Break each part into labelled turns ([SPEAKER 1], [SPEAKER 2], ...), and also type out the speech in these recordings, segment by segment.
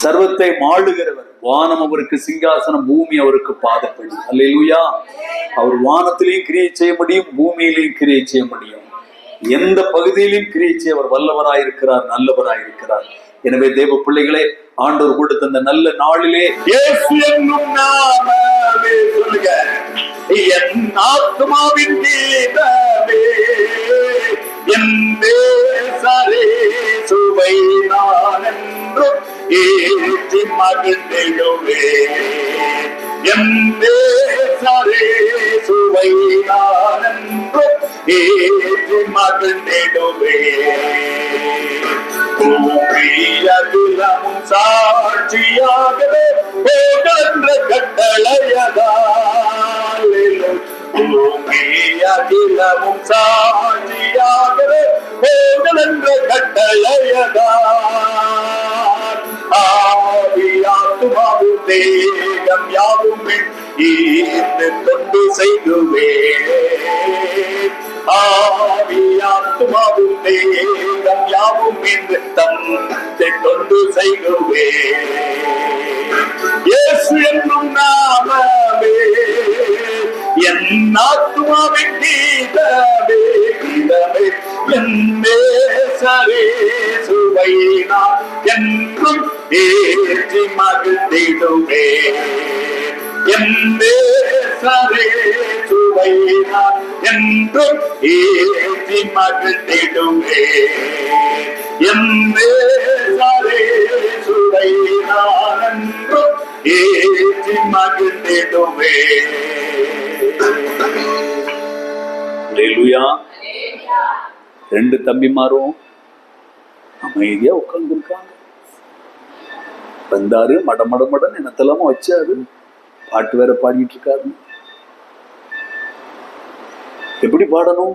[SPEAKER 1] சர்வத்தை ஆளுகிறவர். வானம் அவருக்கு சிங்காசனம், பூமி அவருக்கு பாதப்படி. அல்லேலூயா. அவர் வானத்திலையும் கிரியை செய்ய முடியும், பூமியிலையும் கிரியை செய்ய முடியும். எந்த பகுதியிலும் கிரியை செய்ய அவர் வல்லவராயிருக்கிறார், நல்லவராயிருக்கிறார். எனவே தேவ பிள்ளைகளே, ஆண்டவர் கொடுத்த அந்த நல்ல நாளிலே இயேசு என்னும் நாமமே சொல்லுங்க. என் ஆத்மாவின் கீதமே, என் தேசரே சுவை நான் என்றும் ஏற்றி மகிழ்ந்திடுவே. என் தேசரே சுவை நான் என்றும் ஏற்றி மகிழ்ந்திடுவே. பூமியதிலமும் சாட்சியாகவே போகின்ற கட்டளையதால், பூமியதிலமும் சாட்சியாகவே போகின்ற கட்டளையதால், ஆவியாத்துமாவும் தேகம் யாவும் ஈர்த்து தொண்டு செய்துவே. ஆவியாத்துமாவும் தேகம் யாவும் இன்று தந்தை தொண்டு செய்துவே. இயேசு என்னும் நாமமே என் ஆத்துமாவின் கீதமே, கீதமே என் நேசரே சுவை நான் என்றும் ஏற்றி மகிழ்ந்திடுவே. என் நேசரே சுவை நான் என்றும் ஏற்றி மகிழ்ந்திடுவே. என் நேசரே சுவை நான் என்றும் ஏற்றி மகிழ்ந்திடுவே. அல்லேலூயா. ரெண்டு தம்பிமாரும் அமைதியா உட்கார்ந்து இருக்காங்க. வந்தாரு, மடமடமடன் என்னத்தெல்லாமோ வச்சாரு, பாட்டு வேற பாடிட்டு இருக்காரு. எப்படி பாடணும்?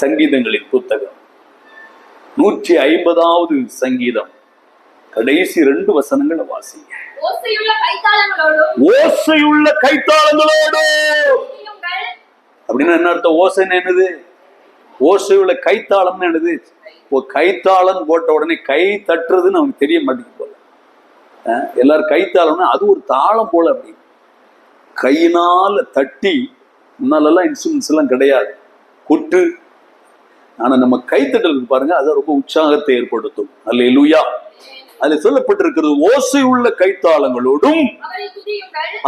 [SPEAKER 1] சங்கீதங்களின் புத்தகம் 150வது சங்கீதம் கடைசி 2 வசனங்களை வாசிங்க. ஓசையுள்ள கைத்தாளங்களோடு. அப்படின்னா என்ன அர்த்தம்? ஓசைன்னு என்னது? ஓசையுள்ள கைத்தாளம்னு என்னது? கைத்தாளம் போட்ட உடனே கை தட்டுறதுன்னு அவனுக்கு தெரிய மாட்டேங்குது போல. எல்லாரும் கைத்தாளம்னா அது ஒரு தாளம் போல. அப்படி கையினால தட்டி, முன்னாலெல்லாம் இன்ஸ்ட்ருமெண்ட்ஸ் எல்லாம் கிடையாது, கொட்டு. ஆனா நம்ம கைத்தட்டல் பாருங்க, அது ரொம்ப உற்சாகத்தை ஏற்படுத்தும். அல்லேலூயா. அதுல சொல்லப்பட்டிருக்கிறது, ஓசை உள்ள கைத்தாளங்களோடும்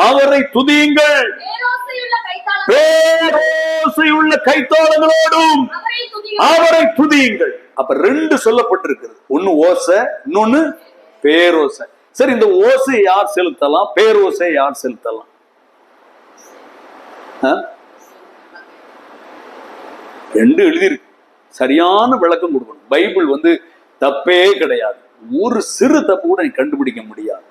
[SPEAKER 1] அவரை துதியுங்கள். பேரோசை உள்ள கைத்தாளங்களோடும் அவரை துதியுங்கள். அப்ப 2 சொல்லப்பட்டிருக்கிறது. ஒன்னு ஓசை, இன்னொன்னு பேரோசை. சரி, இந்த ஓசை யார் செலுத்தலாம், பேரோசை யார் செலுத்தலாம்? 2 எழுதியிருக்கு. சரியான விளக்கம் கொடுக்கணும். பைபிள் தப்பே கிடையாது. ஒரு சிறு தப்பு கூட நீ கண்டுபிடிக்க முடியாது.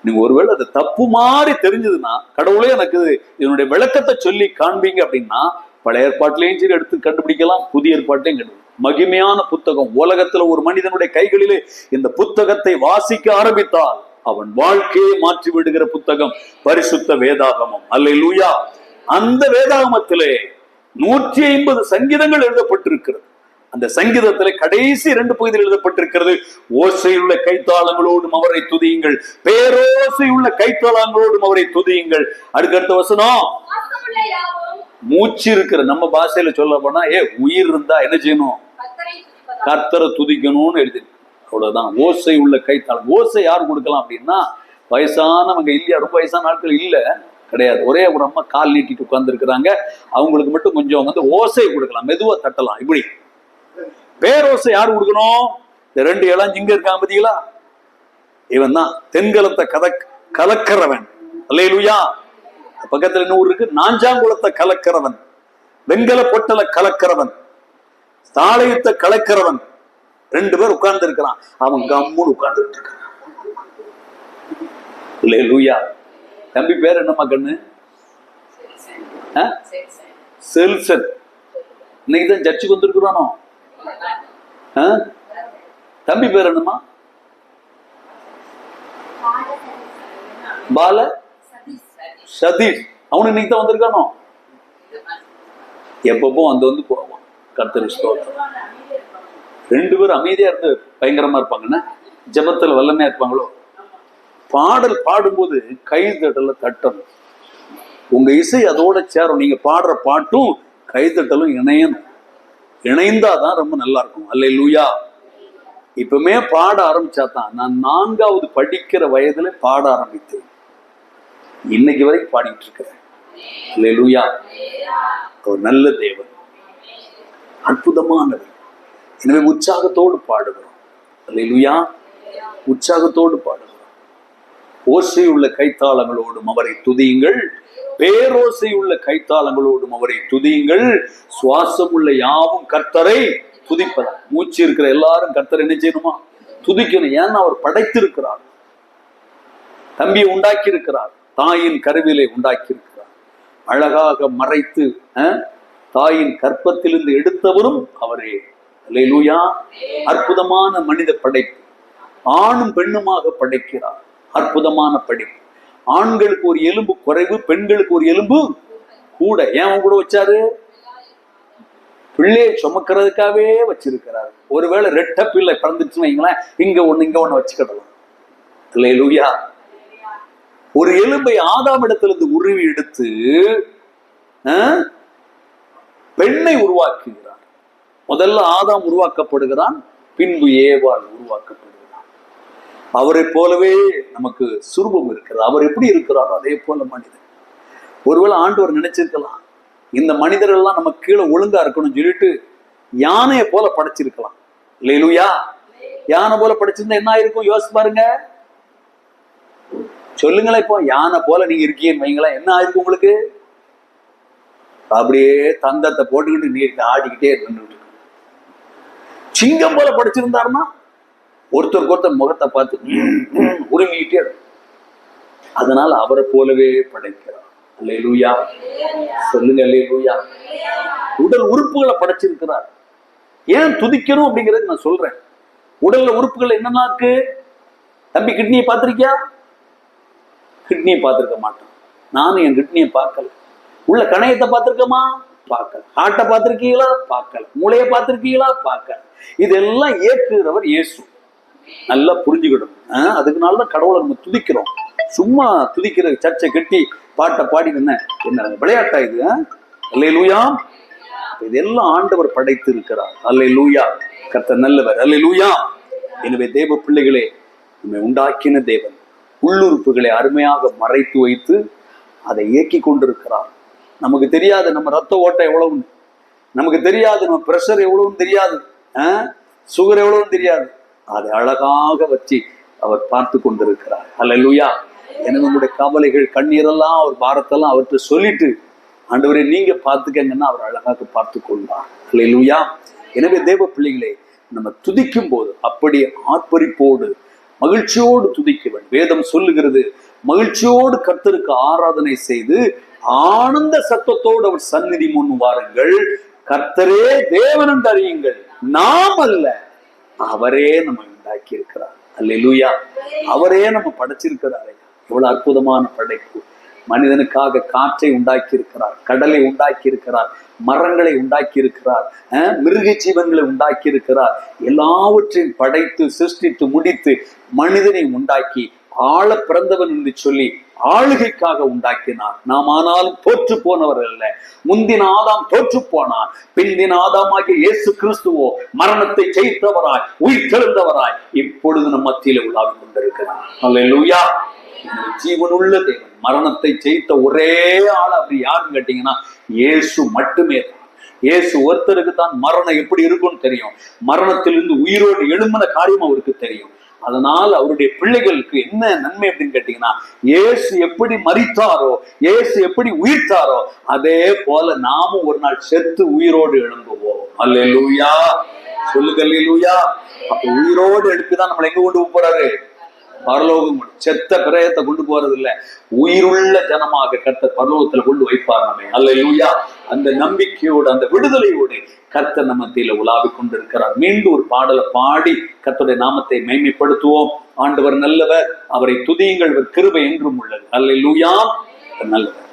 [SPEAKER 1] நீங்க ஒருவேளை அது தப்பு மாதிரி தெரிஞ்சதுன்னா, கடவுளே எனக்கு இதனுடைய விளக்கத்தை சொல்லி காண்பீங்க அப்படின்னா, பழைய ஏற்பாட்டிலையும் சரி எடுத்து கண்டுபிடிக்கலாம், புதிய ஏற்பாட்டிலையும் கண்டுபிடிக்கலாம். மகிமையான புத்தகம். உலகத்துல ஒரு மனிதனுடைய கைகளிலே இந்த புத்தகத்தை வாசிக்க ஆரம்பித்தால் அவன் வாழ்க்கையை மாற்றி விடுகிற புத்தகம் பரிசுத்த வேதாகமம். அல்லேலூயா. அந்த வேதாகமத்திலே 150 சங்கீதங்கள் எழுதப்பட்டிருக்கிறது. அந்த சங்கீதத்திலே கடைசி 2 பகுதியில் எழுதப்பட்டிருக்கிறது, ஓசையுள்ள கைத்தாளங்களோடும் அவரை துதியுங்கள், பேரோசையுள்ள கைத்தாளங்களோடும் அவரை துதியுங்கள். அடுத்த வசனம், மூச்சு இருக்கிற நம்ம பாஷையில சொல்ல போனா, உயிர் இருந்தா என்ன செய்யணும்? கர்த்தரை துதிக்கணும்னு எழுதி. அவ்வளவுதான். ஓசை உள்ள கைத்தாளம். ஓசை யார் கொடுக்கலாம் அப்படின்னா, வயசானவங்க இல்லையா? ரொம்ப வயசான ஆட்கள் இல்ல கிடையாது. ஒரே ஒரு அம்மா கால் நீட்டிட்டு உட்கார்ந்து இருக்கிறாங்க. அவங்களுக்கு மட்டும் கொஞ்சம் ஓசை கொடுக்கலாம், மெதுவா தட்டலாம். இப்படி பேரோசை யார் கொடுக்கணும்? 2 இளஞ்சிங்க இருக்காங்க பாத்தீங்களா? இவன் தான் தென்கலத்தை கலக்கிறவன். அல்லேலூயா. பக்கத்துல இன்னொரு இருக்கு, நாஞ்சாங்குளத்தை கலக்கிறவன், வெண்கல பொட்டலை கலக்கிறவன், தாளையத்தை கலக்கிறவன். 2 பேர் உட்கார்ந்து இருக்கிறான். அவன் கம்முன்னு உட்கார்ந்துட்டு இருக்கான். அல்லேலூயா. தம்பி பேர் என்னம்மா கண்ணு? செல்சன். இன்னைக்குதான் சர்ச்சுக்கு வந்திருக்கிறானோ? தம்பி பேர் என்னம்மா? பால சதீஷ். அவனு இன்னைக்கு தான் வந்திருக்கானோ? எப்பப்போ வந்து போவான். கர்த்தர் ஸ்தோத்திரம். 2 பேரும் அமைதியா இருந்து பயங்கரமா இருப்பாங்கன்னு ஜெபத்துல வல்லமையா இருப்பாங்களோ? பாடல் பாடும்போது கை தட்டல தட்டணும். உங்க இசை அதோட சேரும். நீங்க பாடுற பாட்டும் கைத்தட்டலும் இணையணும். இணைந்தாதான் ரொம்ப நல்லா இருக்கும். அல்லேலூயா. இப்பவுமே பாட ஆரம்பிச்சாதான். நான் 4வது படிக்கிற வயதுல பாட ஆரம்பித்தேன். இன்னைக்கு வரைக்கும் பாடிட்டு இருக்கிறேன். அல்லேலூயா. ஒரு நல்ல தேவன், அற்புதமானவர். எனவே உற்சாகத்தோடு பாடுகிறோம். அல்லேலூயா. உற்சாகத்தோடு பாடுகிறோம். ஓசை உள்ள கைத்தாளங்களோடும் அவரை துதியுங்கள், பேரோசை உள்ள கைத்தாளங்களோடும் அவரை துதியுங்கள், சுவாசம் உள்ள யாவும் கர்த்தரை துதிப்பதா. மூச்சு இருக்கிற எல்லாரும் கர்த்தரை என்ன செய்யணுமா? துதிக்கணும். ஏன்னா அவர் படைத்திருக்கிறார், தம்பியை உண்டாக்கி இருக்கிறார், தாயின் கருவிலை உண்டாக்கி இருக்கிறார், அழகாக மறைத்து தாயின் கற்பத்திலிருந்து எடுத்தவரும் அவரே. அல்லேலூயா. அற்புதமான மனித படைப்பு, ஆணும் பெண்ணுமாக படைக்கிறார். அற்புதமான படைப்பு. ஆண்களுக்கு ஒரு எலும்பு குறைவு, பெண்களுக்கு ஒரு எலும்பு கூட. ஏன் கூட வச்சாரு? பிள்ளையை சுமக்கிறதுக்காகவே வச்சிருக்கிறாரு. ஒருவேளை ரெட்ட பிள்ளை பிறந்துச்சுன்னு வைங்களேன், இங்க ஒண்ணு வச்சுக்கிடலாம். அல்லேலூயா. ஒரு எலும்பை ஆதாமிடத்திலிருந்து உருவி எடுத்து பெண்ணை உருவாக்குகிறார். முதல்ல ஆதாம் உருவாக்கப்படுகிறான், பின்பு ஏவாள் உருவாக்கப்படுகிறார். அவரை போலவே நமக்கு சுரூபம் இருக்கிறது. அவர் எப்படி இருக்கிறாரோ அதே போல மனிதன். ஒருவேளை ஆண்டவர் நினைச்சிருக்கலாம், இந்த மனிதர்கள் எல்லாம் நம்ம கீழே ஒழுங்கா இருக்கணும்னு சொல்லிட்டு யானையை போல படைச்சிருக்கலாம். அல்லேலூயா. யானை போல படைச்சிருந்தா என்ன ஆயிருக்கும்? யோசிச்சு பாருங்க. சொல்லுங்களேன். இப்போ யானை போல நீங்க இருக்கீங்கன்னு வைங்களேன், என்ன ஆயிருக்கும் உங்களுக்கு? அப்படியே தந்தத்தை போட்டுக்கிட்டு நீர் ஆடிக்கிட்டே நின்றுட்டு. சிங்கம் போல படைச்சிருந்தாருன்னா ஒருத்தருக்கு ஒருத்தர் முகத்தை பார்த்து உரிமையிட்டே. அதனால அவரை போலவே படைக்கிறார். அல்லேலூயா. சொல்லுங்க அல்லேலூயா. உடல் உறுப்புகளை படைச்சிருக்கிறார். ஏன் துதிக்கணும் அப்படிங்கிறது நான் சொல்றேன். உடல்ல உறுப்புகள் என்னன்னா இருக்கு? தம்பி, கிட்னியை பார்த்திருக்கியா? கிட்னியை பார்த்திருக்க மாட்டேன். நானும் என் கிட்னியை பார்க்கல. உள்ள கணையத்தை பார்த்திருக்கமா? பார்க்கல. ஹார்ட்டை பார்த்திருக்கீங்களா? பார்க்கல. மூளையை பார்த்திருக்கீங்களா? பார்க்கல. இதெல்லாம் இயக்குகிறவர் இயேசு. நல்லா புரிஞ்சுக்கிடும். அதுக்குனாலதான் கடவுளை நம்ம துதிக்கிறோம். சும்மா துதிக்கிற சர்ச்சை கட்டி பாட்டை பாடி என்ன விளையாட்டா இது? அல்லேலூயா. இதெல்லாம் ஆண்டவர் படைத்து இருக்கிறார். அல்லேலூயா. கர்த்தர் நல்லவர். அல்லேலூயா. எனவே தேவ பிள்ளைகளே, நம்மை உண்டாக்கின தேவன் உள்ளுறுப்புகளை அருமையாக மறைத்து வைத்து அதை இயக்கி கொண்டிருக்கிறார். நமக்கு தெரியாது நம்ம ரத்த ஓட்டம் எவ்வளவுன்னு, நமக்கு தெரியாது நம்ம பிரஷர் எவ்வளவுன்னு தெரியாது, சுகர் எவ்வளவுன்னு தெரியாது. அதை அழகாக வச்சு அவர் பார்த்து கொண்டிருக்கிறார். அல்லேலூயா. எனவே உங்களுடைய கவலைகள், கண்ணீரெல்லாம், அவர் பாரத்தெல்லாம் அவர்கிட்ட சொல்லிட்டு, ஆண்டவரே நீங்க பார்த்துக்கங்கன்னா அவர் அழகாக பார்த்து கொள்வார். அல்லேலூயா. எனவே தேவ பிள்ளைகளே, நம்ம துதிக்கும் போது அப்படி ஆர்ப்பரிப்போடு மகிழ்ச்சியோடு துதிக்க வேண்டும். வேதம் சொல்லுகிறது, மகிழ்ச்சியோடு கர்த்தருக்கு ஆராதனை செய்து ஆனந்த சத்தத்தோடு அவர் சந்நிதி முன் வாருங்கள், கர்த்தரே தேவன் என்று அறியுங்கள், நாம் அல்ல, அவரே நம்ம உண்டாக்கி இருக்கிறார். அல்லேலூயா. அவரே நம்ம படைச்சிருக்கிறாரே. எவ்வளவு அற்புதமான படைப்பு. மனிதனுக்காக காற்றை உண்டாக்கி இருக்கிறார், கடலை உண்டாக்கி இருக்கிறார், மரங்களை உண்டாக்கி இருக்கிறார், மிருக ஜீவன்களை உண்டாக்கி இருக்கிறார். எல்லாவற்றையும் படைத்து சிருஷ்டித்து முடித்து மனிதனை உண்டாக்கி ஆள பிறந்தவன் என்று சொல்லி ஆளுகைக்காக உண்டாக்கினார். நாம் ஆனாலும் தோற்று போனவர் அல்ல. முந்தின ஆதாம் தோற்று போனார், பிந்தின ஆதாமாகிய இயேசு கிறிஸ்துவோ மரணத்தை ஜெயித்தவராய் உயிர் தெழுந்தவராய் இப்பொழுது நம் மத்தியில உலாவிக் கொண்டிருக்கிறார். அல்லேலூயா. ஜீவனுள்ள தேவன், மரணத்தை ஜெயித்த ஒரே ஆள் அப்படி யாருன்னு கேட்டீங்கன்னா இயேசு மட்டுமே தான். இயேசு ஒருத்தருக்கு தான் மரணம் எப்படி இருக்கும்னு தெரியும். மரணத்திலிருந்து உயிரோடு எழும்பின காரியம் அவருக்கு தெரியும். அதனால் அவருடைய பிள்ளைகளுக்கு என்ன நன்மை அப்படின்னு கேட்டீங்கன்னா, இயேசு எப்படி மரித்தாரோ, இயேசு எப்படி உயிர்த்தாரோ, அதே போல நாமும் ஒரு நாள் செத்து உயிரோடு எழும்புவோம். அல்லேலூயா. சொல்லுங்க அல்லேலூயா. அப்ப உயிரோடு எழுப்பிதான் நம்மளை எங்க கொண்டு போறாரு? பரலோகம். செத்த பிரயத்தை கொண்டு போறது இல்ல, உயிருள்ள ஜனமாக கர்த்தர் பரலோகத்துல கொண்டு வைப்பார் நம்மை. அல்லேலூயா. அந்த நம்பிக்கையோடு, அந்த விடுதலையோடு கர்த்தர் நம்ம மத்தியில உலாவிக் கொண்டிருக்கிறார். மீண்டும் ஒரு பாடலை பாடி கர்த்தருடைய நாமத்தை மேன்மைப்படுத்துவோம். ஆண்டவர் நல்லவர், அவரை துதியுங்கள், அவர் கிருபை என்றும் உள்ளது. அல்லேலூயா. நல்லவர்.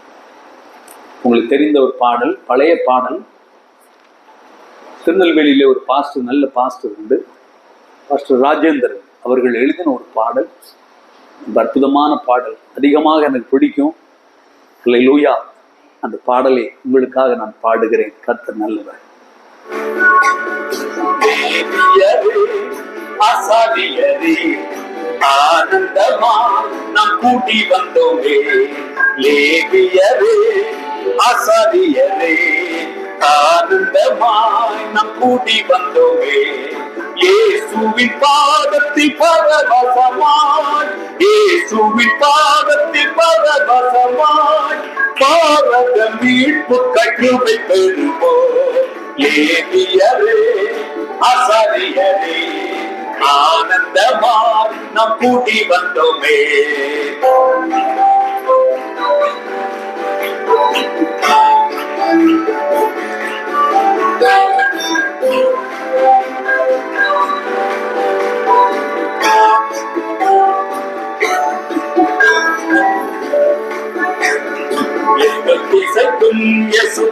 [SPEAKER 1] உங்களுக்கு தெரிந்த ஒரு பாடல், பழைய பாடல். திருநெல்வேலியில ஒரு பாஸ்டர், நல்ல பாஸ்டர் உண்டு, பாஸ்டர் ராஜேந்திரன். அவர்கள் எழுதின ஒரு பாடல், அற்புதமான பாடல், அதிகமாக எனக்கு பிடிக்கும். அல்லேலூயா. அந்த பாடலை உங்களுக்காக நான் பாடுகிறேன். கர்த்தர் நல்லவர்.
[SPEAKER 2] ஆனந்தமா நாம் கூட்டி வந்தோமே, லேவியரே ஆசாரியரே, ஆனந்தமாய் நாம் கூட்டி வந்தோமே. இயேசுவின் பாதத்தில் பரவசமாய், இயேசுவின் பாதத்தில் பரவசமாய், பாரத மீட்பு கிருபை பெறுவோம். லேவியரே ஆசாரியரே, ஆனந்தமாய் நாம் கூட்டி வந்தோமே.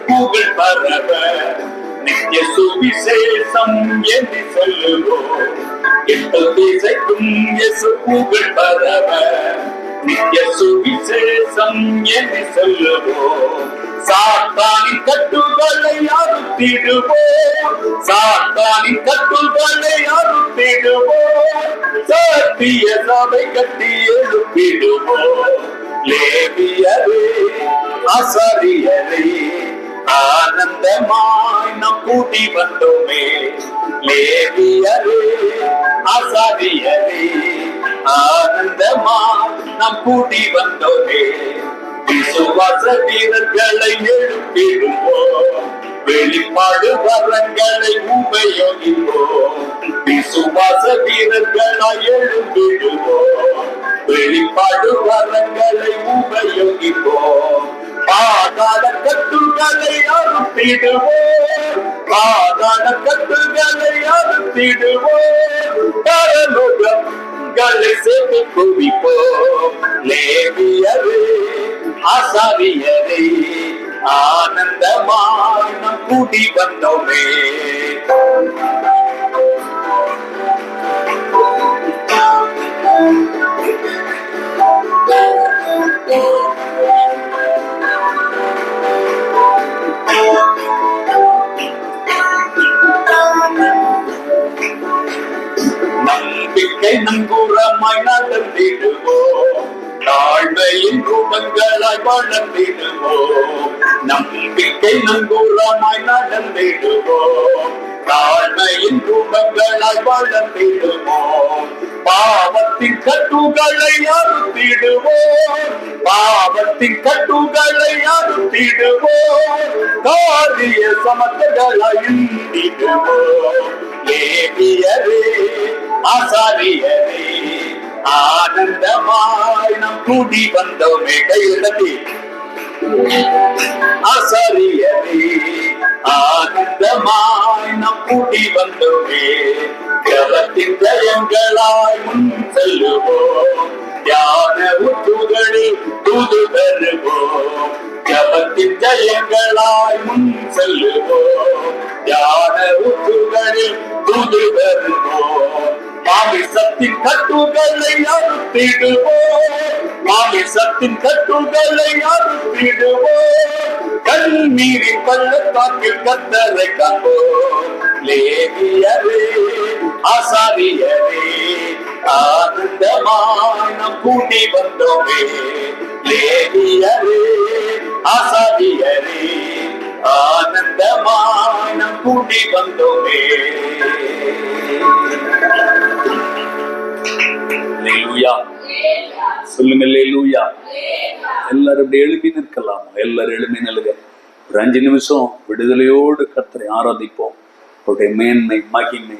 [SPEAKER 2] புகழ் பரவ நித்திய சுவிசேஷம் என்று சொல்லுவோம். திசைக்கும் இயேசு புகழ் பரவ நித்திய சுவிசேஷம் என்று சொல்லுவோம். சாத்தானின் கட்டுகளை அறுத்திடுவோம், சாத்தானின் கட்டுகளை அறுத்திடுவோம். சத்திய சபை கட்டி எழுப்பிடுவோம். லேவியரே ஆசாரியரே, ஆனந்தமாய் நாம் கூட்டி வந்தோமே. லேவியரே ஆசாரியரே, ஆனந்தமாய் நாம் கூட்டி வந்தோமே. விசுவாச வீரர்களை எழுப்பிடுவோம், வெளிப்பாடு வரங்களை உபயோகிப்போம். விசுவாச வீரர்களாய் எழுப்பிடுவோம், வெளிப்பாடு வரங்களை உபயோகிப்போம். பாதாள கட்டுகளை அறுத்திடுவோம், பாதாள கட்டுகளை அறுத்திடுவோம். பரலோகங்களை சேர்த்து குவிப்போம். லேவியரே ஆசாரியரே, ஆனந்தமாய் நாம் கூட்டி வந்தோமே. நம்பிக்கை நங்கூரமாய் நடந்திடுவோம், தாழ்மையின் ரூபங்களாய் வளர்ந்திடுவோம். நம்பிக்கை நங்கூரமாய் நடந்திடுவோம், தாழ்மையின் ரூபங்களாய் வளர்ந்திடுவோம். பாவத்தின் கட்டுகளை அறுத்திடுவோம், பாவத்தின் கட்டுகளை அறுத்திடுவோம். காரிய சமத்தகளாய் இண்டிடுவோம். லேவியரே ஆசாரியரே, ஆனந்தமாய் நாம் கூடி வந்தோமே. கையிடத்தி ஆசாரியரே, ஆனந்தமாய் நாம் கூடி வந்தோமே. ஜபத்தின் ஜெயங்களாய் முன் செல்லுவோம், தியான உத்துகளில் தூது பெறுவோம். ஜபத்தின் ஜெயங்களாய் முன் செல்லுவோம், தியான உத்துகளில் தூது பெறுவோம். மாமிசத்தின் கட்டுகளை அறுத்திடுவோம், மாமிசத்தின் கட்டுகளை அறுத்திடுவோம். கண்ணீரின் பள்ளத்தாக்கில் கர்த்தரை காண்போம். லேவியரே ஆசாரியரே, ஆனந்தமாய் நாம் கூட்டி வந்தோமே. லேவியரே ஆசாரியரே, ஆனந்தமாய் நாம் கூட்டி வந்தோமே.
[SPEAKER 1] அல்லேலூயா. சொல்லுங்க அல்லேலூயா. எல்லாரும் இப்படி எழுப்பி நிற்கலாம். எல்லாரும் எழுப்பி நில்லுங்க. ஒரு 5 நிமிஷம் விடுதலையோடு கர்த்தரை ஆராதிப்போம். அவருடைய மேன்மை மகிமை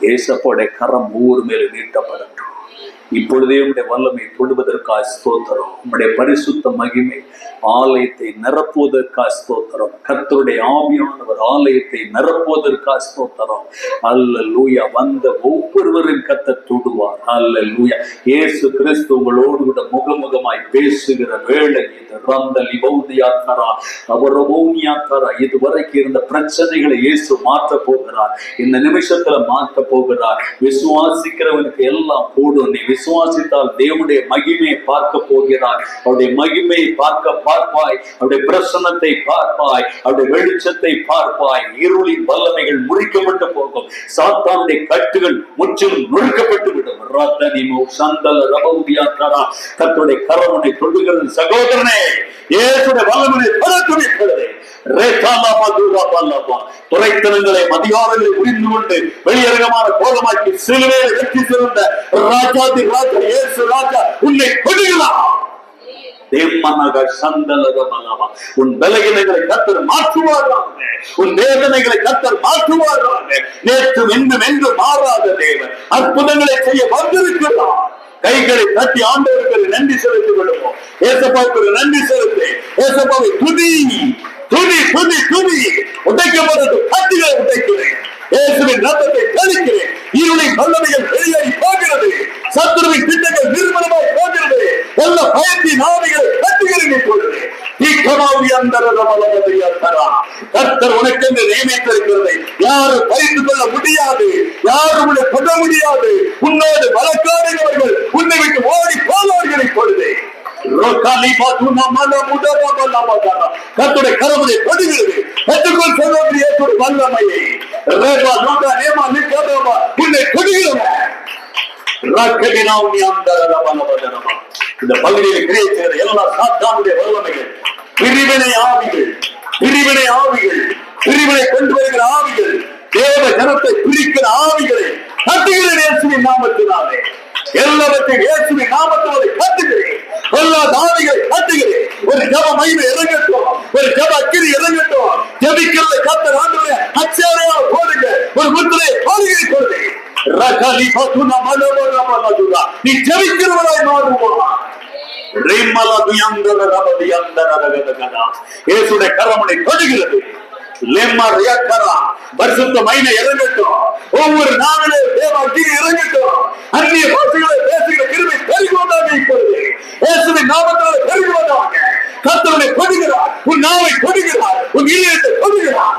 [SPEAKER 1] ஏசப்போடைய கரம் ஊர் மேல நீட்டப்படட்டும். இப்பொழுதே உடைய வல்லமை தொடுவதற்காக ஸ்தோத்திரம். உம்முடைய பரிசுத்த மகிமை ஆலயத்தை நிரப்புவதற்காக ஸ்தோத்திரம். கர்த்தருடைய ஆவியானவர் ஆலயத்தை நிரப்புவதற்காக ஸ்தோத்திரம். அல்லேலூயா. வந்த ஒவ்வொருவரும் கர்த்தர் தொடுவார். அல்லேலூயா. இயேசு கிறிஸ்து உங்களோடு கூட முகமுகமாய் பேசுகிற வேளை இது. ரந்தலி பௌதியாத்தரா அவரவோனியாத்தரா. இதுவரைக்கும் இருந்த பிரச்சனைகளை இயேசு மாற்ற போகிறார். இந்த நிமிஷத்துல மாற்ற போகிறார். விசுவாசிக்கிறவனுக்கு எல்லாம் கூடும். நீ விசுவாசித்தால் தேவனுடைய மகிமையை பார்க்க போகிறார். அவருடைய மகிமையை பார்ப்பாய். அவருடைய பிரசன்னத்தை பார்ப்பாய். அவருடைய வெளிச்சத்தை பார்ப்பாய். இருளின் வல்லமைகள் முறிக்கப்பட்டு போகும். சாத்தானுடைய கட்டுகள் முற்றிலும் நொறுக்கப்பட்டு விடும். ரத்தனிமோ சந்தல ரபௌதியாத்தரா. கர்த்தருடைய கரமுனை தொடுகிறது சகோதரனே. இயேசுடைய வல்லமையை பரத்துவிக்கிறது. துரைத்தனங்களை அதிகாரங்களை புரிந்து கொண்டு வெளியரங்கமான கோலமாக்கி சிலுவையை வெற்றி சிறந்த ராஜாதி ராஜா இயேசு ராஜா உன்னை கொடுகிறார். உன் பலகீனங்களை கர்த்தர் மாற்றுவாராக. உன் வேதனைகளை கர்த்தர் மாற்றுவாராக. நேற்றும் இன்னும் என்று மாறாத தேவன் அற்புதங்களை செய்ய வந்திருக்கிறார். கைகளை தட்டி ஆண்டவருக்கு நன்றி செலுத்திக் கொள்ளுவோம். ஏசப்பாவுக்கு நன்றி செலுத்தி ஏசப்பாவை துதி துதி துதி துதி. உடைக்கப்படுறது கட்டிகளை உடைக்கிறேன். இயேசுவின் ரத்தத்தை தெளிக்கிறேன். இருளின் வல்லமைகள் வெளியேறி போகிறது. சத்துருவின் திட்டங்கள் நிர்மலமாய் போகிறது. எல்லா பயத்தின் ஆவிகளை கட்டுகிறேன் கொள்கிறேன். கர்த்தர் உனக்கு நியமித்திருக்கிறது. யாரும் பறித்து கொள்ள முடியாது. யாரும் உன்னை கொள்ள முடியாது. உன்னோடு வழக்காடுகிறவர்கள் உன்னை விட்டு ஓடி போவார்களை கொள்ளுதே. கர்த்தருடைய கரமுனை படுகிறது. கற்றுக்கொள் சகோதரிய வல்லமையை உன்னை கொடுகிறவன். இந்த பகுதியில் கிரியை செய்கிற எல்லா சாத்தானுடைய வல்லமைகள், பிரிவினை ஆவிகள், பிரிவினை ஆவிகள், பிரிவினை கொண்டு வருகிற ஆவிகள், தேவ ஜனத்தை பிரிக்கிற ஆவிகளை கட்டுகிறேன் இயேசுவின் நாமத்தினாலே. எல்லாவற்றையும் இயேசுவின் நாமத்தினாலே கட்டுகிறேன். எல்லா ஆவிகளை கட்டுகிறேன். ஒரு ஜப மகிமை இறங்கட்டும். ஒரு ஜப அக்கினி இறங்கட்டும். ஜபிக்கிறதை கர்த்தர் ஆண்டவரே அச்சாரையாக போடுங்க. ஒரு முத்திரையை பாடுகை கொள்ளுங்க. நீ ஜபிக்கிறவராய் மாறுவார். இயேசுடைய கரமுனை தொடுகிறது. பரிசுத்த மகிமை இறங்கட்டும். ஒவ்வொரு நாளிலே தேவ அக்கினி இறங்கட்டும். அந்நிய பாஷைகளை பேசுகிற கிருபை பெருகுவதாக இப்பொழுது இயேசுவின் நாமத்தால் பெருகுவதாக. கர்த்தரை கொடுக்கிறார். உன் நாவை கொடுக்கிறார். உன் இதயத்தை கொடுக்கிறார்.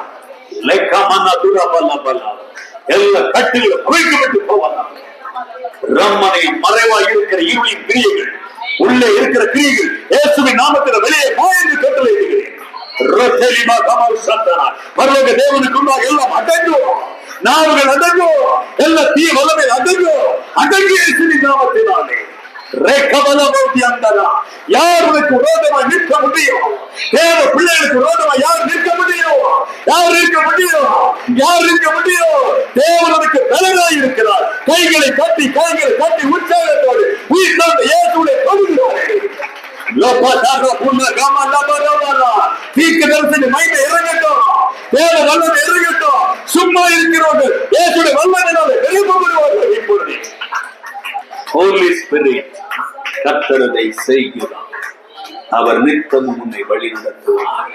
[SPEAKER 1] எல்லா கட்டுகளும் குறைக்கப்பட்டு போவதாக. ரம்மனை மறைவாய் இருக்கிற இருளின் கிரியைகள், உள்ளே இருக்கிற கிரியைகள் இயேசுவின் நாமத்தில் வெளியே போ என்று கட்டளையிடுகிறேன். பரலோக தேவனுக்கு எல்லாம் அடங்கும். நாவுகள் அடங்கும். எல்லா தீய வல்லமை அடங்கும். அடங்கிய இயேசுவின் நாமத்தினாலே. யார் உனக்கு விரோதமாய் நிற்க முடியும்? தேவ பிள்ளைகளுக்கு விரோதமாய் யார் நிற்க முடியும்? யார் நிற்க முடியும்? யார் நிற்க முடியும்? தேவனுக்கு பலனாய் இருக்கிறார். கைகளை கட்டி கைகளை கட்டி உற்சாகத்தோடு உயிர் தந்த இயேசுவை தொடுகிறார்கள். மகிமை இறங்கட்டும். தேவ வல்லமை இறங்கட்டும். சும்மா இருக்கிறவர்கள் இயேசுடைய வல்லமையினாலே எழுப்பப்படுவார்கள். இப்பொழுது Holy Spirit கர்த்தரதை செய்கிறார். அவர் நித்தமும் உன்னை வழி நடத்துவார்.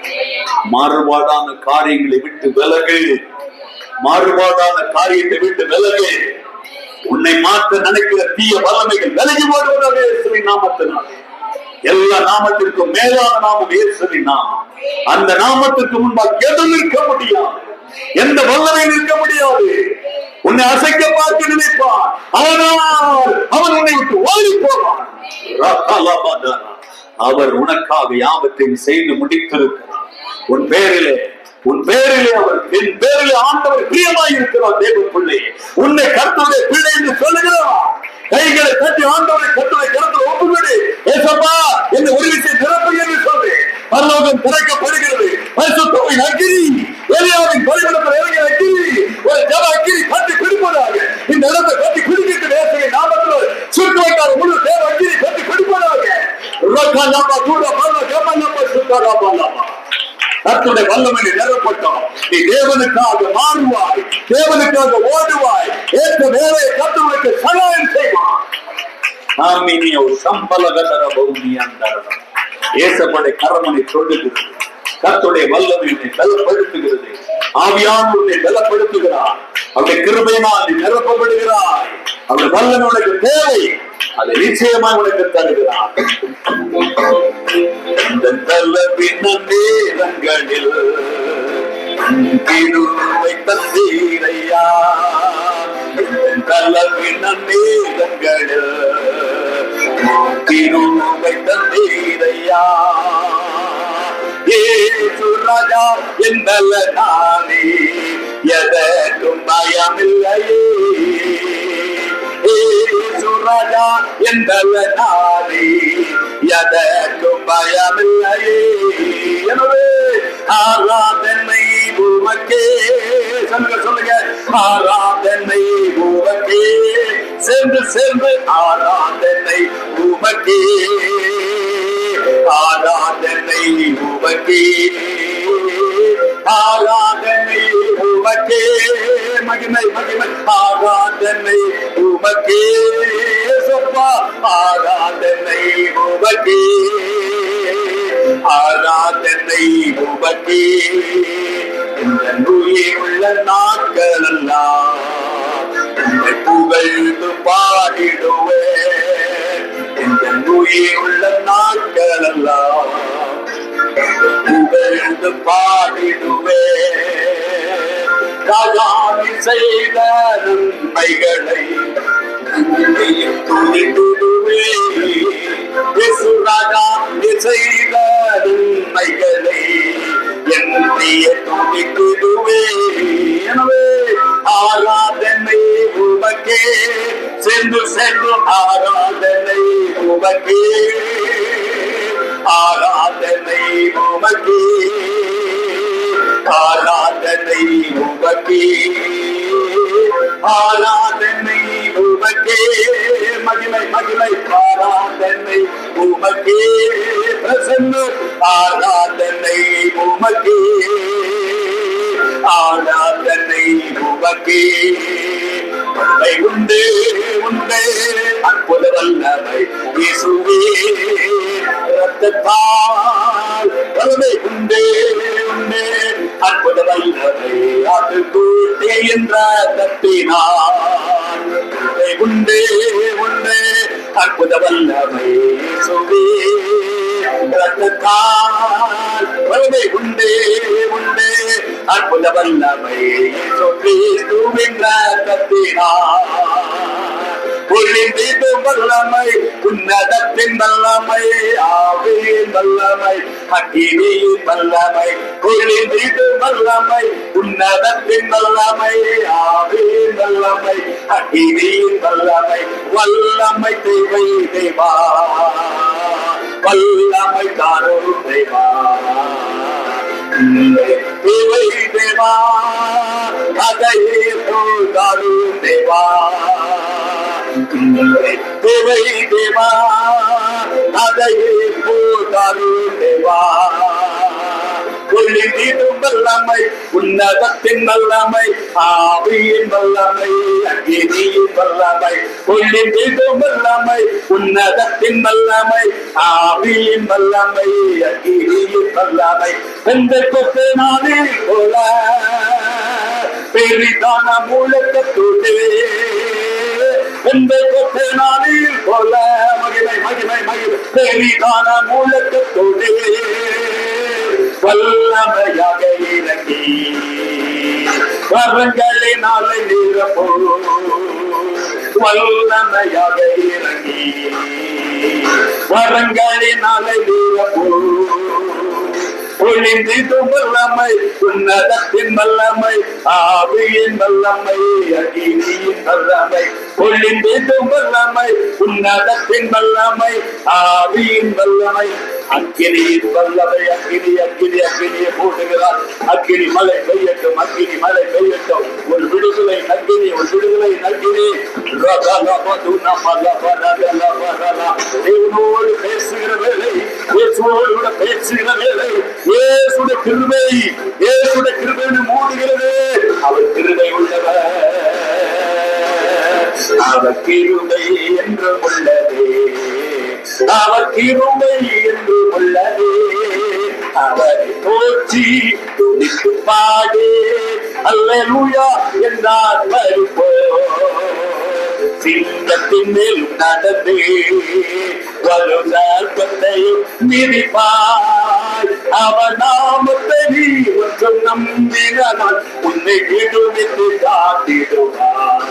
[SPEAKER 1] மாறுபாடான காரியங்களை விட்டு விலகு. மாறுபாடான காரியத்தை விட்டு விலகு. உன்னை மாற்ற நினைக்கிற தீய வல்லமைகள் விலகி ஓடுவதாக இயேசுவின் நாமத்தினாலே. எல்லா நாமத்திற்கும் மேலான நாமம் இயேசுவின் நாமம். அந்த நாமத்திற்கு முன்பாக எதுவும் நிற்க முடியாது. எந்த வல்லமை நிற்க முடியாது. உன்னை அசைக்க பார்க்க நினைப்பான். ஆனால் அவன் உன்னை விட்டு ஓடி போவான். அவர் உனக்காக யாவற்றையும் செய்து முடித்திருக்கிறார். உன் பேரிலே அவர் என் பேரிலே ஆண்டவர் பிரியமாய் இருக்கிறார். தேவ பிள்ளை உன்னை கர்த்தருடைய பிள்ளை என்று சொல்லுகிறார். கைகளை தட்டி ஆண்டவரை கர்த்தரை கருத்தில் ஒப்புவிடு. ஏசப்பா இந்த ஒரு விஷயம் நிரப்பு என்று சொல்லு. பரலோகம் திறக்கப்படுகிறது. பரிசுத்தத்தின் அக்கினி எலியாவின் பலிபீடத்தில் இறங்கிய அக்கினி ஒரு ஜப அக்கினி கட்டி பிடிப்பதாக. இந்த இடத்தை கட்டி பிடிக்கிட்டு நேசகை நாமத்தில் சுற்றுவட்டார முழு தேவ அக்கினி கட்டி பிடிப்பதாக. கர்த்தருடைய வல்லமையை நிரப்பட்டோம். நீ தேவனுக்காக மாறுவாய். தேவனுக்காக ஓடுவாய். ஏற்ற வேலையை கர்த்தருக்கு சகாயம் செய்வார். ஆமீனியோ சம்பலகதர பௌமியாந்தர ஏசப்படை கரமனை தொடுகிறது. கர்த்தருடைய வல்லமை உன்னை பலப்படுத்துகிறது. ஆவியானவர் உன்னை பலப்படுத்துகிறார். அவருடைய கிருபையினால் நீ நிரப்பப்படுகிறாய். அவருடைய வல்லமை உனக்கு தேவை. அதை நிச்சயமாக உனக்கு தருகிறார். இந்த தள்ளபின்ன நேரங்களில் கிருபை தந்தீரையா. தள்ளபின்ன நேரங்களில் கிருபை தந்தீரையா. ஏசு ராஜா என்னல நானே எதற்கும் பயமில்லையே. ஏசு ராஜா என்னல நானே எதற்கும் பயமில்லையே. எனவே ஆராதனை உமக்கே. சொல்லுங்க சொல்லுங்க, ஆராதனை உமக்கே. சென்று சென்று ஆராதனை உமக்கே. ஆராதனை உமக்கே. ஆராதனை உமக்கே. மகிமை மகிமை ஆராதனை உமக்கே. சொப்பா ஆராதனை உமக்கே. ஆராதனை உமக்கே. இந்த நுயிலுள்ள நாட்கள் எல்லாம் புகழ்ந்து பாடிடுவேன். இந்த நுயிலுள்ள நாட்கள் எல்லாம் புகழ்ந்து பாடிடுவேன். ராஜாவி செய்த நன்மைகளை துதிடுவேன். இயேசு ராஜா செய்த நன்மைகளை என்னையே துதிடுவேன். எனவே ஆராதனை உமக்கே. சென்று சென்று ஆராதனை உமக்கே. ஆராதனை உமக்கே. ஆராதனை உமக்கே. ஆராதனை உமக்கே. மகிமை மகிமை ஆராதனை உமக்கே. பிரசன்ன ஆராதனை உமக்கே. ஆராதனை உமக்கே. உண்மை உண்டு உண்டு அற்புத வல்லமை இயேசுவே. இரத்தத்தால் வல்லமை உண்டு உண்டு அற்புத வல்லமை அது கூட்டே என்ற தட்டினார். உண்டு உண்டு அற்புத வல்லமை இயேசுவே. இரத்தத்தால் வல்லமை உண்டு உண்டு அற்புத வல்லமை கிறிஸ்துவின் இரத்தத்தினால். பொழிந்தது வல்லமை உன்னதத்தின் வல்லமை. ஆவியின் வல்லமை அக்கினியின் வல்லமை. பொழிந்தது வல்லமை உன்னதத்தின் வல்லமை. ஆவியின் வல்லமை அக்கினியின் வல்லமை. வல்லமை தேவை தேவா. வல்லமை தாரும் தேவா. தேவை தேவா. அதையே தாரும் தேவா. தேவை தேவா. அதையே தாரும் தேவா. பொழிந்திடும் வல்லமை உன்னதத்தின் வல்லமை. ஆவியின் வல்லமை அக்கினியின் வல்லமை. பொழிந்திடும் வல்லமை உன்னதத்தின் வல்லமை. ஆவியின் வல்லமை அக்கினியின் வல்லமை. பெந்தெக்கோஸ்தே நாளில் போல பெரிதான முழக்கத்தோடு. பெந்தெக்கோஸ்தே நாளில் போல மகிமை மகிமை மகிமை பெரிதான முழக்கத்தோடு வல்லமையாக இறங்கி வரங்களினாலே நிரப்போ. வல்லமையாக இறங்கி வரங்களினாலே நிரப்போ. பொழிந்திடும் வல்லமை உன்னதத்தின் வல்லமை. ஆவியின் வல்லமை அக்கினியின் வல்லமை. பொழிந்திடும் வல்லமை உன்னதத்தின் வல்லமை. ஆவியின் வல்லமை அக்கினியின் வல்லமை. அக்கினி அக்கினி அக்கினியை போட்டுகிறார். அக்கினி மழை பெய்யட்டும். அக்கினி மழை பெய்யட்டும். ஒரு விடுதலை நக்கினி ஒரு விடுதலை நக்கினி. தேவனோடு பேசுகிற வேலை. இயேசுவோடு பேசுகிற வேலை. இயேசுடைய கிருபை இயேசுடைய கிருபை மூடுகிறது. அவர் கிருபை உள்ளவர்.
[SPEAKER 2] அவர் கிருபை என்று உள்ளதே, அவர் கிருபை என்று உள்ளதே. அவரை போற்றி துதித்து பாடு, அல்லேலூயா என்றார் மரிப்போ. சிங்கத்தின் மேல் நடந்தே வலுசர்ப்பத்தையும் மிதிப்பாய். அவர் நாமத்தை நீ ஒன்றும் நம்பினால் உன்னை விடுவித்து காத்திடுவார்.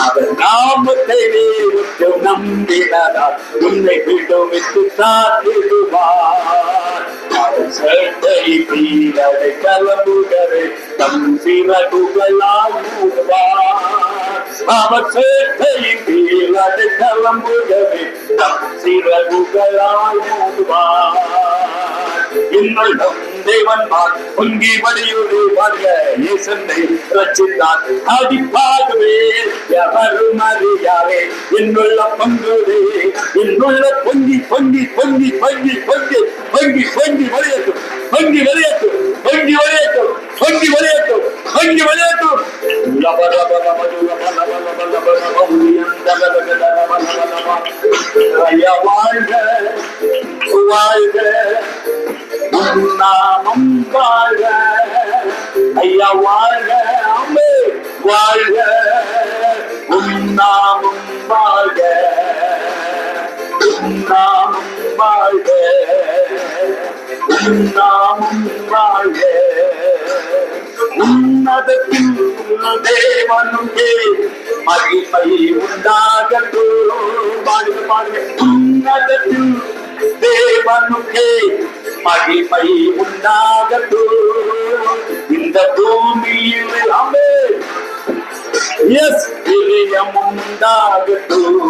[SPEAKER 2] அவர் நாமத்தை நீ ஒன்றும் நம்பினால் உன்னை விடுவித்து காத்திடுவார். அவர் சட்டை வீரரை கலம்புகரை தம் சிறகுகளால் மூடுவார். அவர் சேட்டையின் வீரரை கலம்புகரை தம் சிறகுகளால் மூடுவார். இன்னும் தேவன் பொங்கி வடியோடு வாழ்க இயேசுவை ரட்சித்தார். அடிப்பாகவே எவரும் அறியாவே என்னுள்ள பங்குவே, என்னுள்ள பொங்கி பொங்கி பொங்கி பொங்கி பொங்கி பொங்கி பொங்கி வழியட்டும், பொங்கி வழியட்டும், பொங்கி வழியட்டும், பொங்கி வழியட்டும், பொங்கி வழியட்டும். வாழ்க வாழ்க நாமம் வாழ்க, ஐயா வாழ்க, அம்மே வாழ்க, நாமம் வாழ்க, நாமம் வாழ்க, நாமம் வாழ்க. உன்னதத்தில் தேவனுக்கே மகிமை உண்டாகட்டும். பாடுங்க பாடுங்க. உன்னதத்தில் தேவனுக்கே மகிமை உண்டாகட்டும். இந்த பூமியில் அமே எஸ் பிரியமும் உண்டாகட்டும்.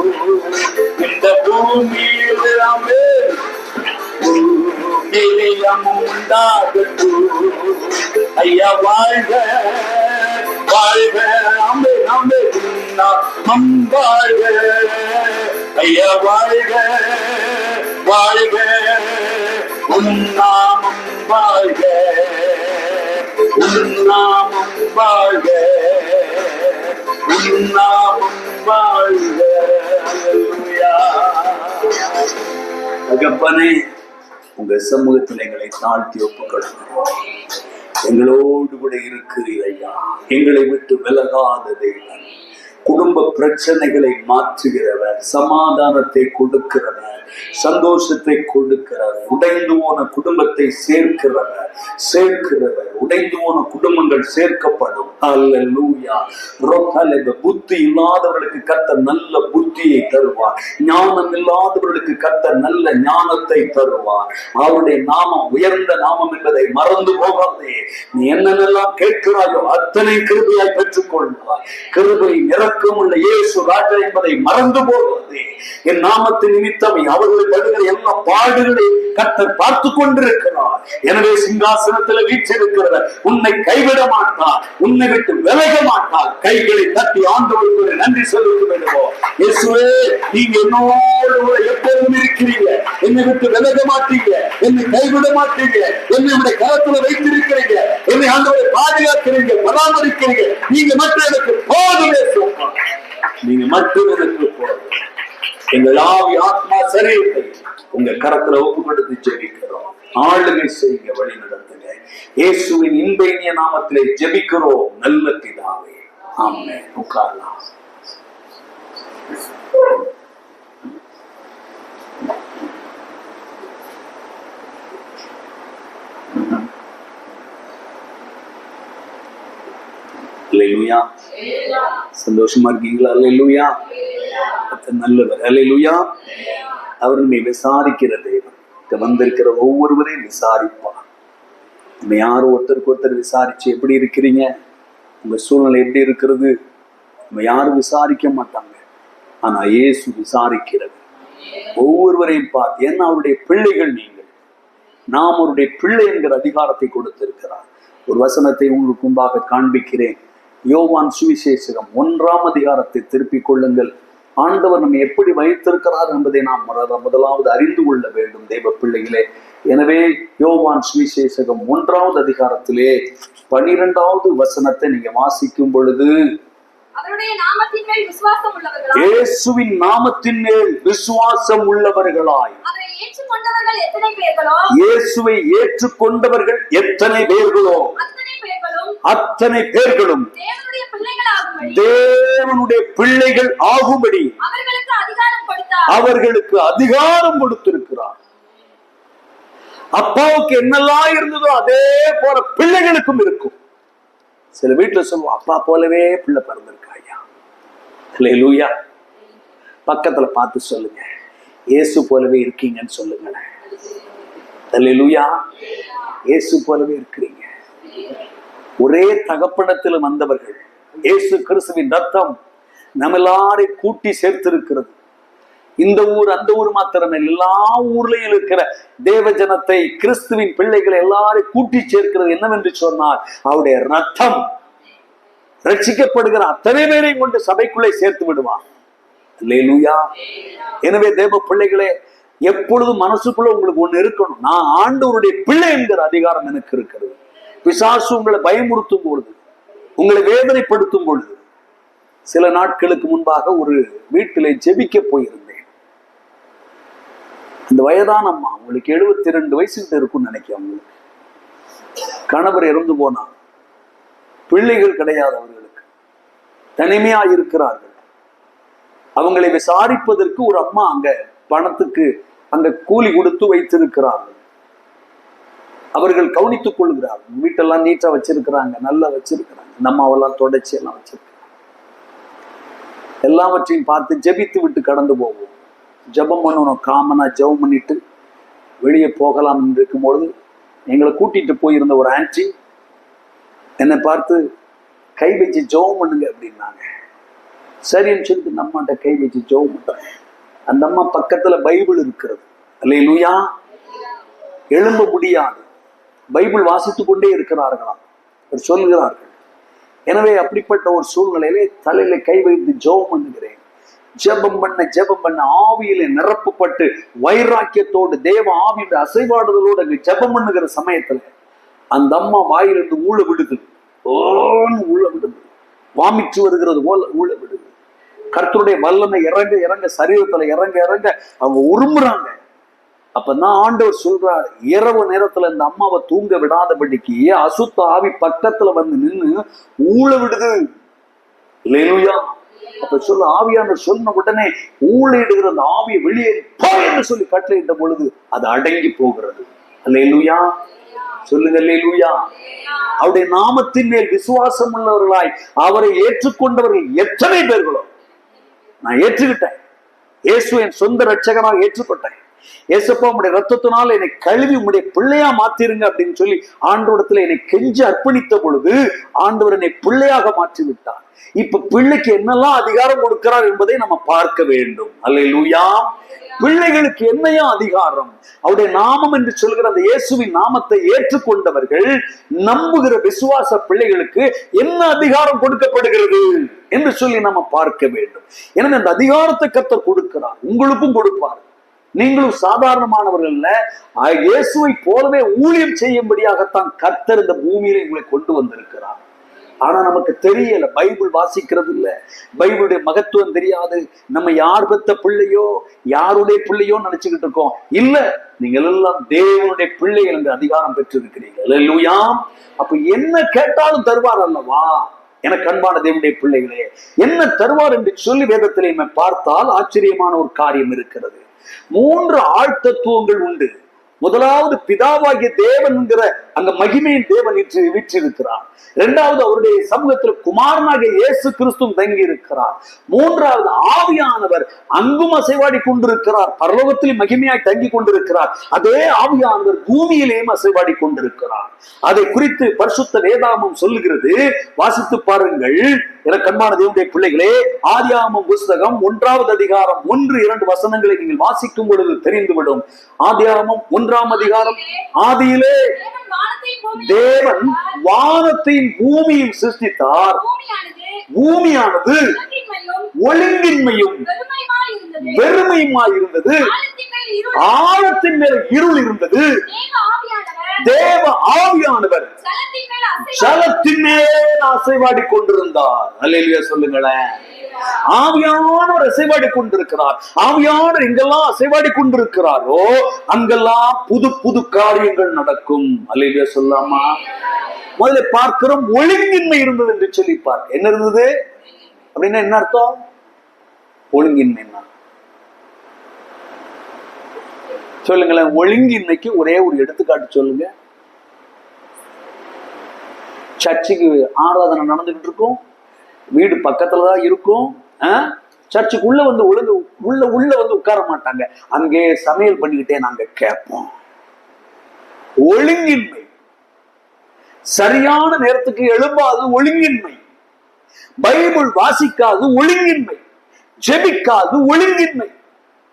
[SPEAKER 2] இந்த பூமியில் அமே பிரியமும் உண்டாகட்டும். ஐயா வாழ்க வாழ்க, அமே அமே நாமம் வாழ்க. ஐயா வாழ்க வாழ்க, உன்னாமம் வாழ்க, உன்னாமம் வாழ்க, உன்னாமம் வாழ்க. அல்லேலூயா. தகப்பனே, உங்க சமூகத்தில் எங்களை தாழ்த்தி ஒப்புக்கொள்கிறோம். எங்களோடு கூட இருக்கிறீர் ஐயா. எங்களை விட்டு விலகாத தேவன், குடும்ப பிரச்சனைகளை மாற்றுகிறவர், சமாதானத்தை கொடுக்கிறவர், சந்தோஷத்தை கொடுக்கிறவர், உடைந்து போன குடும்பத்தை சேர்க்கிறவர், உடைந்து போன குடும்பங்கள் சேர்க்கப்படும். அல்லேலூயா. புத்தி இல்லாதவர்களுக்கு கர்த்தர் நல்ல புத்தியை தருவார். ஞானம் இல்லாதவர்களுக்கு கர்த்தர் நல்ல ஞானத்தை தருவார். அவருடைய நாமம் உயர்ந்த நாமம் என்பதை மறந்து போகாதே. நீ என்னென்னலாம் கேட்கிறாயோ அத்தனை கிருபையாய் பெற்றுக் கொள்வார். கிருபை இறக்கம் உள்ள இயேசு ராஜா என்பதை மறந்து போகாதே. என் நாமத்தின் நிமித்தம் அவர்கள் படுகிற எல்லா பாடுகளை கர்த்தர் பார்த்து கொண்டிருக்கிறார். எனவே சிங்காசனத்தில் வீற்றிருக்கிறவர் உன்னை கைவிட மாட்டார், உன்னை விட்டு விலக மாட்டார். கைகளை தட்டி ஆண்டவருக்கு நன்றி செலுத்த வேண்டுமோ. இயேசுவே, நீங்க என்னோடு எப்போதும் இருக்கிறீங்க, என்னை விட்டு விலக மாட்டீங்க, என்னை கைவிட மாட்டீங்க, என்னை கரத்துல வைத்திருக்கிறீங்க, என்னை ஆண்டவரை பாதுகாக்கிறீங்க, பராமரிக்கிறீங்க. நீங்க மட்டும் எனக்கு போதுமே சொல்லுங்க. நீங்க மட்டும் எனக்கு போதும். எங்கள் ஆவி ஆத்மா சரீரத்தை உங்க கரத்துல ஒப்புப்படுத்தி ஜெபிக்கிறோம். ஆளுகை செய்ய வழி நடத்துங்க. இயேசுவின் இன்பைய நாமத்திலே ஜெபிக்கிறோம் நல்ல பிதாவே. ஆமென். உட்காரலாம். அல்லேலூயா. சந்தோஷமா இருக்கீங்களா? அல்லேலூயா. நல்லவர். அல்லேலூயா. அவர் நம்மை விசாரிக்கிற தேவன். வந்திருக்கிற ஒவ்வொருவரையும் விசாரிப்பார். நம்ம யாரும் ஒருத்தருக்கு ஒருத்தர் விசாரிச்சு எப்படி இருக்கிறீங்க, உங்க சூழ்நிலை எப்படி இருக்கிறது, நம்ம யாரும் விசாரிக்க மாட்டாங்க. ஆனா இயேசு விசாரிக்கிறது ஒவ்வொருவரையும் பார்த்து. ஏன்னா அவருடைய பிள்ளைகள் நீங்கள். நாம் அவருடைய பிள்ளை என்கிற அதிகாரத்தை கொடுத்திருக்கிறார். ஒரு வசனத்தை உங்களுக்கு முன்பாக காண்பிக்கிறேன். யோவான் சுவிசேஷகம் 1ஆம் அதிகாரத்தை திருப்பிக் கொள்ளுங்கள். ஆண்டவர் நம்ம எப்படி வைத்திருக்கிறார் என்பதை நாம் முதலாவது அறிந்து கொள்ள வேண்டும் தேவ பிள்ளைகளே. எனவே யோவான் சுவிசேஷகம் 1ஆவது அதிகாரத்திலே 12வது வசனத்தை நீங்க வாசிக்கும் பொழுது
[SPEAKER 3] அவருடைய நாமத்தின் மேல் விசுவாசம் உள்ளவர்களாய்,
[SPEAKER 2] இயேசுவின் நாமத்தின் மேல் விசுவாசம் உள்ளவர்களாய்,
[SPEAKER 3] அவரை ஏற்றுக்கொண்டவர்கள் எத்தனை பேர்களோ
[SPEAKER 2] இயேசுவை ஏற்றுக்கொண்டவர்கள் எத்தனை பேர்களோ
[SPEAKER 3] அத்தனை பேர்களும்
[SPEAKER 2] தேவனுடைய பிள்ளைகள் ஆகும்படி அவர்களுக்கு அதிகாரம் கொடுத்திருக்கிறார். அப்பாவுக்கு என்னெல்லாம் இருந்ததோ அதே போல பிள்ளைகளுக்கும் இருக்கும். சில வீட்டுல சொல்லுவோம், அப்பா போலவே பிள்ளை பிறந்திருக்காயா. அல்லேலூயா. பக்கத்துல பார்த்து சொல்லுங்க, இயேசு போலவே இருக்கீங்கன்னு சொல்லுங்க. அல்லேலூயா. இயேசு போலவே இருக்கிறீங்க. ஒரே தகப்பனத்தில் வந்தவர்கள். இயேசு கிறிஸ்துவின் ரத்தம் நம்ம எல்லாரையும் கூட்டி சேர்த்திருக்கிறது. இந்த ஊர் அந்த ஊர் மாத்திரமே, எல்லா ஊர்லயும் இருக்கிற தேவ ஜனத்தை, கிறிஸ்துவின் பிள்ளைகளை எல்லாரையும் கூட்டி சேர்க்கிறது என்னவென்று சொன்னால் அவருடைய ரத்தம். ரட்சிக்கப்படுகிற அத்தனை பேரையும் கொண்டு சபைக்குள்ளே சேர்த்து விடுவான். அல்லேலூயா. எனவே தேவ பிள்ளைகளே, எப்பொழுதும் மனசுக்குள்ள உங்களுக்கு ஒண்ணு இருக்கணும், நான் ஆண்டவருடைய பிள்ளை என்கிற அதிகாரம் எனக்கு இருக்கிறது. பிசாசு உங்களை பயமுறுத்தும் பொழுது, உங்களை வேதனைப்படுத்தும் பொழுது, சில நாட்களுக்கு முன்பாக ஒரு வீட்டிலே ஜெபிக்க போயிருந்தேன். அந்த வயதான அம்மா, அவங்களுக்கு 72 வயசுகிட்ட இருக்கும்னு நினைக்கிறேன். அவங்களுக்கு கணவர் இறந்து போனார், பிள்ளைகள் கிடையாது, அவர்களுக்கு தனிமையா இருக்கிறார்கள். அவங்களை விசாரிப்பதற்கு ஒரு அம்மா அங்க பணத்துக்கு அங்க கூலி கொடுத்து வைத்திருக்கிறார்கள். அவர்கள் கவனித்துக் கொள்கிறார்கள். வீட்டெல்லாம் நீட்டா வச்சிருக்கிறாங்க, நல்லா வச்சிருக்கிறாங்க. இந்த அம்மாவெல்லாம் தொடச்சி எல்லாம் வச்சிருக்கிறாங்க. எல்லாவற்றையும் பார்த்து ஜெபித்து விட்டு கடந்து போவோம். ஜெபம் பண்ணணும், காமனா ஜெபம் பண்ணிட்டு வெளியே போகலாம் என்று இருக்கும்பொழுது எங்களை கூட்டிட்டு போயிருந்த ஒரு ஆன்டி என்னை பார்த்து கை வச்சு ஜெபம் பண்ணுங்க அப்படின்னாங்க. சரின்னு சொல்லிட்டு இந்த அம்மாட்ட கை வச்சு ஜெபம் பண்றேன். அந்த அம்மா பக்கத்துல பைபிள் இருக்கிறது. அல்லேலூயா. எழும்ப முடியாது, பைபிள் வாசித்துக் கொண்டே இருக்கிறார்களாம் சொல்லுகிறார்கள். எனவே அப்படிப்பட்ட ஒரு சூழ்நிலையிலே தலையில கை வைத்து ஜெபம் பண்ணுகிறேன். ஜெபம் பண்ண ஆவியில நிரப்பப்பட்டு வைராக்கியத்தோடு தேவ ஆவியின் அசைவாடுதலோடு அங்கு ஜெபம் பண்ணுகிற சமயத்துல அந்த அம்மா வாயிலிருந்து ஊழ விடுது. ஊழ விடுது, வாமிட்டு வருகிறது போல ஊழ விடுது. கர்த்தருடைய வல்லமை இறங்க இறங்க, சரீரத்துல இறங்க இறங்க அவங்க உருமுறாங்க. அப்பதான் ஆண்டவர் சொல்றார், இரவு நேரத்துல இந்த அம்மாவை தூங்க விடாதபடிக்கு அசுத்த ஆவி பக்கத்துல வந்து நின்று ஊழ விடுது. அல்லேலூயா. அப்ப சொல்ல ஆவியானவர் சொன்ன உடனே ஊழிடுகிற அந்த ஆவியை வெளியே போன்னு சொல்லி கட்டளையிட்ட பொழுது அது அடங்கி போகிறது. அல்லேலூயா. சொல்லுங்க அல்லேலூயா. அவருடைய நாமத்தின் மேல் விசுவாசம் உள்ளவர்களாய் அவரை ஏற்றுக்கொண்டவர்கள் எத்தனை பேர்களோ, நான் ஏற்றுக்கிட்டேன். இயேசு என் சொந்த ரட்சகனாக ஏற்றுக்கொண்டேன். ஏசப்பா உடைய ரத்தத்தினால் என்னை கழுவி உடைய பிள்ளையா மாத்திருங்க அப்படின்னு சொல்லி ஆண்டவரிடத்துல என்னை கெஞ்சி அர்ப்பணித்த பொழுது ஆண்டவர் என்னை பிள்ளையாக மாற்றி விட்டார். இப்ப பிள்ளைக்கு என்னெல்லாம் அதிகாரம் கொடுக்கிறார் என்பதை நம்ம பார்க்க வேண்டும். அல்லேலூயா. பிள்ளைகளுக்கு என்னையா அதிகாரம்? அவருடைய நாமம் என்று சொல்கிற அந்த இயேசுவின் நாமத்தை ஏற்றுக்கொண்டவர்கள், நம்புகிற விசுவாச பிள்ளைகளுக்கு என்ன அதிகாரம் கொடுக்கப்படுகிறது என்று சொல்லி நம்ம பார்க்க வேண்டும். எனவே அந்த அதிகாரத்தை கர்த்தர் கொடுக்கிறார், உங்களுக்கும் கொடுப்பார். நீங்களும் சாதாரணமானவர்கள் இல்ல, இயேசுவை போலவே ஊழியம் செய்யும்படியாகத்தான் கர்த்தர் இந்த பூமியில உங்களை கொண்டு வந்திருக்கிறார். ஆனா நமக்கு தெரியல, பைபிள் வாசிக்கிறது இல்ல, பைபிளுடைய மகத்துவம் தெரியாது. நம்ம யார் பெத்த பிள்ளையோ யாருடைய பிள்ளையோ நினைச்சுக்கிட்டு இருக்கோம். இல்ல, நீங்கள் எல்லாம் தேவனுடைய பிள்ளைகள் என்று அதிகாரம் பெற்றிருக்கிறீர்கள். அல்லேலூயா. அப்ப என்ன கேட்டாலும் தருவார் அல்லவா? எனக்கு அன்பான தேவனுடைய பிள்ளைகளே, என்ன தருவார் என்று சொல்லி வேதத்திலே பார்த்தால் ஆச்சரியமான ஒரு காரியம் இருக்கிறது. 3 ஆழ்த்தத்துவங்கள் உண்டு. முதலாவது பிதாவாகிய தேவன் என்கிற அங்க மகிமையின் தேவன் வீற்றிருக்கிறார். 2வது அவருடைய சமூகத்தில் குமாரனாகிய இயேசு கிறிஸ்து தங்கி இருக்கிறார். 3வது ஆவியானவர் அங்கும் அசைவாடி கொண்டிருக்கிறார், பரலோகத்தில் மகிமையாய் தங்கி கொண்டிருக்கிறார். அதே ஆவியானவர் பூமியிலேயும் அசைவாடி கொண்டிருக்கிறார். அதை குறித்து பரிசுத்த வேதாகமம் சொல்லுகிறது. வாசித்து பாருங்கள் எனக்கு அன்பான தேவனுடைய பிள்ளைகளே. ஆதியாகமம் புஸ்தகம் 1வது அதிகாரம் 1-2 வசனங்களை நீங்கள் வாசிக்கும் பொழுது தெரிந்துவிடும். ஆதியாகமம் 1ஆம் அதிகாரம், ஆதியிலே தேவன் வானத்தையும் பூமியும் சிருஷ்டித்தார். பூமியானது ஒழுங்கின்மையும் வெறுமையுமாய் இருந்தது, ஆழத்தின் மேல் இருள் இருந்தது. தேவ ஆவியானவர்
[SPEAKER 3] ஜலத்தின் மேல்
[SPEAKER 2] அசைவாடி கொண்டிருந்தார். அல்லேலூயா சொல்லுங்களேன். ஆவியானவர் அசைவாடி கொண்டிருக்கிறார். ஆவியானவர் எங்கெல்லாம் அசைவாடி கொண்டிருக்கிறாரோ அங்கெல்லாம் புது புது காரியங்கள் நடக்கும். அல்லேலூயா சொல்லாமா? முதல்ல பார்க்கிறோம், ஒழுங்கின்மை இருந்தது என்று சொல்லி பார்க்க. என்ன இருந்தது அப்படின்னா என்ன அர்த்தம்? ஒழுங்கின்மை சொல்லுங்களேன். ஒழுங்கின்மைக்கு ஒரே ஒரு எடுத்துக்காட்டு சொல்லுங்க. சர்ச்சுக்கு ஆராதனை நடந்துகிட்டு இருக்கும், வீடு பக்கத்துலதான் இருக்கும், சர்ச்சுக்குள்ள வந்து உள்ள வந்து உட்கார மாட்டாங்க, அங்கே சமையல் பண்ணிக்கிட்டே நாங்க கேட்போம். ஒழுங்கின்மை. சரியான நேரத்துக்கு எழும்பாது ஒழுங்கின்மை. பைபிள் வாசிக்காது ஒழுங்கின்மை. ஜெபிக்காது ஒழுங்கின்மை.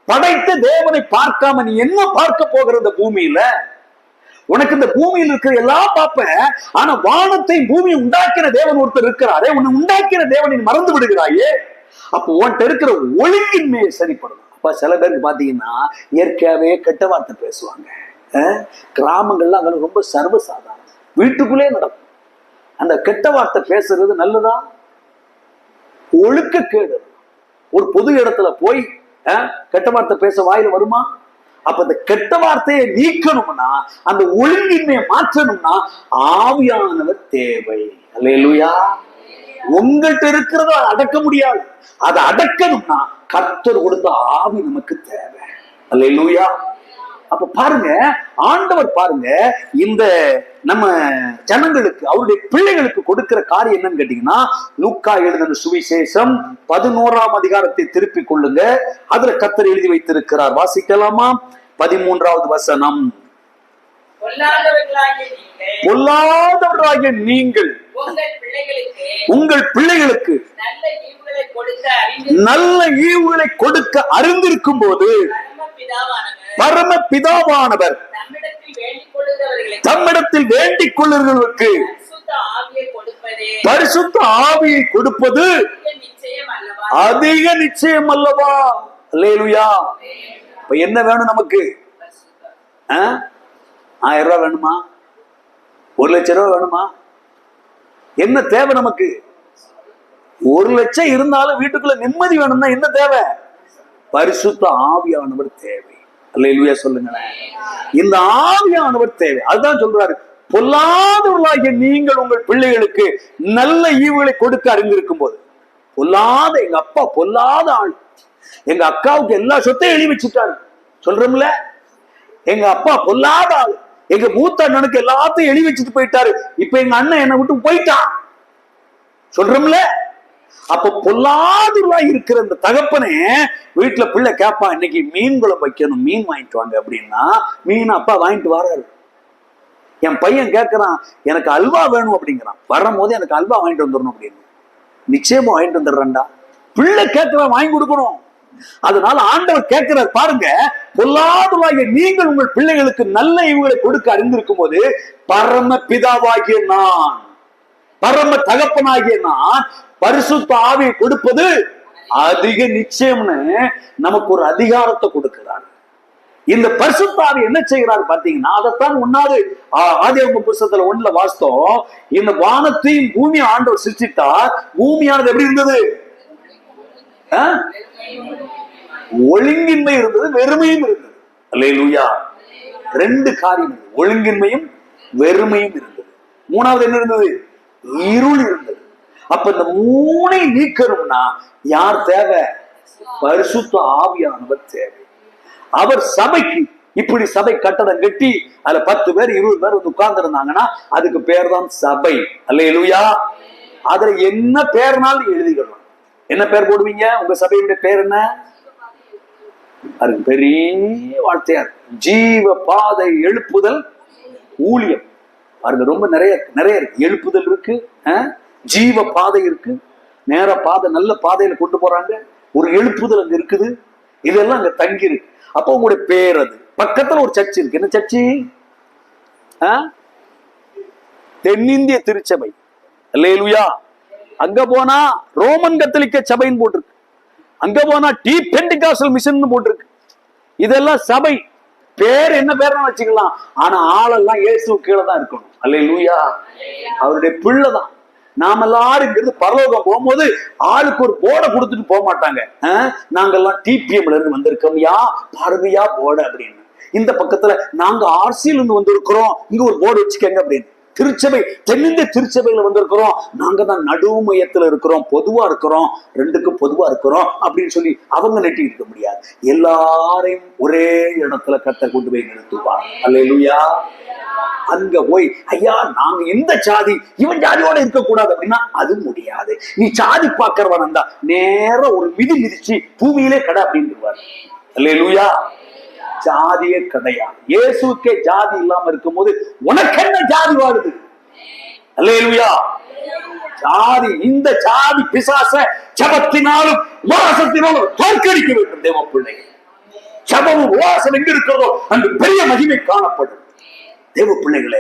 [SPEAKER 2] படைத்த தேவனை பார்க்காம நீ என்ன பார்க்க போகிற இந்த பூமியில? உனக்கு இந்த பூமியில் இருக்கிற எல்லாம் பார்ப்ப, ஆனா வானத்தை பூமியை உண்டாக்கின தேவன் ஒருத்தர் இருக்கிறாரே, உன்னை உண்டாக்கின தேவனை மறந்து விடுகிறாயே. அப்போ உன்கிட்ட இருக்கிற ஒழுங்கின்மையை சரிப்படணும். அப்ப சில பேருக்கு பாத்தீங்கன்னா இயற்கையாவே கெட்ட வார்த்தை பேசுவாங்க. கிராமங்கள்ல அதெல்லாம் ரொம்ப சர்வசாதாரணம், வீட்டுக்குள்ளே நடக்கும். அந்த கெட்ட வார்த்தை பேசுறது நல்லதா? ஒழுக்க கேடு. ஒரு பொது இடத்துல போய் கெட்ட வார்த்தை பேச வாயில வருமா? அப்ப அந்த கெட்ட வார்த்தையை நீக்கணும்னா, அந்த ஒழுங்கின்மையை மாற்றணும்னா ஆவியானவர் தேவை. அல்லேலூயா. உங்கள்கிட்ட இருக்கிறத அடக்க முடியாது. அதை அடக்கணும்னா கர்த்தர் கொடுத்த ஆவி நமக்கு தேவை. அல்லேலூயா. அப்ப பாருங்க, ஆண்டவர் பாருங்க இந்த நம்ம ஜனங்களுக்கு, அவருடைய பிள்ளைகளுக்கு கொடுக்கிற காரியம் என்னன்னு கேட்டீங்கன்னா, லூக்கா எழுதின சுவிசேஷம் 11ஆம் அதிகாரத்தை திருப்பிக் கொள்ளுங்க. அதுல கர்த்தர் எழுதி வைத்திருக்கிறார். வாசிக்கலாமா? 13வது வசனம். பொல்லாதவர்களாகிய நீங்கள் உங்கள் பிள்ளைகளுக்கு நல்ல ஈவுகளை கொடுக்க அறிந்திருக்கும் போது பரம பிதாவானவர் தம்மிடத்தில் வேண்டிக் கொள்ளுகிறவர்களுக்கு பரிசுத்த ஆவியை கொடுப்பது அதிக நிச்சயம் அல்லவா? அல்லேலூயா. இப்ப என்ன வேணும் நமக்கு? 1000 ரூபாய் வேணுமா? 1 லட்சம் ரூபாய் வேணுமா? என்ன தேவை நமக்கு? 1 லட்சம் இருந்தாலும் வீட்டுக்குள்ள நிம்மதி வேணும்னா என்ன தேவை? பரிசுத்த ஆவியானவர் தேவை. அல்லேலூயா சொல்லுங்களேன். இந்த ஆவியானவர் தேவை. அதுதான் சொல்றாரு, பொல்லாதவர்களாகிய நீங்கள் உங்கள் பிள்ளைகளுக்கு நல்ல ஈவுகளை கொடுக்க அறிந்திருக்கும் போது. பொல்லாத எங்க அப்பா பொல்லாத ஆள், எங்க அக்காவுக்கு எல்லா சொத்தையும் எழுதி வச்சுட்டாரு சொல்றோம்ல. எங்க அப்பா பொல்லாத ஆள், எங்க மூத்த அண்ணனுக்கு எல்லாத்தையும் எழுதி வச்சுட்டு போயிட்டாரு, இப்ப எங்க அண்ணன் என்னை விட்டு போயிட்டான் சொல்றோம்ல. அப்ப பொல்லாதவர்களாய் இருக்கிற இந்த தகப்பனே வீட்டுல பிள்ளை கேட்பான், இன்னைக்கு மீன் குழம்பு வைக்கணும், மீன் வாங்கிட்டு வாங்க அப்படின்னா மீன் அப்பா வாங்கிட்டு வராரு. என் பையன் கேட்கறான், எனக்கு அல்வா வேணும் அப்படிங்கிறான். வரும் போது எனக்கு அல்வா வாங்கிட்டு வந்துடணும் அப்படின்னு. நிச்சயமா வாங்கிட்டு வந்துடுறேன்டா. பிள்ளை கேட்கிறவன் வாங்கி கொடுக்கணும். அதனால ஆண்டவர் கேட்கிறார் பாருங்க, பொல்லாதவர்களாகிய நீங்கள் உங்கள் பிள்ளைகளுக்கு நல்ல ஈவுகளை கொடுக்க அறிந்திருக்கும் போது பரம பிதாவாகிய நான், பரம தகப்பனாகிய நான் பரிசுத்த ஆவியை கொடுப்பது அதிக நிச்சயம்னு நமக்கு ஒரு அதிகாரத்தை கொடுக்கிறார். இந்த பரிசுத்த ஆவி என்ன செய்கிறார் பாத்தீங்கன்னா, அதைத்தான் ஒன்னாவது ஆதியாகம புத்தகத்துல 1ல வாசித்தோம். இந்த வானத்தையும் பூமியை ஆண்டவர் சிருஷ்டித்தார். பூமியானது எப்படி இருந்தது? ஒழுங்கின்மை இருந்தது, வெறுமையும் இருந்தது. அல்லேலூயா. 2 காரியம், ஒழுங்கின்மையும் வெறுமையும் இருந்தது. 3வது என்ன இருந்தது? இருள் இருந்தது. அப்ப இந்த 3ஐ நீக்கணும்னா யார் தேவை? பரிசுத்த ஆவியானவர் தேவை. அவர் சபைக்கு இப்படி சபை கட்டடம் கட்டி அதுல 10 பேர் 20 பேர் வந்து உட்கார்ந்து இருந்தாங்கன்னா அதுக்கு பேர் தான் சபை. அல்லேலூயா. அதுல என்ன பேர்னாலும் எழுதிக்கலாம். என்ன பேர் போடுவீங்க? உங்க சபையுடைய பேர் என்ன? அதுக்கு பெரிய வார்த்தையா ஜீவ பாதை எழுப்புதல் ஊழியம். பாருங்க, ரொம்ப நிறைய இருக்கு. எழுப்புதல் இருக்கு, ஜீவ பாதை இருக்கு, நேர பாதை, நல்ல பாதையில கொண்டு போறாங்க. ஒரு எழுப்புதல் அங்க இருக்குது. இதெல்லாம் அங்க தங்கி இருக்கு. அப்போ உங்களுடைய பேர் அது. பக்கத்துல ஒரு சர்ச் இருக்கு. என்ன சர்ச்சு? தென்னிந்திய திருச்சபை. அல்லேலூயா. அங்க போனா ரோமன் கத்தோலிக்க சபைன்னு போட்டிருக்கு. அங்க போனா டி பெண்டிகாஸ்டல் மிஷன் போட்டிருக்கு. இதெல்லாம் சபை பேர். என்ன பேர் வச்சுக்கலாம், ஆனா ஆளெல்லாம் இயேசு கீழே தான் இருக்கணும்.
[SPEAKER 1] அல்லேலூயா. அவருடைய பிள்ளைதான். நாம எல்லாரும் இங்கிருந்து பரலோகம் போகும்போது ஆளுக்கு ஒரு போர்டை கொடுத்துட்டு போக மாட்டாங்க. நாங்கெல்லாம் டிபிஎம்ல இருந்து வந்திருக்கோம்யா, பாருங்கயா போர்டு அப்படின்னு. இந்த பக்கத்துல நாங்க ஆர்சியில இருந்து வந்திருக்கிறோம், இங்க ஒரு போர்டு வச்சுக்கங்க அப்படின்னு. திருச்சபை, தென்னிந்திய திருச்சபையில வந்திருக்கிறோம், நாங்க தான் நடுவு மையத்துல இருக்கிறோம், பொதுவா இருக்கிறோம், ரெண்டுக்கும் பொதுவா இருக்கிறோம் அப்படின்னு சொல்லி அவங்க நெட்டி இருக்க முடியாது. எல்லாரையும் ஒரே இடத்துல கர்த்தர் கொண்டு போய் நிறுத்துவார். அல்லேலூயா. அங்க போய் ஐயா நாங்க எந்த ஜாதி, இவன் ஜாதியோட இருக்க கூடாது அப்படின்னா அது முடியாது. நீ ஜாதி பாக்குறவன் இருந்தா நேர ஒரு மிதி மிதிச்சு பூமியிலே கடை அப்படின்னு. அல்லேலூயா. ஜாதியே கிடையாது. இயேசுக்கே ஜாதி இல்லாம இருக்கும் போது உனக்கு என்ன ஜாதி வாழுது? அல்லேலூயா. ஜாதி, இந்த ஜாதி பிசாச ஜபத்தினாலும் உபவாசத்தினாலும் தோற்கடிக்க வேண்டும் தேவ பிள்ளைகள். ஜபமும் உபவாசம் எங்க இருக்கிறதோ அங்கு பெரிய மகிமை காணப்படும் தேவ பிள்ளைகளே.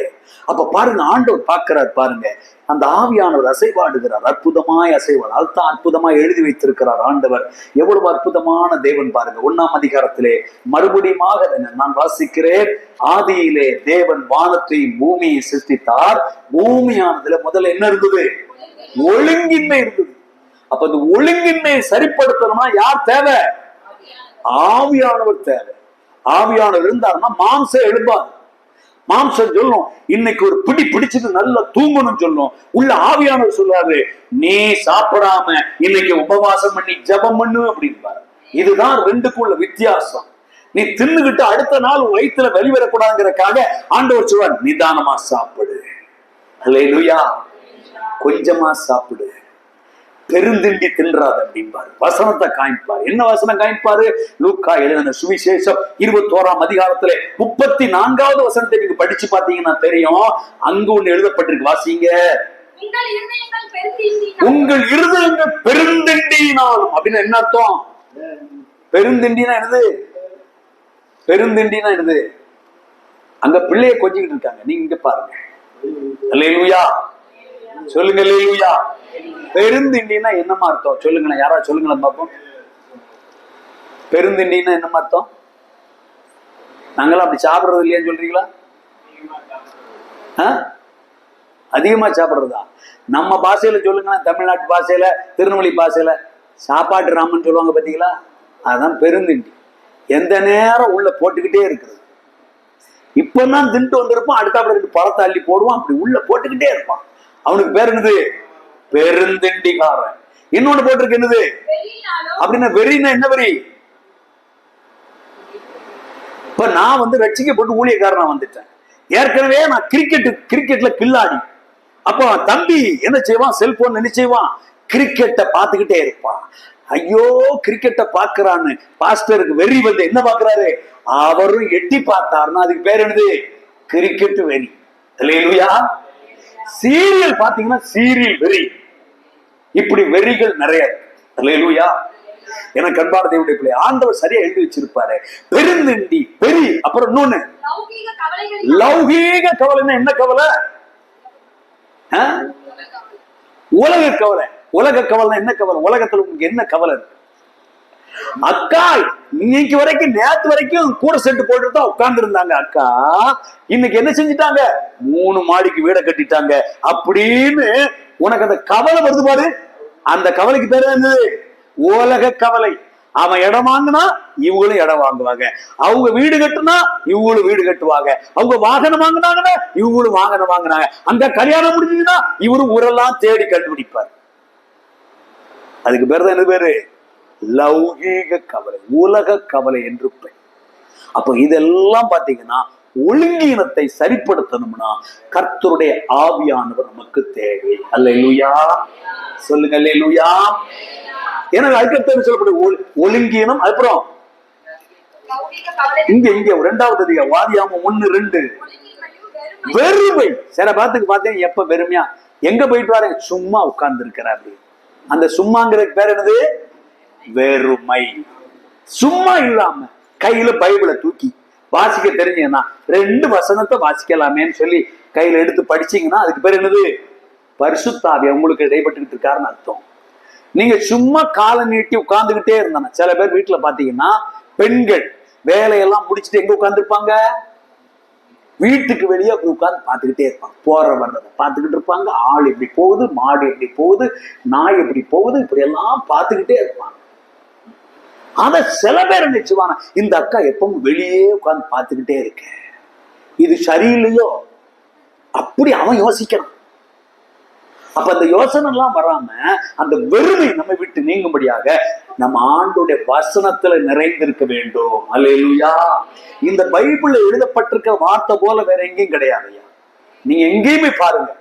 [SPEAKER 1] அப்ப பாருங்க, ஆண்டவர் பார்க்கிறார் பாருங்க, அந்த ஆவியானவர் அசைவாடுகிறார், அற்புதமாய் அசைவாடு. அதுதான் அற்புதமாய் எழுதி வைத்திருக்கிறார் ஆண்டவர். எவ்வளவு அற்புதமான தேவன் பாருங்க. 1ஆம் அதிகாரத்திலே மறுபடியுமாக நான் வாசிக்கிறேன். ஆதியிலே தேவன் வானத்தையும் பூமியை சிருஷ்டித்தார். பூமியானதுல முதல்ல என்ன இருந்தது? ஒழுங்கின்மை இருந்தது. அப்ப அந்த ஒழுங்கின்மையை சரிப்படுத்தணும்னா யார் தேவை? ஆவியானவர் தேவை. ஆவியானவர் இருந்தாருன்னா மாம்சம் எழுப்பாது. மாம்சம் சொல்லும் இன்னைக்கு ஒரு பிடி பிடிச்சிட்டு நல்லா தூங்கணும் சொல்லும். உள்ள ஆவியானவர் சொல்றாரு, நீ சாப்பிடாம இன்னைக்கு உபவாசம் பண்ணி ஜபம் பண்ணு அப்படின்பாரு. இதுதான் ரெண்டுக்குள்ள வித்தியாசம். நீ தின்னுகிட்டு அடுத்த நாள் வயிற்றுல வெளிவரக்கூடாதுங்கிறதுக்காக ஆண்டவர் சொல்றார், நிதானமா சாப்பிடு. அல்லேலூயா. கொஞ்சமா சாப்பிடு, பெருந்திண்டி தின்றாது அப்படின்பாரு. வசனத்தை காய்ப்பாரு. என்ன வசனம் காய்ப்பாரு? லூக்கா எழுதின சுவிசேஷம் 21ஆம் அதிகாரத்திலே 34வது வசனத்தை நீங்க படிச்சு பாத்தீங்கன்னா தெரியும். அங்க ஒண்ணு எழுதப்பட்டிருக்கு, வாசிங்க. உங்கள் இருதயங்கள் பெருந்திண்டினாலும் அப்படின்னு என்ன அர்த்தம்? பெருந்திண்டினா என்னது? பெருந்திண்டினா என்னது? அங்க பிள்ளைய கொஞ்சிக்கிட்டு இருக்காங்க, நீங்க இங்க பாருங்க. அல்லேலூயா. சொல்லுங்க அல்லேலூயா. பெருந்திண்டினா என்னமா அர்த்தம் சொல்லுங்களேன், யாராவது சொல்லுங்களேன் பாப்போம். பெருந்திண்டினா என்னமா அர்த்தம்? நாங்களாம் அப்படி சாப்பிடுறது இல்லையான்னு சொல்றீங்களா? அதிகமா சாப்பிடுறதா? நம்ம பாஷையில சொல்லுங்களேன், தமிழ்நாட்டு பாஷையில, திருநெல்வேலி பாஷையில சாப்பாட்டு ராமன் சொல்லுவாங்க பாத்தீங்களா? அதுதான் பெருந்திண்டி. எந்த நேரம் உள்ள போட்டுக்கிட்டே இருக்கிறது. இப்பதான் தின்ட்டு வந்திருப்பான், அடுத்தாப்புல 2 பழத்தை அள்ளி போடுவான், அப்படி உள்ள போட்டுக்கிட்டே இருப்பான். அவனுக்கு பேர் என்னது? பெருந்திண்டிகாரன். இன்னொன்னு போட்டிருக்கு என்னது அப்படின்னா? வெறினா என்ன வெறி? இப்ப நான் வந்து ரட்சிக்கப்பட்டு ஊழியக்காரனா வந்துட்டேன். ஏற்கனவே நான் கிரிக்கெட்ல கில்லாடி. அப்ப தம்பி என்ன செய்வான்? செல்போன் என்ன செய்வான்? கிரிக்கெட்டை பார்த்துக்கிட்டே இருப்பான். ஐயோ கிரிக்கெட்டை பாக்குறான்னு பாஸ்டருக்கு வெறி வந்து என்ன பாக்குறாரு? அவரும் எட்டி பார்த்தாருன்னா அதுக்கு பேர் என்னது? கிரிக்கெட் வெறி. அல்லேலூயா. சீரியல் பாத்தீங்கன்னா சீரியல் வெறி. இப்படி வெறிகள் நிறைய. அல்லேலூயா. எனக்கு அன்பான தேவனுடைய பிள்ளை, ஆண்டவர் சரியா எழுதி வச்சிருப்பாரு. பெருந்திண்டி, பெரி. அப்புறம் இன்னொன்னு லௌகீக கவலைன்னா என்ன கவலை? உலக கவலை. உலக கவலை என்ன கவலை? உலகத்துல உங்களுக்கு என்ன கவலை? அக்கா இன்னைக்கு வரைக்கும், நேத்து வரைக்கும் கூட செட்டு போட்டு தான் உட்கார்ந்து இருந்தாங்க. அக்கா இன்னைக்கு என்ன செஞ்சுட்டாங்க? 3 மாடிக்கு வீட கட்டிட்டாங்க அப்படின்னு உனக்கு அந்த கவலை வருது பாரு. அந்த கவலைக்கு பேரு என்ன? உலக கவலை. அவன் இடம் வாங்கினா இவங்களும் இடம் வாங்குவாங்க, அவங்க வீடு கட்டுனா இவங்களும் வீடு கட்டுவாங்க, அவங்க வாகனம் வாங்கினாங்கன்னா இவங்களும் வாகனம் வாங்கினாங்க, அந்த கல்யாணம் முடிஞ்சதுன்னா இவரும் ஊரெல்லாம் தேடி கண்டுபிடிப்பார். அதுக்கு பேர் தான் என்ன பேரு? லௌகீக கவலை, உலக கவலை என்று பெயர். அப்ப இதெல்லாம் பாத்தீங்கன்னா ஒழுங்கீனத்தை சரிப்படுத்தணும்னா கர்த்தருடைய ஆவியானவர் நமக்கு தேவை. அல்லேலூயா. சொல்லுங்க அல்லேலூயா. எனக்கு அதுக்கு சொல்லக்கூடிய ஒழுங்கீனம். அப்புறம் இங்க 2வது அதிகாரம் ஆதியாகமம் 1:2 வெறுமை. சில பேத்துக்கு பார்த்தீங்கன்னா எப்ப வெறுமையா எங்க போயிட்டு வரேன், சும்மா உட்கார்ந்து இருக்கிறேன் அப்படி. அந்த சும்மாங்கிறதுக்கு பேர் என்னது? வெறுமை. சும்மா இல்லாம கையில பைபிளை தூக்கி வாசிக்க தெரிஞ்சீங்கன்னா 2 வசனத்தை வாசிக்கலாமேன்னு சொல்லி கையில எடுத்து படிச்சீங்கன்னா அதுக்கு பேர் என்னது? பரிசுத்த ஆவி உங்களுக்கு இடைப்பட்டுக்கிட்டு இருக்காருன்னு அர்த்தம். நீங்க சும்மா காலை நீட்டி உட்கார்ந்துகிட்டே இருந்தாங்க. சில பேர் வீட்டுல பாத்தீங்கன்னா பெண்கள் வேலையெல்லாம் முடிச்சுட்டு எங்க உட்கார்ந்துருப்பாங்க?
[SPEAKER 2] வீட்டுக்கு வெளியே அப்படி உட்கார்ந்து பார்த்துக்கிட்டே இருப்பாங்க. போற வர்றதை பார்த்துக்கிட்டு இருப்பாங்க. ஆள் இப்படி போகுது, மாடு எப்படி போகுது, நாய் எப்படி போகுது, இப்படி எல்லாம் பார்த்துக்கிட்டே இருப்பாங்க. அத சில பேர் நினைச்சுவாங்க, இந்த அக்கா எப்பவும் வெளியே உட்கார்ந்து பார்த்துக்கிட்டே இருக்க, இது சரியில்லையோ அப்படி அவன் யோசிக்கிறான். அப்ப அந்த யோசனை எல்லாம் வராம அந்த வெறுமை நம்ம விட்டு நீங்கும்படியாக நம்ம ஆண்டுடைய வசனத்துல நிறைந்திருக்க வேண்டும். அல்லேலூயா. இந்த பைபிள்ல எழுதப்பட்டிருக்கிற வார்த்தை போல வேற எங்கேயும் கிடையாதுயா. நீங்க எங்கேயுமே பாருங்க,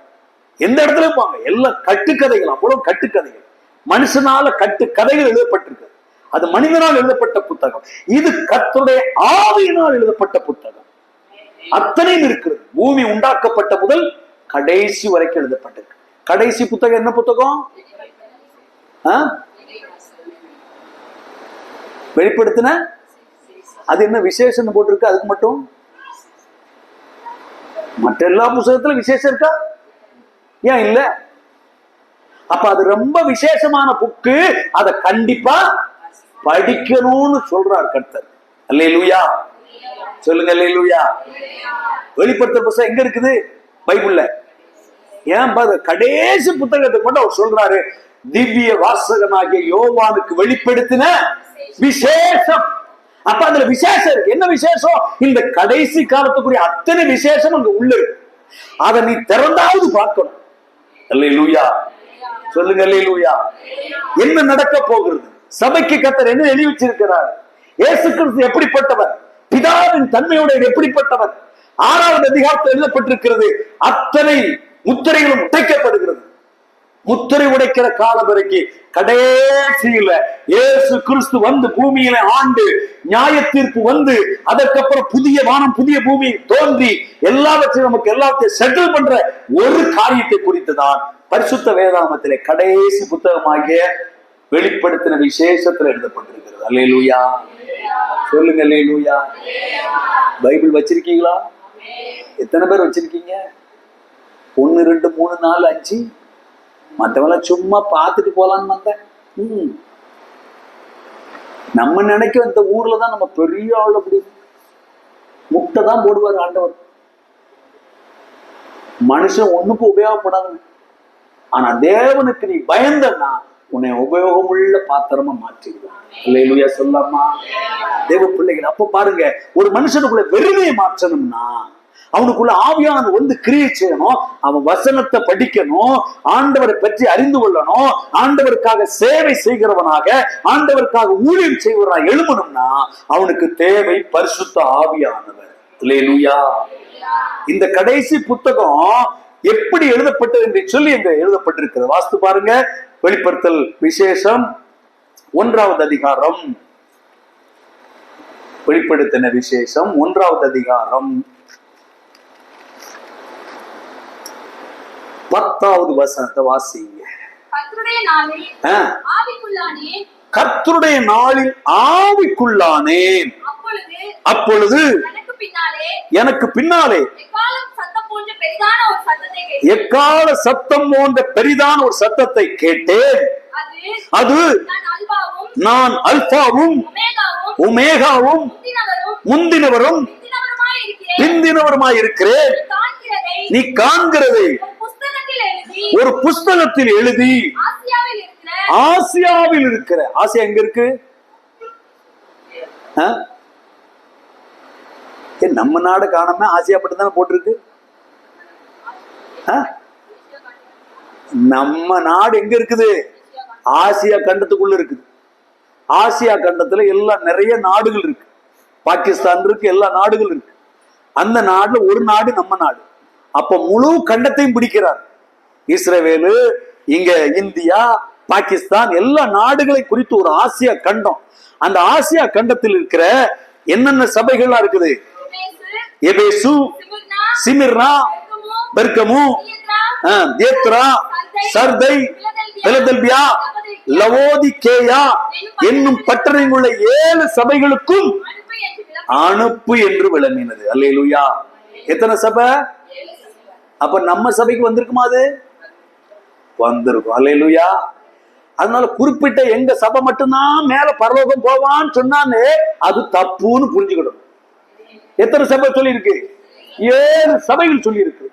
[SPEAKER 2] எந்த இடத்துலயும் பாருங்க, எல்லாம் கட்டுக்கதைகள், அவ்வளவு கட்டுக்கதைகள், மனுஷனால கட்டுக்கதைகள் எழுதப்பட்டிருக்கு. அது மனிதனால் எழுதப்பட்ட புத்தகம். இது கர்த்தருடைய ஆவியினால் எழுதப்பட்ட புத்தகம். அத்தனையும் இருக்கிறது. பூமி உண்டாக்கப்பட்ட முதல் கடைசி வரைக்கும் எழுதப்பட்டது. கடைசி புத்தகம் என்ன புத்தகம்? வெளிப்படுத்தின. அது என்ன விசேஷம் போட்டிருக்கு? அதுக்கு மட்டும் மற்ற எல்லா புத்தகத்துல விசேஷம் இருக்கா? ஏன் இல்ல? அப்ப அது ரொம்ப விசேஷமான புக்கு. அதை கண்டிப்பா படிக்கணும்னு சொல்றார் கர்த்தர். அல்லேலூயா. சொல்லுங்க அல்லேலூயா. வெளிப்படுத்துற புத்தகம் எங்க இருக்குது பைபிள்ல? ஏன் பாரு, கடைசி புத்தகத்துக்கு மட்டும் அவர் சொல்றாரு, திவ்ய வாசகனாகிய யோவானுக்கு வெளிப்படுத்தின விசேஷம். அப்ப அதுல விசேஷம் இருக்கு. என்ன விசேஷம்? இந்த கடைசி காலத்துக்குரிய அத்தனை விசேஷம் அங்க உள்ள இருக்கு. அதை நீ திறந்தாவது பார்க்கணும். அல்லேலூயா. சொல்லுங்க அல்லேலூயா. என்ன நடக்க போகிறது? சபைக்கு கர்த்தர் என்ன எழுதி வச்சிருக்கிறார்? இயேசு கிறிஸ்து எப்படிப்பட்டவர்? பிதாவின் தன்மையோட எப்படிப்பட்டவர்? 6வது அதிகாரத்தில் எழுதப்பட்டிருக்கிறது. அத்தனை முத்திரைகளும் உடைக்கப்படுகிறது. முத்திரை உடைக்கிற காலம் வரைக்கும் கடைசியில இயேசு கிறிஸ்து வந்து பூமியில ஆண்டு நியாய தீர்ப்பு வந்து, அதற்கப்புறம் புதிய வானம் புதிய பூமி தோன்றி எல்லாவற்றையும் நமக்கு எல்லாத்தையும் செட்டில் பண்ற ஒரு காரியத்தை குறித்துதான் பரிசுத்த வேதாகமத்திலே கடைசி புத்தகமாகிய வெளிப்படுத்தின விசேஷத்துல எழுதப்பட்டிருக்கிறது. அல்லேலூயா. சொல்லுங்க அல்லேலூயா. பைபிள் வச்சிருக்கீங்களா? எத்தனை பேர் வச்சிருக்கீங்க? 1 2 3 4 5. மற்றவெல்லாம் சும்மா பார்த்துட்டு போலான்னு வந்தேன். நம்ம நினைக்க இந்த ஊர்ல தான் நம்ம பெரிய ஆள், அப்படி முட்டை தான் போடுவார் ஆண்டவர். மனுஷன் ஒண்ணுக்கு உபயோகப்படாது. ஆனா தேவனுக்கு நீ பயந்தன்னா உன்னை உபயோகமுள்ள பாத்திரமா மாற்றிடுவான். அல்லேலூயா சொல்லாமா தேவ பிள்ளைகள். அப்ப பாருங்க, ஒரு மனுஷனுக்குள்ள வெறுமையை மாற்றணும்னா அவனுக்குள்ள ஆவியானது வந்து கிரியை செய்யணும். அவன் வசனத்தை படிக்கணும், ஆண்டவரை பற்றி அறிந்து கொள்ளணும், ஆண்டவருக்காக சேவை செய்கிறவனாக, ஆண்டவருக்காக ஊழியம் செய்வனாக எழுமணும்னா அவனுக்கு தேவை பரிசுத்த ஆவியானவர். அல்லேலூயா. இந்த கடைசி புத்தகம் எப்படி எழுதப்பட்டது என்று சொல்லி இங்க எழுதப்பட்டிருக்கிறது. வாஸ்து பாருங்க. வெளிப்படுத்தல் விசேஷம் 1வது அதிகாரம். வெளிப்படுத்தின விசேஷம் 1வது அதிகாரம் 10வது வசனத்தை வாசிங்க. கர்த்தருடைய நாளில் ஆவிக்குள்ளானேன், அப்பொழுது எனக்கு பின்னாலே எக்கால சத்தம் போன்ற பெரிதான ஒரு சத்தத்தை கேட்டேன். அது நான் அல்பாவும் ஒமேகாவும் முந்தினவரும் பிந்தினவருமாய் இருக்கிறேன். நீ காண்கிறதை ஒரு புஸ்தகத்தில் எழுதி ஆசியாவில் இருக்கிற. ஆசியா எங்க இருக்கு? நம்ம நாடு காணாம ஆசியா மட்டும் தானே போட்டிருக்கு. நம்ம நாடு எங்க இருக்குது? ஆசியா கண்டத்துக்குள்ள இருக்குது. ஆசியா கண்டத்துல எல்லாம் நிறைய நாடுகள் இருக்கு. பாகிஸ்தான் இருக்கு, எல்லா நாடுகள் இருக்கு. அந்த நாடுல ஒரு நாடு நம்ம நாடு. அப்ப முழு கண்டத்தையும் பிடிக்கிறார். இஸ்ரேலு, இங்க இந்தியா, பாகிஸ்தான், எல்லா நாடுகளை குறித்து ஒரு ஆசியா கண்டம். அந்த ஆசியா கண்டத்தில் இருக்கிற என்னென்ன சபைகள்லாம் இருக்குது? எபேசு, சிமிர்னா, பெர்கமு, தியத்ரா, சர்தை, பிலதெல்பியா, லவோதிகேயா என்னும் பட்டணங்களில் உள்ள 7 சபைகளுக்கும் அனுப்பு என்று விளம்பினது. அல்லேலூயா. எத்தனை சபை? அப்ப நம்ம சபைக்கு வந்திருக்குமா? அது வந்திருக்கும். அல்லேலூயா. அதனால குறிப்பிட்ட எங்க சபை மட்டும்தான் மேல பரலோகம் போவான்னு சொன்னாலே அது தப்புன்னு புரிஞ்சுக்கணும். எத்தனை சபை சொல்லி இருக்கு?
[SPEAKER 1] 7 சபைகள் சொல்லி இருக்கு.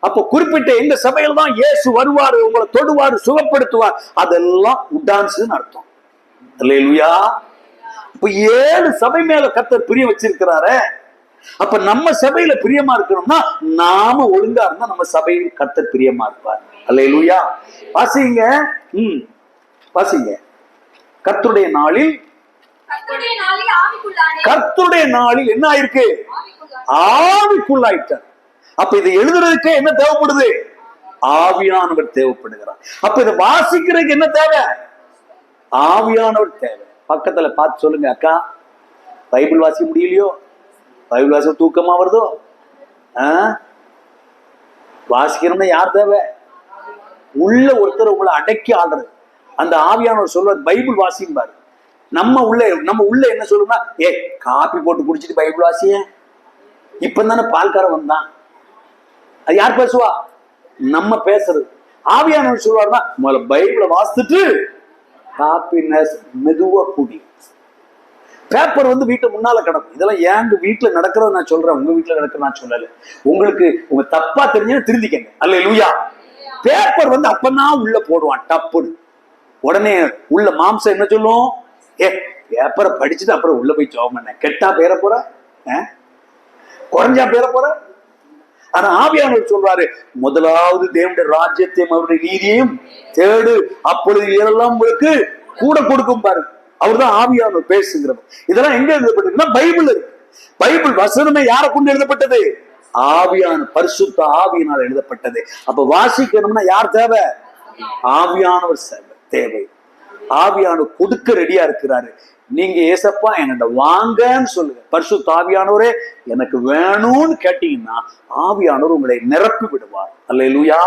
[SPEAKER 1] அப்ப குறிப்பிட்ட எந்த சபையில தான் இயேசு வருவாரு, உங்களை தொடுவாரு, சுகப்படுத்துவார், அதெல்லாம் உடான்ஸ் அர்த்தம். அல்லேலூயா. இப்ப 7 சபை மேல கர்த்தர் பிரியம் வச்சிருக்கிறாரு. அப்ப நம்ம சபையில பிரியமா இருக்கணும்னா நாம ஒழுங்கா இருந்தா நம்ம சபையில் கர்த்தர் பிரியமா இருப்பார். அல்லேலூயா. வாசிங்க, வாசிங்க. கர்த்தருடைய நாளில், கர்த்தருடைய நாளில் என்ன ஆயிருக்கு? ஆவிக்குள்ளாயிட்டார். அப்ப இதை எழுதுறதுக்கு என்ன தேவைப்படுது? ஆவியானவர் தேவைப்படுகிறார். அப்ப இதை வாசிக்கிறதுக்கு என்ன தேவை? ஆவியானவர் தேவை. பக்கத்துல பார்த்து சொல்லுங்க, அக்கா பைபிள் வாசிக்க முடியலையோ? பைபிள் வாசிக்க தூக்கமா வருதோ? வாசிக்கணும்னா யார் தேவை? உள்ள ஒருத்தர் உங்களை அடக்கி ஆடுறது. அந்த ஆவியானவர் சொல்வார் பைபிள் வாசிப்பாரு. நம்ம உள்ள என்ன சொல்லுன்னா, காப்பி போட்டு குடிச்சிட்டு பைபிள் வாசிய. இப்பதானே பால்காரன் வந்தான். அது யார் பேசுவா? நம்ம பேசுறது. ஆவியானவர் சொல்வாருன்னா, முதல்ல பைபிளை வாசித்துட்டு காப்பி மெதுவா குடி. பேப்பர் வீட்டு முன்னால கிடக்கும். இதெல்லாம் எங்க வீட்டுல நடக்கிறத நான் சொல்றேன், உங்க வீட்டுல நடக்கிற நான் சொல்லல. உங்களுக்கு உங்க தப்பா தெரிஞ்சு திருந்திக்கங்க. அல்லேலூயா. பேப்பர் அப்பதான் உள்ள போடுவான் டப்புன்னு. உடனே உள்ள மாம்சம் என்ன சொல்லும்? பேப்பரை படிச்சுட்டு அப்புறம் உள்ள போய் ஜெபம் பண்ண. கெட்டா பேர போற, குறைஞ்சா பேர போற. ஆனா ஆவியானவர் சொல்றாரு, முதலாவது தேவனுடைய ராஜ்யத்தையும் அவருடைய நீதியையும் தேடு, அப்பொழுது இதெல்லாம் உங்களுக்கு கூட கொடுக்கும் பாரு. அவர்தான் ஆவியானவர் பேசுகிறவர். இதெல்லாம் எங்க எழுதப்பட்டதுன்னா பைபிள் இருக்கு. பைபிள் வசனமே யாரை கொண்டு எழுதப்பட்டது? ஆவியான பரிசுத்த ஆவியினால் எழுதப்பட்டது. அப்ப வாசிக்கணும்னா யார் தேவை? ஆவியானவர் தேவை. ஆவியானவர் கொடுக்க ரெடியா இருக்கிறாரு. நீங்க ஏசப்பா என்கிட்ட வாங்கன்னு சொல்லுங்க. பரிசுத்த ஆவியானவரே எனக்கு வேணும்னு கேட்டீங்கன்னா ஆவியானவர் உங்களை நிரப்பி விடுவார். அல்லேலூயா.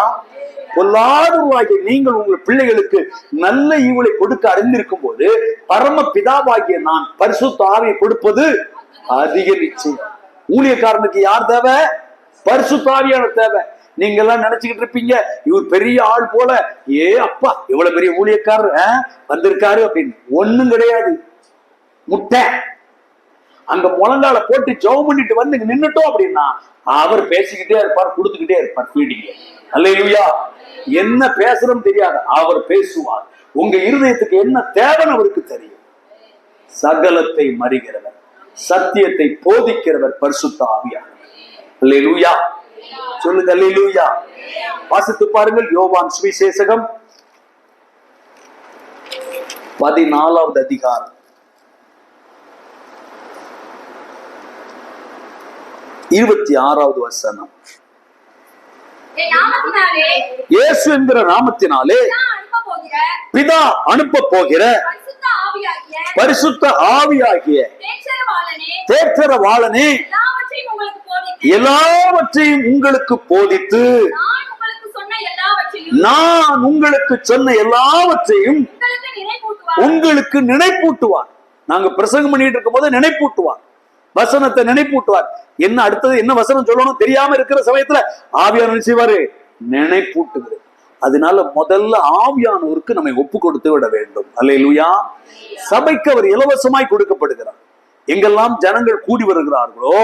[SPEAKER 1] பொல்லாதவராகிய நீங்கள் உங்கள் பிள்ளைகளுக்கு நல்ல ஈவுகளை கொடுக்க அறிந்திருக்கும் போது பரம பிதாவாகிய நான் பரிசுத்த ஆவியை கொடுப்பது அதிக நிச்சயம். ஊழியக்காரனுக்கு யார் தேவை? பரிசுத்த ஆவியானவர் தேவை. நீங்க எல்லாம் நினைச்சுக்கிட்டு இருப்பீங்க, இவர் பெரிய ஆள் போல, அப்பா இவ்வளவு பெரிய ஊழியக்காரர் வந்திருக்காரு அப்படின்னு. ஒண்ணும் கிடையாது. முட்டை அங்க முழங்கால போட்டு ஜெபம் பண்ணிட்டு வந்து நின்னுட்டோம் அப்படின்னா அவர் பேசிக்கிட்டே இருப்பார், கொடுத்துக்கிட்டே இருப்பார் ஃபீடிங். அல்லேலூயா. என்ன பேசுறோம் தெரியாது, அவர் பேசுவார். உங்க இருதயத்துக்கு என்ன தேவைன்னு அவருக்கு தெரியும். சகலத்தை மறிகிறவர், சத்தியத்தை போதிக்கிறவர் பரிசுத்த ஆவியானவர். அல்லேலூயா. சொல்லுங்க அல்லேலூயா. வாசித்து பாருங்கள் யோவான் சுவிசேஷகம் 14வது அதிகாரம் 26வது வசனம். இயேசு என்கிற நாமத்தினாலே பிதா அனுப்ப போகிற பரிசுத்த ஆவியாகிய தேற்றரவாளனே எல்லாவற்றையும் உங்களுக்கு போதித்து நான் உங்களுக்கு சொன்ன எல்லாவற்றையும் உங்களுக்கு நினைப்பூட்டுவார். நாங்க பிரசங்கம் பண்ணிட்டு இருக்கும் போது நினைப்பூட்டுவார், வசனத்தை நினைப்பூட்டுவார். என்ன அடுத்தது என்ன வசனம் சொல்லணும் தெரியாம இருக்கிற சமயத்துல ஆவியானவர் செய்வாரு, நினைப்பூட்டுகிறது. அதனால முதல்ல ஆவியானவருக்கு நம்மை ஒப்பு கொடுத்து விட வேண்டும். அல்லேலூயா. சபைக்கு அவர் இலவசமாய் கொடுக்கப்படுகிறார். எங்கெல்லாம் ஜனங்கள் கூடி வருகிறார்களோ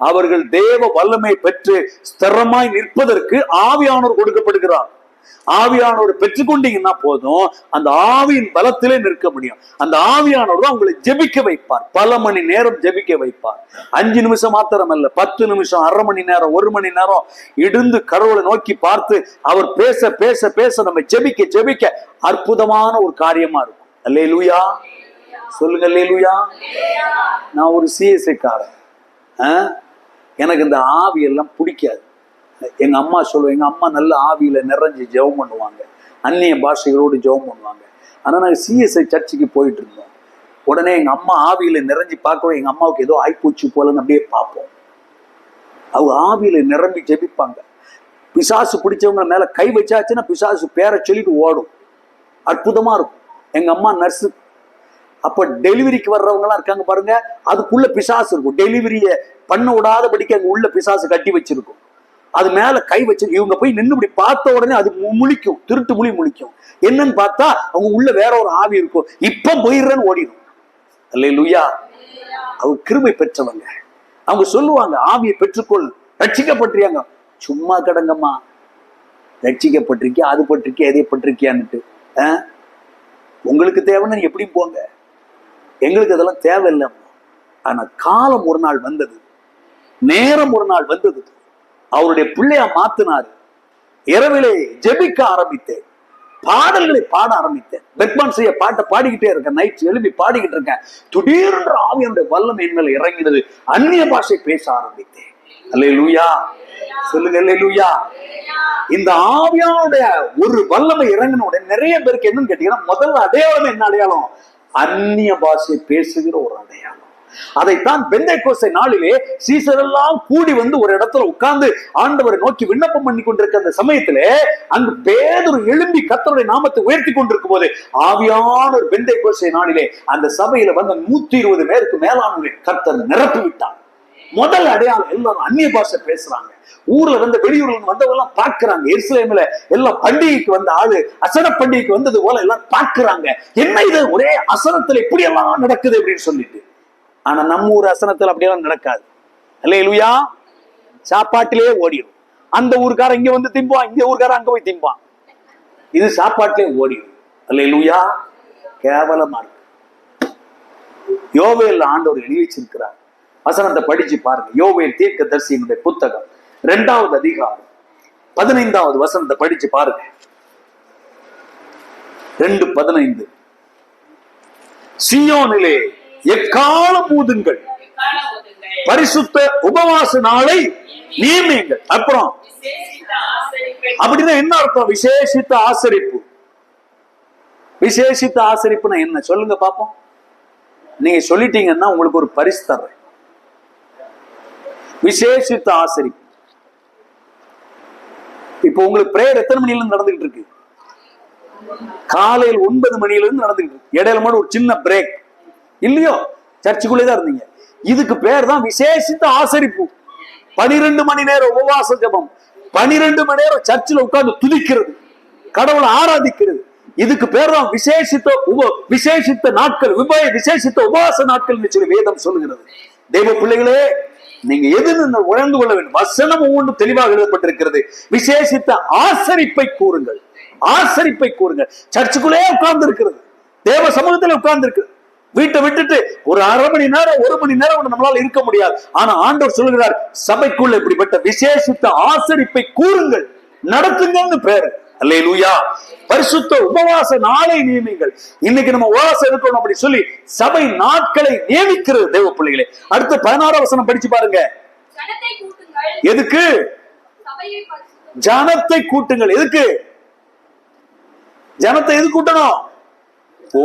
[SPEAKER 1] அவர்கள் தேவ வல்லமை பெற்று ஸ்திரமாய் நிற்பதற்கு ஆவியானவர் கொடுக்கப்படுகிறார். ஆவியானவர் பெற்றுக்கொண்டீங்கன்னா போதும், அந்த ஆவியின் பலத்திலே நிற்க முடியும். அந்த ஆவியானவர் தான் உங்களை ஜெபிக்க வைப்பார். பல மணி நேரம் ஜெபிக்க வைப்பார். 5 நிமிஷம் மாத்திரம் அல்ல, 10 நிமிஷம், அரை மணி நேரம், 1 மணி நேரம் இருந்து கடவுளை நோக்கி பார்த்து அவர் பேச பேச பேச நம்ம ஜெபிக்க ஜெபிக்க அற்புதமான ஒரு காரியமா இருக்கும். அல்லேலூயா. சொல்லுங்க அல்லேலூயா. நான் ஒரு சிஎஸ்ஐ காரன். எனக்கு இந்த ஆவி எல்லாம் பிடிக்காது. எங்க அம்மா சொல்லுவேன், எங்க அம்மா நல்ல ஆவியில நிறைஞ்சு ஜெபம் பண்ணுவாங்க, அந்நிய பாஷைகளோடு ஜெபம் பண்ணுவாங்க. ஆனா நாங்க சிஎஸ்ஐ சர்ச்சுக்கு போயிட்டு இருந்தோம். உடனே எங்க அம்மா ஆவியில நிறைஞ்சு பார்க்கணும், எங்க அம்மாவுக்கு ஏதோ ஆய்ப்பூச்சி போலன்னு அப்படியே பார்ப்போம். அவங்க ஆவியில நிரம்பி ஜெபிப்பாங்க. பிசாசு பிடிச்சவங்க மேல கை வச்சாச்சுன்னா பிசாசு பேரை சொல்லிட்டு ஓடும். அற்புதமா இருக்கும். எங்க அம்மா நர்ஸு. அப்ப டெலிவரிக்கு வர்றவங்க எல்லாம் இருக்காங்க பாருங்க, அதுக்குள்ள பிசாசு இருக்கும். டெலிவரிய பண்ண விடாதபடிக்கு அங்க உள்ள பிசாசு கட்டி வச்சிருக்கும். அது மேல கை வச்சு இவங்க போய் நின்று இப்படி பார்த்த உடனே அது முழிக்கும், திருட்டு முழி முழிக்கும். என்னன்னு பார்த்தா அவங்க உள்ள வேற ஒரு ஆவி இருக்கும். இப்ப போயிடுறேன்னு ஓடிடும். அல்லேலூயா. அவங்க கிருபை பெற்றவங்க. அவங்க சொல்லுவாங்க, ஆவியை பெற்றுக்கொள், ரட்சிக்கப்பட்டிருக்காங்க. சும்மா கிடங்கம்மா, ரட்சிக்கப்பட்டிருக்கியா, அது பட்டிருக்கியா, எதை பட்டிருக்கியான்னுட்டு. உங்களுக்கு தேவைன்னு எப்படி போங்க, எங்களுக்கு அதெல்லாம் தேவையில்லை. ஆனா காலம் ஒரு நாள் வந்தது, நேரம் ஒரு நாள் வந்தது, அவருடைய பிள்ளையா மாத்தினாரு. இரவிலே ஜெபிக்க ஆரம்பித்தேன், பாடல்களை பாட ஆரம்பித்தேன். பெக்மான் செய்ய பாட்டை பாடிக்கிட்டே இருக்கேன், நைட் எழுப்பி பாடிக்கிட்டு இருக்கேன். திடீரென்று ஆவியானுடைய வல்லமை என் மேல இறங்கினது, அந்நிய பாஷை பேச ஆரம்பித்தேன். அல்லேலூயா, சொல்லுங்க அல்லேலூயா. இந்த ஆவியானுடைய ஒரு வல்லமை இறங்கின உடனே நிறைய பேருக்கு என்னன்னு கேட்டீங்கன்னா, முதல்ல அடையாளம் என்ன அடையாளம்? அந்நிய பாஷை பேசுகிற ஒரு அடையாளம். அதைத்தான் பெந்தைக்கோஸ்தை நாளிலே சீசர் எல்லாம் கூடி வந்து ஒரு இடத்துல உட்கார்ந்து ஆண்டவரை நோக்கி விண்ணப்பம் பண்ணி கொண்டிருக்க அந்த சமயத்திலே அங்கு பேதுரு எழும்பி கர்த்தருடைய நாமத்தை உயர்த்தி கொண்டிருக்கும் போது ஆவியான ஒரு பெந்தைக்கோஸ்தை நாளிலே அந்த சபையில வந்து 120 பேருக்கு மேலானவரை கர்த்தர் நிரப்பி விட்டார். முதல் அடையாளம் எல்லாரும் அந்நிய பாஷை பேசுறாங்க. ஊர்ல வந்து வெளியூர்ல வந்தவங்க எல்லாம் பாக்குறாங்க. எருசலேம்ல எல்லாம் பண்டிகைக்கு வந்த ஆளு அசன பண்டிகைக்கு வந்தது போல எல்லாம் பாக்குறாங்க. என்ன இது ஒரே அசனத்துல இப்படி எல்லாம் நடக்குது அப்படின்னு சொல்லிட்டு. ஆனா நம்ம ஊர் அசனத்துல அப்படியெல்லாம் நடக்காது. அல்லேலூயா. சாப்பாட்டிலேயே ஓடிடும். அந்த ஊருக்காரன் இங்க வந்து திம்பான், இந்த ஊருக்காரன் அங்க போய் திம்பான். இது சாப்பாட்டிலே ஓடிடும். அல்லேலூயா. கேவலமா இருக்கு. யோவேல் ஆண்டவர் எழுதி வச்சிருக்கிறார். வசனத்தை படிச்சு பாருங்க. யோவேல் தீர்க்கதரிசியினுடைய புத்தகம் 2வது அதிகாரம் 15வது வசனத்தை படிச்சு பாருங்க. 2:15 சீயோனிலே எக்காலம் ஊதுங்கள், பரிசுத்த உபவாச நாளை நியமியுங்கள். அப்புறம் அப்படின்னா என்ன அர்த்தம்? விசேஷித்த ஆசரிப்பு. விசேஷித்த ஆசரிப்புனா என்ன சொல்லுங்க பாப்போம். நீங்க சொல்லிட்டீங்கன்னா உங்களுக்கு ஒரு பரிசு தர்றேன். விசேஷித்த ஆசரிப்பு. இப்போ உங்களுக்கு பிரேயர் எத்தனை மணில இருந்து நடந்துகிட்டு இருக்கு? காலையில் 9 மணில இருந்து நடந்துகிட்டு இருக்கு. இடையில மட்டும் ஒரு சின்ன பிரேக் இல்லையோ, சர்ச்சுக்குள்ளேதான் இருந்தீங்க. இதுக்கு பேர் தான் விசேஷித்த ஆசரிப்பு. 12 மணி நேரம் உபவாச ஜெபம், 12 மணி நேரம் சர்ச்சில் உட்கார்ந்து துதிக்கிறது, கடவுளை ஆராதிக்கிறது. இதுக்கு பேர் தான் விசேஷித்த நாட்கள், விசேஷித்த உபவாச நாட்கள் சொல்லி வேதம் சொல்லுகிறது. தெய்வ பிள்ளைகளே, நீங்க எது உணர்ந்து கொள்ள வேண்டும். வசனம் ஒவ்வொன்றும் தெளிவாக எழுதப்பட்டிருக்கிறது. விசேஷித்த ஆசரிப்பை கூறுங்கள், ஆசரிப்பை கூறுங்கள். சர்ச்சுக்குள்ளே உட்கார்ந்து இருக்கிறது, தேவ சமூகத்தில் உட்கார்ந்து இருக்கு. வீட்டை விட்டுட்டு ஒரு 1/2 மணி நேரம் 1 மணி நேரம் நம்மளால இருக்க முடியாது. ஆனா ஆண்டவர் சொல்லுகிறார், சபைக்குள்ள இப்படிப்பட்ட விசேஷித்த ஆசரிப்பை கூறுங்கள், நடத்துங்கன்னு பேரு. அல்லேலூயா. பரிசுத்த உபவாச நாளை நியமிங்கள். இன்னைக்கு நம்ம உபவாசம் இருக்கணும் அப்படி சொல்லி சபை நாட்களை நியமிக்கிறது தேவ பிள்ளைகளே. அடுத்து 16 வசனம் படிச்சு பாருங்க. எதுக்கு? ஜனத்தை கூட்டுங்கள். எதுக்கு ஜனத்தை எது கூட்டணும்?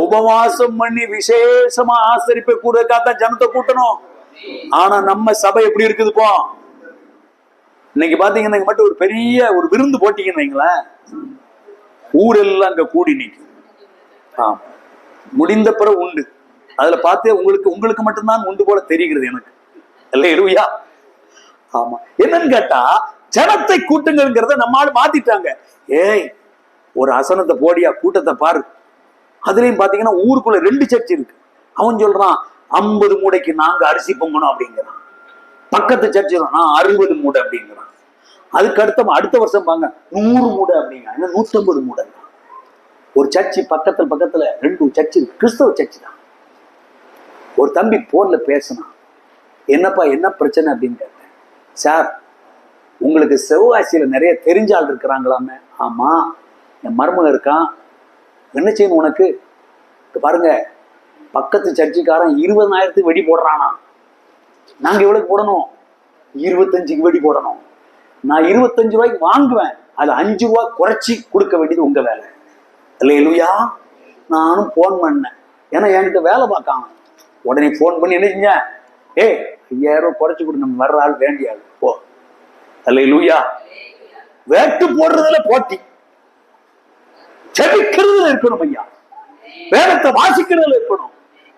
[SPEAKER 1] உபவாசம் பண்ணி விசேஷமா ஆசரிப்பை கூடத்தான் ஜனத்தை கூட்டணும். ஆனா நம்ம சபை எப்படி இருக்குது போ? இன்னைக்கு பாத்தீங்கன்னா மட்டும் ஒரு பெரிய ஒரு விருந்து போட்டீங்கன்னு வைங்களேன், ஊரெல்லாம் அங்க கூடி நிற்கும். முடிந்த பிறகு உண்டு. அதுல பார்த்தே உங்களுக்கு மட்டும்தான் உண்டு போல தெரிகிறது எனக்கு. அல்லேலூயா. ஆமா. என்னன்னு கேட்டா, ஜனத்தை கூட்டுங்கிறத நம்மால மாத்திட்டாங்க. ஏய், ஒரு அசனத்தை போடியா, கூட்டத்தை பாரு. அதுலயும் பாத்தீங்கன்னா ஊருக்குள்ள 2 சர்ச் இருக்கு. அவன் சொல்றான் 50 மூடைக்கு நாங்க அரிசி பொங்கணும் அப்படிங்கிறான். பக்கத்து சர்ச் நான் 60 மூடை அப்படிங்கிறான். அதுக்கு அடுத்த வருஷம் பாங்க 100 மூடை அப்படிங்க, 150 மூடை. ஒரு சர்ச்சு பக்கத்துல 2 சர்ச் இருக்கு, கிறிஸ்தவ சர்ச் தான். ஒரு தம்பி போன்ல பேசினான், என்னப்பா என்ன பிரச்சனை அப்படின்னு கேட்டேன். சார், உங்களுக்கு சிவகாசியில நிறைய தெரிஞ்ச ஆள் இருக்கிறாங்களாமே. ஆமா, என் மருமகன் இருக்கான். என்ன செய்யணும் உனக்கு? பாருங்க, பக்கத்து சர்ச்சுக்காரன் 20,000 வெடி போடுறானா. நாங்க எவ்வளவு போடணும்? 25 வெடி போடணும். நான் 25 ரூபாய்க்கு வாங்குவேன், அது 5 ரூபாய் குறைச்சி கொடுக்க வேண்டியது உங்க வேலை. அல்லேலூயா. நானும் போன் பண்ணேன், ஏன்னா என்கிட்ட வேலை பார்க்காம. உடனே போன் பண்ணி என்ன செஞ்சேன், 5000 ரூபாய் குறைச்சி கொடு, நம்ம வர்ற ஆள் வேண்டிய ஆள் போ. அல்லேலூயா. வேட்டு போடுறதுல போட்டி, செபிக்கிறதுல இருக்கணும் ஐயா, வேதத்தை வாசிக்கிறதுல இருக்கணும்,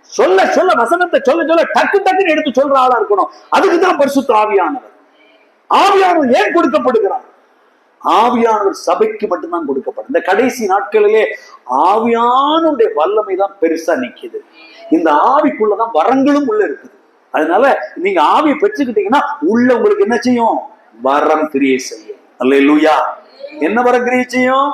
[SPEAKER 1] சொல்ல வசனத்தை சொல்ல டக்குன்னு எடுத்து சொல்ற ஆளா இருக்கணும். அதுக்குதான் பரிசுத்த ஆவியானவர். ஆவியானவர் ஏன் கொடுக்கப்படுகிறார்? ஆவியானவர் சபைக்கு மட்டும்தான் கொடுக்கப்படும். இந்த கடைசி நாட்களிலே ஆவியானவருடைய வல்லமை தான் பெருசா நிக்குது. இந்த ஆவிக்குள்ளதான் வரங்களும் உள்ள இருக்குது. அதனால நீங்க ஆவியை பெற்றுக்கிட்டீங்கன்னா உள்ள உங்களுக்கு என்ன செய்யும்?
[SPEAKER 2] வரம் கிரியை செய்யும். அல்லேலூயா. என்ன வரம் கிரியை செய்யும்?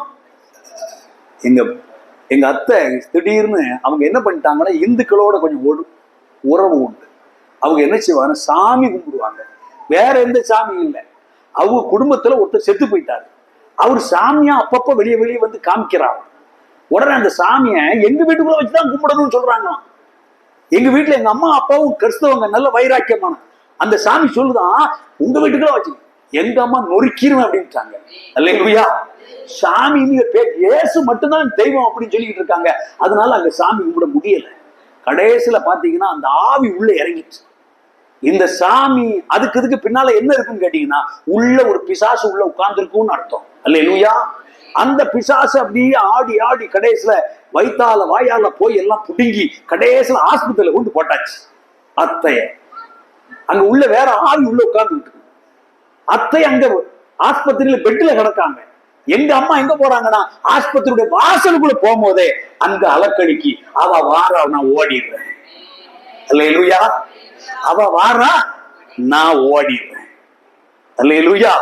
[SPEAKER 2] எங்க அத்தை திடீர்னு அவங்க என்ன பண்ணிட்டாங்கன்னா, இந்துக்களோட கொஞ்சம் உறவு உண்டு. அவங்க என்ன செய்வாங்க, சாமி கும்பிடுவாங்க. வேற எந்த சாமியும் இல்லை. அவங்க குடும்பத்துல ஒருத்தர் செத்து போயிட்டாரு. அவர் சாமியா அப்பப்ப வெளியே வெளியே வந்து காமிக்கிறார். உடனே அந்த சாமியை எங்க வீட்டுக்குள்ள வச்சுதான் கும்பிடணும்னு சொல்றாங்க. எங்க வீட்டுல எங்க அம்மா அப்பாவும் கிறிஸ்தவங்க, நல்ல வைராக்கியமான. அந்த சாமி சொல்லுதான், உங்க வீட்டுக்குள்ள வச்சு எங்க அம்மா நொறுக்கிருவேன் அப்படின்ட்டாங்க. அல்லேலூயா. சாமி இயேசு மட்டும்தான் தெய்வம் அப்படின்னு சொல்லிக்கிட்டு இருக்காங்க. அதனால அங்க சாமி கும்பிட முடியல. கடைசியில பாத்தீங்கன்னா அந்த ஆவி உள்ள இறங்கிச்சு. இந்த சாமி அதுக்கு பின்னால என்ன இருக்குன்னு கேட்டீங்கன்னா, உள்ள ஒரு பிசாசு உள்ள உட்கார்ந்துருக்கும்னு அர்த்தம். அல்லேலூயா. அந்த பிசாசு அப்படியே ஆடி ஆடி கடைசியில வயித்தால வாயால போய் எல்லாம் புடுங்கி கடைசியில ஆஸ்பத்திரியில கொண்டு போட்டாச்சு அத்தைய. அங்க உள்ள வேற ஆவி உள்ள உட்கார்ந்து அத்தை அங்க ஆஸ்பத்திரியில பெட்ல கிடக்காங்க. எங்க அம்மா எங்க போறாங்கன்னா, ஆஸ்பத்திரியுடைய வாசலுக்குள்ள போகும்போதே அங்க அலக்கடிக்கு அவ வாரா, நான் ஓடிடுறேன். அல்லேலூயா. அவ வாரா, நான் ஓடிடுறேன். அல்லேலூயா.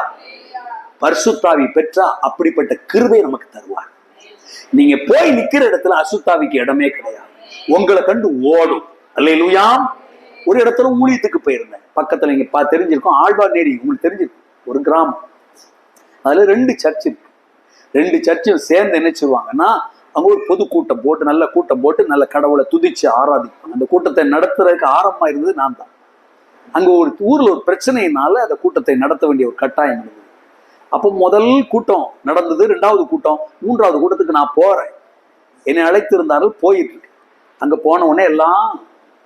[SPEAKER 2] பரிசுத்தாவி பெற்றா அப்படிப்பட்ட கிருபை நமக்கு தருவார். நீங்க போய் நிக்கிற இடத்துல அசுத்தாவிக்கு இடமே கிடையாது. உங்களை கண்டு ஓடும். அல்லேலூயா. ஒரு இடத்துல ஊழியத்துக்கு போயிருந்தேன். பக்கத்துல நீங்க தெரிஞ்சிருக்கோம், ஆழ்வார்நேரி உங்களுக்கு தெரிஞ்சிருக்கும், ஒரு கிராமம். அதுல 2 சர்ச் இருக்கு. 2 சர்ச்சும் சேர்ந்து என்ன செய்வாங்கன்னா, அங்க ஒரு பொது கூட்டம் போட்டு, நல்ல கூட்டம் போட்டு, நல்ல கடவுளை துதிச்சு ஆராதிப்பாங்க. அந்த கூட்டத்தை நடத்துறதுக்கு ஆரம்பமா இருந்தது நான் தான். அங்க ஒரு ஊர்ல ஒரு பிரச்சனையினால அந்த கூட்டத்தை நடத்த வேண்டிய ஒரு கட்டாயம் இருந்தது. அப்போ முதல் கூட்டம் நடந்தது, 2வது கூட்டம், 3வது கூட்டத்துக்கு நான் போறேன். என்னை அழைத்திருந்தாலும் போயிட்டு இருக்கு. அங்க போன உடனே எல்லாம்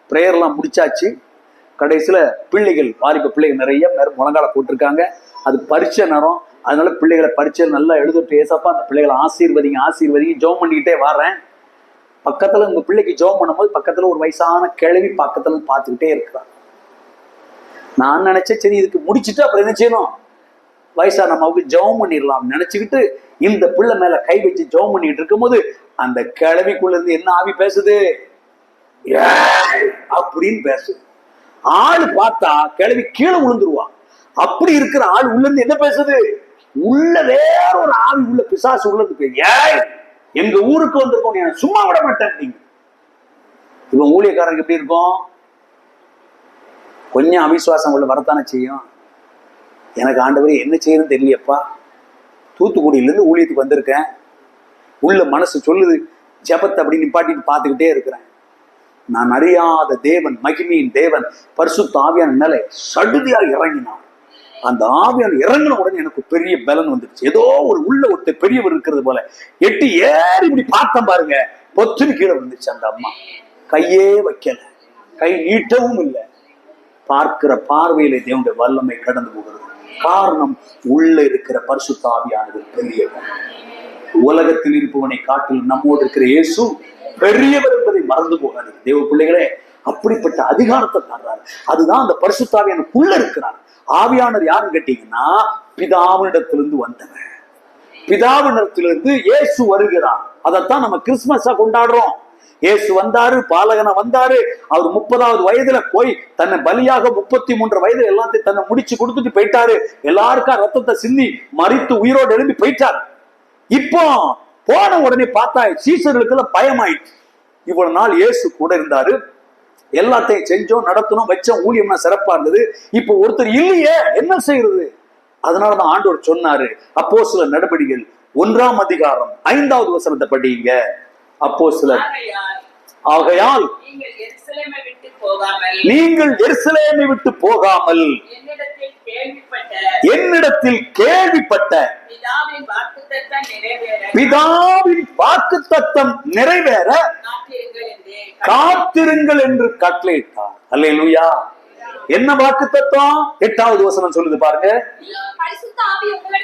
[SPEAKER 2] பிரேயர்லாம் முடிச்சாச்சு. கடைசியில பிள்ளைகள், வாலிப பிள்ளைகள் நிறைய முழங்கால போட்டிருக்காங்க. அது பரீட்சை நேரம். அதனால பிள்ளைகளை பரீட்சை நல்லா எழுதிட்டு, ஏசப்பா அந்த பிள்ளைகளை ஆசீர்வதிங்க ஆசீர்வதிங்க ஜெபம் பண்ணிக்கிட்டே வரேன். பக்கத்துல உங்க பிள்ளைக்கு ஜெபம் பண்ணும்போது பக்கத்துல ஒரு வயசான கிழவி பக்கத்துல பார்த்துக்கிட்டே இருக்கிறான். நான் நினைச்சேன், சரி இதுக்கு முடிச்சுட்டு அப்புறம் என்ன செய்யணும், வயசான அம்மாவுக்கு ஜெபம் பண்ணிடலாம் நினைச்சுக்கிட்டு இந்த பிள்ளை மேல கை வச்சு ஜெபம் பண்ணிட்டு இருக்கும் போது அந்த கிழவிக்குள்ள இருந்து என்ன ஆவி பேசுது, அப்படின்னு பேசுது. ஆள் பார்த்தா கிழவி கீழே விழுந்துருவான். அப்படி இருக்கிற ஆள் உள்ள இருந்து என்ன பேசுது, உள்ள வேற ஒரு ஆவி உள்ள பிசாசு உள்ளது, ஏய் எங்க ஊருக்கு வந்திருக்கோம், நான் சும்மா விட மாட்டேன். நீங்க இவன் ஊழியக்காரங்க எப்படி இருக்கும், கொஞ்சம் அவிசுவாசம் உள்ள வரத்தானே செய்யும். எனக்கு ஆண்டவரே என்ன செய்யணும்னு தெரியலையப்பா, தூத்துக்குடியிலேருந்து ஊழியத்துக்கு வந்திருக்கேன், உள்ள மனசு சொல்லுது ஜெபத்தை அப்படி நிப்பாட்டிட்டு பார்த்துக்கிட்டே இருக்கிறேன். நான் அறியாத தேவன், மகிமையின் தேவன், பரிசுத்த ஆவியான மேல சடுதியா இறங்கினான். அந்த ஆவியான இறங்கின உடனே எனக்கு பெரிய பலன் வந்துருச்சு. ஏதோ ஒரு உள்ள ஒருத்தர் பெரியவர் இருக்கிறது போல எட்டி ஏறி இப்படி பார்த்தேன் பாருங்க, பொத்துன்னு கீழே வந்துச்சு. அந்த அம்மா கையே வைக்கல, கை நீட்டவும் இல்லை. பார்க்கிற பார்வையில தேவனுடைய வல்லமை கடந்து போகிறது. காரணம், உள்ள இருக்கிற பரிசுத்த ஆவியானது பெரியவர். உலகத்தில் இருப்பவனை காட்டிலும் நம்மோடு இருக்கிற இயேசு பெரியவர் என்பதை மறந்து போகாது. தேவ பிள்ளைகளே, அப்படிப்பட்ட அதிகாரத்தை தர்றாரு. அதுதான் அந்த பரிசுத்த ஆவியானுக்குள்ள இருக்கிறார். ஆவியானவர் யாருன்னு கேட்டீங்கன்னா, பிதாவினிடத்திலிருந்து வந்தவர். பிதாவினிடத்திலிருந்து இயேசு வருகிறார். அதைத்தான் நம்ம கிறிஸ்துமஸா கொண்டாடுறோம். இயேசு வந்தாரு, பாலகனா வந்தாரு. அவர் 30வது வயதுல போய் தன்னை பலியாக 33 வயதுல எல்லாத்தையும் தன்னை முடிச்சு கொடுத்துட்டு போயிட்டாரு. எல்லாருக்கும் ரத்தத்தை சிந்தி மரித்து உயிரோடு எழுந்து போயிட்டாரு. இப்போ போன உடனே பார்த்தா சீசர்களுக்குள்ள பயமாயிடுச்சு. இவ்வளவு நாள் இயேசு கூட இருந்தாரு, எல்லாத்தையும் செஞ்சோம், நடத்தணும், வச்சோம், ஊழியம்னா சிறப்பா இருந்தது. இப்போ ஒருத்தர் இல்லையே, என்ன செய்யறது? அதனாலதான் ஆண்டவர் சொன்னாரு, அப்போஸ்தலர் நடபடிகள் 1ஆம் அதிகாரம் 5வது வசனத்தை படிங்க. அப்போஸ்தலர், ஆகையால் நீங்கள் எருசலேமை விட்டு போகாமல் என்னிடத்தில் கேள்விப்பட்ட பிதாவின் வாக்குத்தத்தம் நிறைவேற காத்திருங்கள் என்று கட்டளையிட்டார். அல்லேலூயா. என்ன வாக்குத்தத்தம்? 8வது வசனம் சொல்லுது பாருங்க.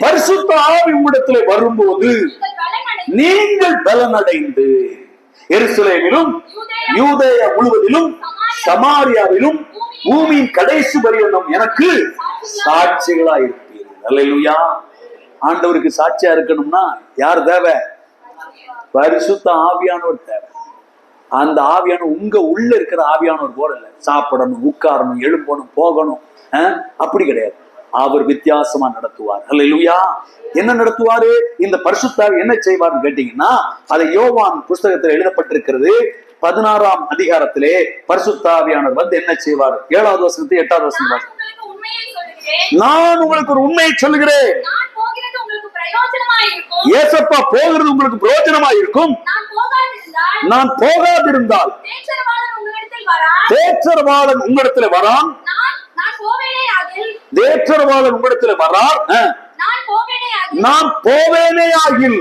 [SPEAKER 2] பரிசுத்த ஆவி உம்மிடத்திலே வரும்போது நீங்கள் பலனடைந்து எருசலேமிலும் யூதேயா முழுவதிலும் சமாரியாவிலும் பூமியின் கடைசி பரியந்தம் எனக்கு சாட்சிகளா இருப்பீர்கள். அல்லேலூயா. ஆண்டவருக்கு சாட்சியா இருக்கணும்னா யார் தேவை? பரிசுத்த ஆவியானவர் தேவை. அந்த ஆவியானவர் உங்க உள்ள இருக்கிற ஆவியானவர் போல இல்லை. சாப்பிடணும், உட்காரணும், எழும்பணும், போகணும், அப்படி கிடையாது.
[SPEAKER 1] அவர் வித்தியாசமா நடத்துவார். அல்லேலூயா. என்ன நடத்துவாரு? இந்த பரிசுத்தாவி என்ன செய்வார்னு கேட்டீங்கன்னா, அதை யோவான் புஸ்தகத்தில் எழுதப்பட்டிருக்கிறது. 16ஆம் அதிகாரத்திலே பரிசுத்தாவியானவர் வந்து என்ன செய்வார்? 7வது வசனத்தை 8வது வசனம். நான் உங்களுக்கு ஒரு உண்மையை சொல்லுகிறேன், ஏசப்பா போகிறது உங்களுக்கு பிரயோஜனமா இருக்கும். நான் போகாதிருந்தால் தேற்றரவாளன் உங்களிடத்துல வரான். தேற்றரவாளன் உங்களிடத்துல வரார். நான் போவேனே ஆகில்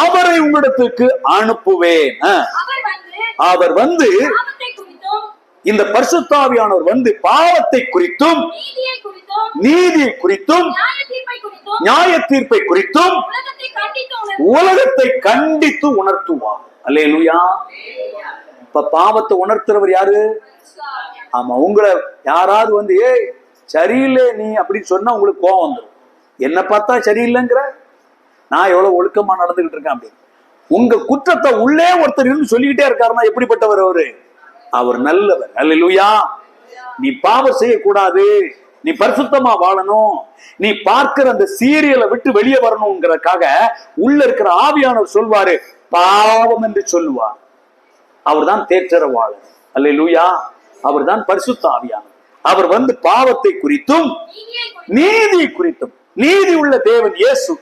[SPEAKER 1] அவரை உங்களிடத்துக்கு அனுப்புவேன். அவர் வந்து இந்த பரிசுத்தாவியானவர் வந்து பாவத்தை குறித்தும் நீதியை குறித்தும் நியாய தீர்ப்பை குறித்தும் உலகத்தை கண்டித்து உணர்த்துவார். அல்லேலூயா. இப்ப பாவத்தை உணர்த்துறவர் யாரு? ஆமா, உங்களை யாராவது வந்து ஏய் சரியில்லை நீ அப்படின்னு சொன்னா உங்களுக்கு கோபம் வந்துடும். என்ன பார்த்தா சரியில்லைங்கிற, நான் எவ்வளவு ஒழுக்கமா நடந்துகிட்டு இருக்கேன் அப்படின்னு. உங்க குற்றத்தை உள்ளே ஒருத்தர் இருந்து சொல்லிக்கிட்டே இருக்காருன்னா எப்படிப்பட்டவர் அவரு? அவர் நல்லவர். அல்லேலூயா. நீ பாவம் செய்யக்கூடாது, நீ பரிசுத்தமா வாழணும், நீ பார்க்கிற அந்த சீரியலை விட்டு வெளியே வரணுங்கிறதுக்காக உள்ள இருக்கிற ஆவியானவர் சொல்வாரு, பாவம் என்று சொல்லுவார். அவர் தான் தேற்றரவாளர். அல்லேலூயா. அவர் தான் பரிசுத்த ஆவியானவர். அவர் வந்து பாவத்தை குறித்தும் நீதி குறித்தும், நீதி உள்ள தேவன் இயேசு,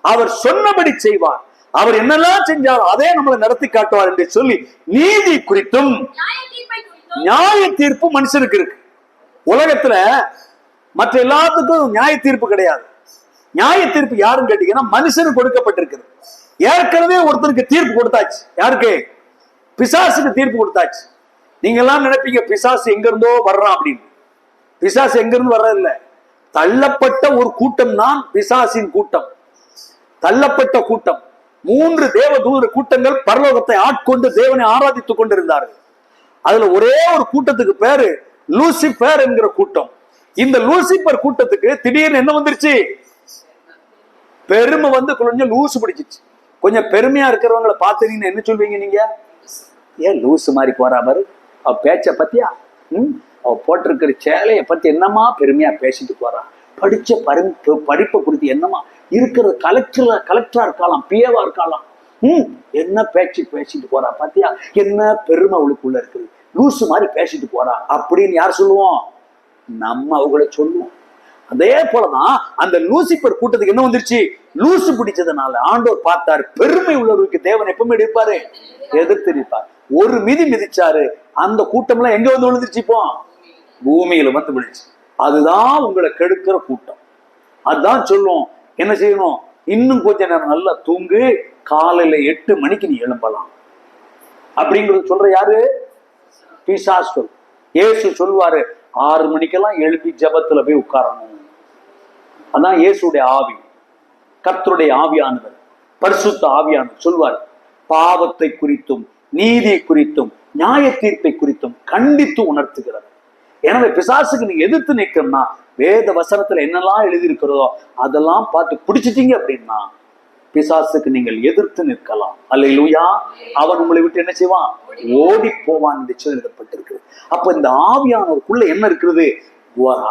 [SPEAKER 1] அவர் சொன்னபடி செய்வார். அவர் என்னெல்லாம் செஞ்சாலும் அதே நம்மளை நடத்தி காட்டுவார் என்று சொல்லி நீதி குறித்தும் நியாய தீர்ப்பு மனுஷனுக்கு இருக்கு. உலகத்துல மற்ற எல்லாத்துக்கும் நியாய தீர்ப்பு கிடையாது. நியாய தீர்ப்பு யாருன்னு கேட்டீங்கன்னா மனுஷனுக்கு கொடுக்கப்பட்டிருக்கிறது. ஏற்கனவே ஒருத்தருக்கு தீர்ப்பு கொடுத்தாச்சு. யாருக்கு? பிசாசுக்கு தீர்ப்பு கொடுத்தாச்சு. நீங்க எல்லாம் நினைப்பீங்க பிசாசு எங்க இருந்தோ வர்றான் அப்படின்னு. பிசாசு எங்க இருந்து வர்றது இல்ல, தள்ளப்பட்ட ஒரு கூட்டம் தான் பிசாசின் கூட்டம். தள்ளப்பட்ட கூட்டம். 3 தேவ தூதர் கூட்டங்கள் பரலோகத்தை ஆட்கொண்டு தேவனை ஆராதித்துக் கொண்டிருந்தார்கள். அதுல ஒரே ஒரு கூட்டத்துக்கு பேரு லூசிபர் என்கிற கூட்டம். இந்த லூசிபர் கூட்டத்துக்கு திடீர்னு என்ன வந்துருச்சு? பெருமை வந்து கொஞ்சம் லூசு பிடிச்சிச்சு. கொஞ்சம் பெருமையா இருக்கிறவங்களை பார்த்தீங்கன்னா என்ன சொல்வீங்க நீங்க? ஏன் லூசு மாதிரி போறா பாரு, அவ பேச்ச பத்தியா, அவ போட்டிருக்கிற சேலைய பத்தி என்னமா பெருமையா பேசிட்டு போறா, படிச்ச படிப்பை குறித்து என்னமா இருக்கிற கலெக்டரா இருக்கலாம், பிஏவா இருக்கலாம், என்ன பேசிட்டு போறா பாத்தியா, என்ன பெருமை அவளுக்குள்ள இருக்குது, லூசு மாதிரி பேசிட்டு போறா அப்படின்னு யார் சொல்லுவோம்? நம்ம அவங்கள சொல்லுவோம். அதே போலதான் அந்த லூசிபர் கூட்டத்துக்கு என்ன வந்துருச்சு? லூசு பிடிச்சதுனால ஆண்டவர் பார்த்தாரு, பெருமை உள்ளவருக்கு தேவன் எப்பவுமே இருப்பாரு, எதிர்த்து இருப்பார். ஒரு மிதி மிதிச்சாரு, அந்த கூட்டம் எல்லாம் எங்க வந்து விழுந்துருச்சு? இப்போ பூமியில வந்து விழுந்துச்சு. அதுதான் உங்களை கெடுக்கிற கூட்டம். அதுதான் சொல்லும் என்ன செய்யணும், இன்னும் கொஞ்ச நேரம் நல்லா தூங்கு, காலையில 8 மணிக்கு நீ எழும்பலாம் அப்படிங்கிறது சொல்ற யாரு? பிசாசு சொல். இயேசு சொல்வாரு 6 மணிக்கெல்லாம் எழுப்பி ஜெபத்துல போய் உட்காரணும். அதான் இயேசுடைய ஆவி, கர்த்தருடைய ஆவியானவர், பரிசுத்த ஆவியானவர் சொல்வார், பாவத்தை குறித்தும் நீதி குறித்தும் நியாய தீர்ப்பை குறித்தும் கண்டித்து உணர்த்துகிறார். எனவே பிசாசுக்கு நீங்க எதிர்த்து நிற்கணும்னா வேத வசனத்துல என்னெல்லாம் எழுதியிருக்கிறதோ அதெல்லாம் பார்த்து பிடிச்சிட்டீங்க அப்படின்னா பிசாசுக்கு நீங்கள் எதிர்த்து நிற்கலாம். அல்லேலூயா. அவன் உங்களை விட்டு என்ன செய்வான்? ஓடி போவான் என்று எழுதப்பட்டிருக்கு. அப்ப இந்த ஆவியானவருக்குள்ள என்ன இருக்கிறது?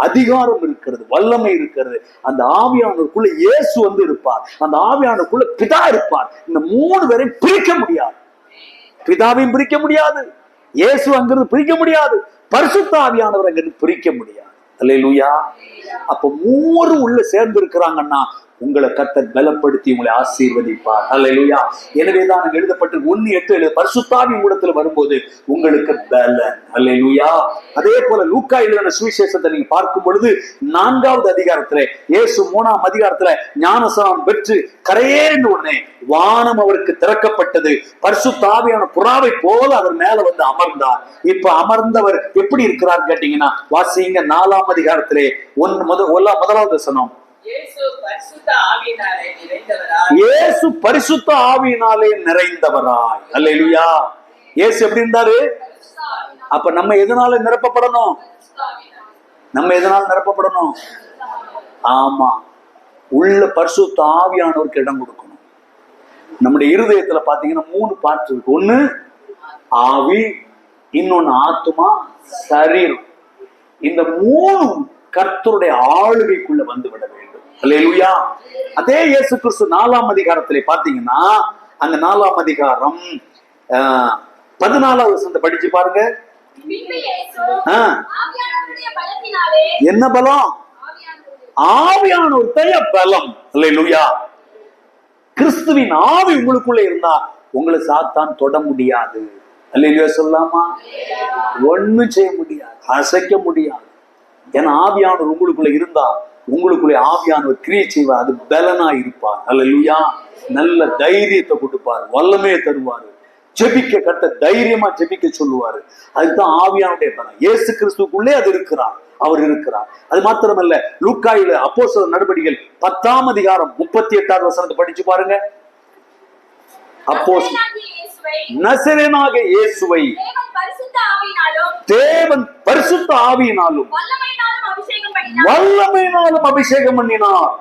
[SPEAKER 1] அதிகாரம் இருக்கிறது, வல்லமை இருக்கிறது. அந்த ஆவியானவருக்குள்ள இயேசு வந்து இருப்பார், அந்த ஆவியானவருக்குள்ள பிதா இருப்பார். இந்த 3 பேரையும் பிரிக்க முடியாது. பிதாவையும் பிரிக்க முடியாது, இயேசு அங்கிருந்து பிரிக்க முடியாது, பரிசுத்த ஆவியானவர் அங்கிருந்து பிரிக்க முடியாது. அல்லேலூயா. அப்ப 3 உள்ள சேர்ந்து இருக்கிறாங்கன்னா உங்களை கர்த்தர் பலப்படுத்தி உங்களை ஆசீர்வதிப்பார். அல்லேலூயா. எனவேதான் எழுதப்பட்டு 1:8 பரிசுத்தாவி மூலத்துல வரும்போது உங்களுக்கு பலன். அல்லேலூயா. அதே போல லூக்கா எழுதின சுவிசேஷத்தை நீங்க பார்க்கும் பொழுது 4வது அதிகாரத்துல இயேசு 3ஆம் அதிகாரத்துல ஞானஸ்நானம் பெற்று கரையேறின உடனே வானம் அவருக்கு திறக்கப்பட்டது. பரிசுத்தாவியான புறாவை போல அவர் மேல வந்து அமர்ந்தார். இப்ப அமர்ந்தவர் எப்படி இருக்கிறார் கேட்டீங்கன்னா வாசிங்க 4ஆம் அதிகாரத்திலே 1வது வசனம். இயேசு பரிசுத்த ஆவியினாலே நிறைந்தவராய். அல்லேலூயா. இயேசு எப்படி இருந்தாரு? அப்ப நம்ம எதனால நிரப்பப்படணும்? நம்ம எதனால நிரப்பப்படணும்? ஆமா, உள்ள பரிசுத்த ஆவியானவருக்கு இடம் கொடுக்கணும். நம்முடைய இருதயத்துல பாத்தீங்கன்னா 3 பார்ட் இருக்கு. ஒண்ணு ஆவி, இன்னொன்னு ஆத்துமா, சரீரம். இந்த 3 கர்த்தருடைய ஆளுகைக்குள்ள வந்து விட வேண்டும். அல்லேலூயா. அதே இயேசு கிறிஸ்து 4ஆம் அதிகாரத்திலே பாத்தீங்கன்னா, அந்த 4ஆம் அதிகாரம் 14வது வசனத்தை படிச்சு பாருங்க. என்ன பலம்? ஆவியானவருடைய பலம். அல்லேலூயா. கிறிஸ்துவின் ஆவி உங்களுக்குள்ள இருந்தா உங்களை சாத்தான் தொட முடியாது. அல்லேலூயா சொல்லாமா? ஒண்ணும் செய்ய முடியாது, அசைக்க முடியாது. ஏன்னா ஆவியானவர் உங்களுக்குள்ள இருந்தா உங்களுக்குள்ள ஆவியானவர் கிரியை செய்வார். அது பலனா இருப்பார். அல்லேலூயா. நல்ல தைரியத்தை கொடுப்பார், வல்லமையை தருவார். ஜெபிக்க கட்ட தைரியமா ஜெபிக்க சொல்லுவாரு. அதுதான் ஆவியானுடைய பலம். இயேசு கிறிஸ்துக்குள்ளே அது இருக்கிறார், அவர் இருக்கிறார். அது மாத்திரமல்ல, லூக்காயில அப்போஸ்தலர் நடபடிகள் 10ஆம் அதிகாரம் 38வது வசனத்தை படிச்சு பாருங்க. நசரேயனாகிய இயேசுவை தேவன் பரிசுத்த ஆவியினாலும் வல்லமையினாலும் அபிஷேகம் பண்ணினார்.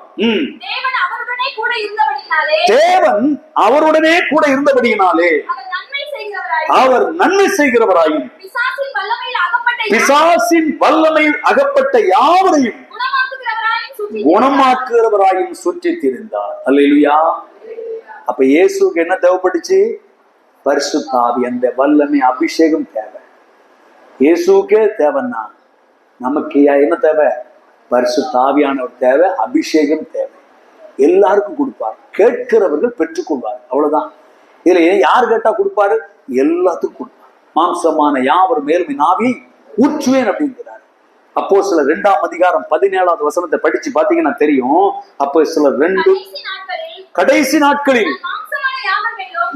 [SPEAKER 1] தேவன் அவருடனே கூட இருந்தபடியினாலே அவர் நன்மை செய்கிறவராயும் பிசாசின் வல்லமையில் அகப்பட்ட யாவரையும் குணமாக்குகிறவராயும் சுற்றி திரிந்தார். அல்லேலூயா. அப்ப இயேசுக்கு என்ன தேவைப்பட்டுச்சு? பரிசுத்த ஆவி, அந்த வல்லமை, அபிஷேகம் தேவை. இயேசுக்கே தேவைன்னா நமக்கு என்ன தேவை? பரிசுத்த ஆவியானவர் தேவை, அபிஷேகம் தேவை. எல்லாருக்கும் கொடுப்பார், கேட்கிறவர்கள் பெற்றுக்கொள்வார். அவ்வளவுதான். இதுல யார் கேட்டா கொடுப்பாரு? எல்லாத்துக்கும் கொடுப்பார். மாம்சமான யாவர் மேலும் ஆவியை ஊற்றுவேன் அப்படிங்கிறார். அப்போஸ்தலர் 2ஆம் அதிகாரம் 17வது வசனத்தை படிச்சு பாத்தீங்கன்னா தெரியும். அப்போஸ்தலர் 2 கடைசி நாட்களில்